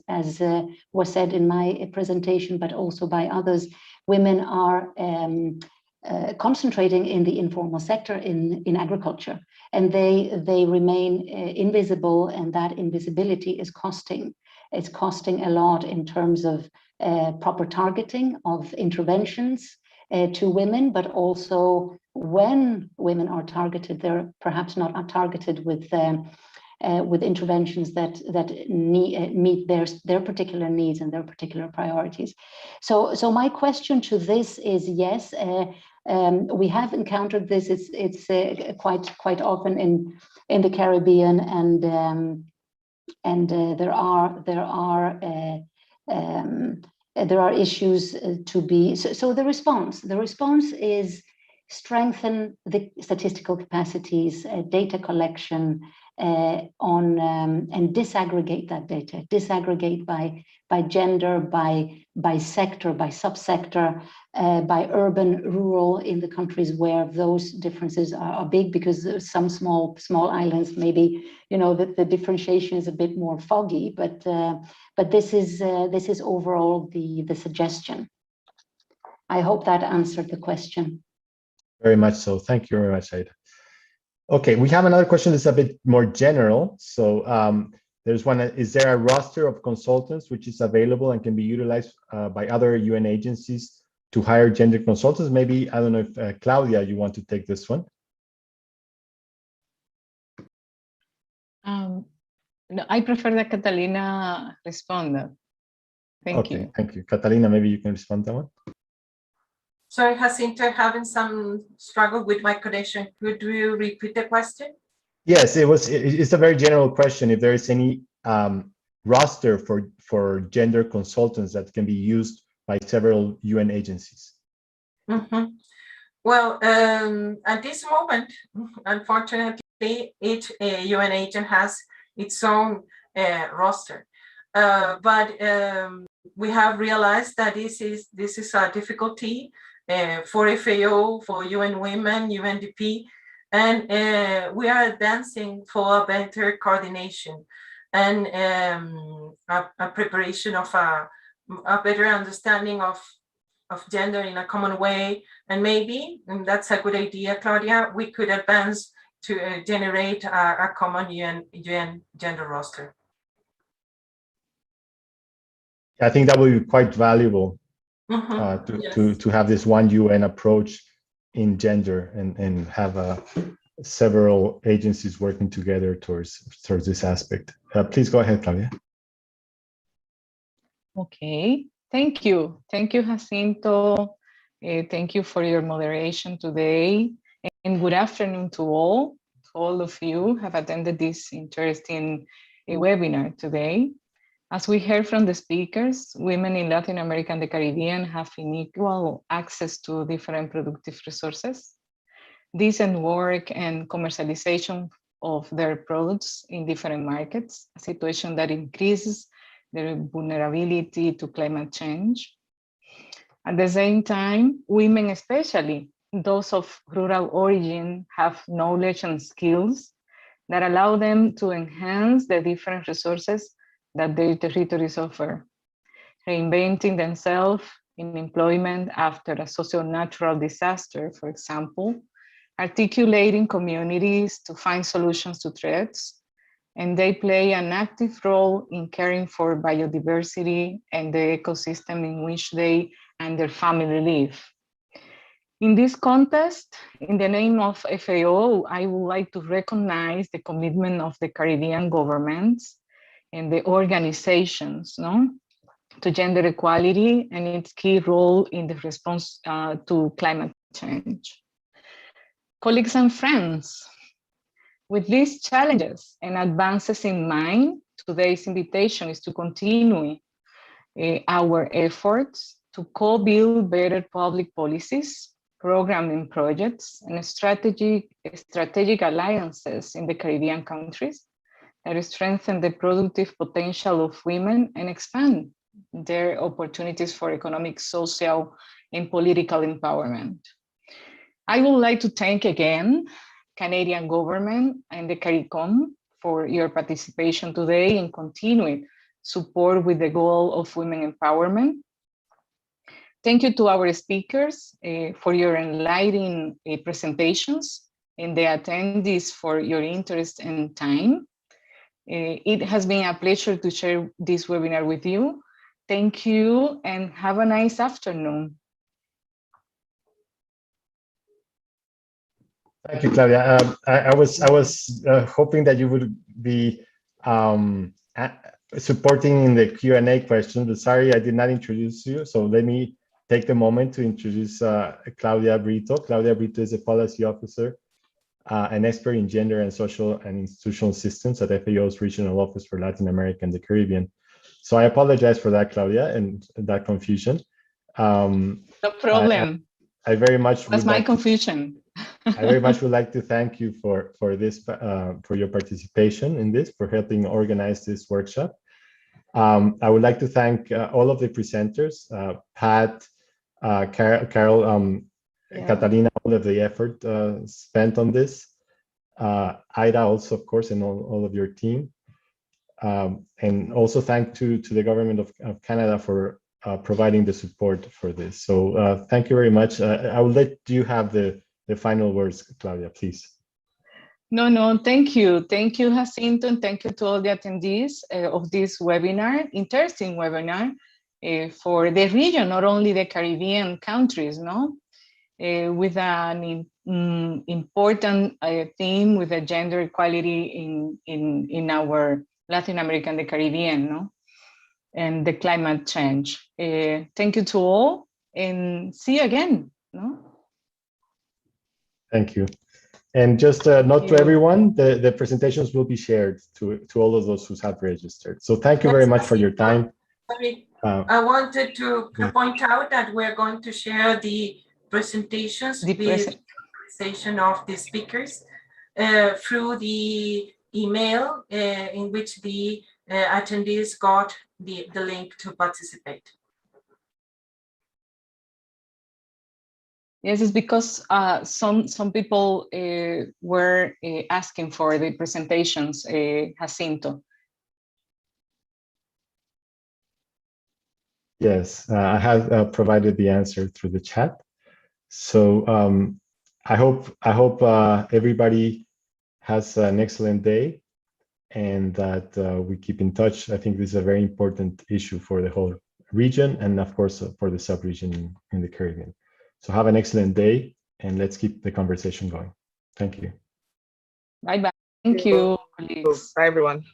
was said in my presentation, but also by others, women are concentrating in the informal sector in agriculture, and they remain invisible, and that invisibility is costing. It's costing a lot in terms of proper targeting of interventions to women, but also when women are targeted, they're perhaps not targeted with interventions that meet their particular needs and their particular priorities. So my question to this is, yes, we have encountered this. It's quite often in the Caribbean, and there are issues to be. So the response is strengthen the statistical capacities, data collection and disaggregate that data, disaggregate by gender, by sector, by subsector, by urban, rural in the countries where those differences are big, because some small islands, maybe, the differentiation is a bit more foggy, but this is overall the suggestion. I hope that answered the question. Very much so. Thank you very much, Aida. Okay, we have another question that's a bit more general. So there's one, is there a roster of consultants which is available and can be utilized by other UN agencies to hire gender consultants? Maybe, I don't know if Claudia, you want to take this one? No, I prefer that Catalina respond. Thank you. Thank you. Catalina, maybe you can respond to that one. Sorry, Jacinto, having some struggle with my connection. Could you repeat the question? Yes, it's a very general question. If there is any roster for gender consultants that can be used by several UN agencies. Mm-hmm. Well, at this moment, unfortunately, each UN agent has its own roster. But we have realized that this is a difficulty for FAO, for UN Women, UNDP, and we are advancing for a better coordination and a preparation of a better understanding of gender in a common way. And maybe, and that's a good idea, Claudia, we could advance to generate a common UN gender roster. I think that would be quite valuable. Mm-hmm. To have this one UN approach in gender and have several agencies working together towards this aspect. Please go ahead, Claudia. Okay, thank you. Thank you, Jacinto. Thank you for your moderation today. And good afternoon to all of you who have attended this interesting webinar today. As we heard from the speakers, women in Latin America and the Caribbean have unequal access to different productive resources, decent work and commercialization of their products in different markets, a situation that increases their vulnerability to climate change. At the same time, women, especially those of rural origin, have knowledge and skills that allow them to enhance the different resources that their territories offer, reinventing themselves in employment after a socio-natural disaster, for example, articulating communities to find solutions to threats, and they play an active role in caring for biodiversity and the ecosystem in which they and their family live. In this context, in the name of FAO, I would like to recognize the commitment of the Caribbean governments and the organizations to gender equality and its key role in the response to climate change. Colleagues and friends, with these challenges and advances in mind, today's invitation is to continue our efforts to co-build better public policies, programming projects, and strategic alliances in the Caribbean countries that strengthen the productive potential of women and expand their opportunities for economic, social, and political empowerment. I would like to thank again Canadian government and the CARICOM for your participation today and continued support with the goal of women empowerment. Thank you to our speakers for your enlightening presentations and the attendees for your interest and time. It has been a pleasure to share this webinar with you. Thank you and have a nice afternoon. Thank you, Claudia. I was hoping that you would be supporting in the Q&A question, but sorry, I did not introduce you. So let me take the moment to introduce Claudia Brito. Claudia Brito is a policy officer, an expert in gender and social and institutional systems at FAO's Regional Office for Latin America and the Caribbean. So I apologize for that, Claudia, and that confusion. No problem. I very much that's my confusion. I very much would like to thank you for your participation in this, for helping organize this workshop. I would like to thank all of the presenters, Pat, Carol, Catalina, all of the effort spent on this. Ida also, of course, and all of your team. And also thank to the government of Canada for providing the support for this. So thank you very much. I will let you have the final words, Claudia, please. No, thank you. Thank you, Jacinto, and thank you to all the attendees of this webinar, interesting webinar for the region, not only the Caribbean countries, with an important theme with the gender equality in our Latin America and the Caribbean, and the climate change. Thank you to all, and see you again. Thank you. And just not to everyone, the presentations will be shared to all of those who have registered. So thank you very much for your time. I wanted to point out that we're going to share the presentations with the presentation of the speakers through the email in which the attendees got the link to participate. Yes, it's because some people were asking for the presentations, Jacinto. Yes, I have provided the answer through the chat. So I hope everybody has an excellent day and that we keep in touch. I think this is a very important issue for the whole region and of course for the sub-region in the Caribbean. So have an excellent day and let's keep the conversation going. Thank you. Bye-bye. Thank you, colleagues. Bye, everyone.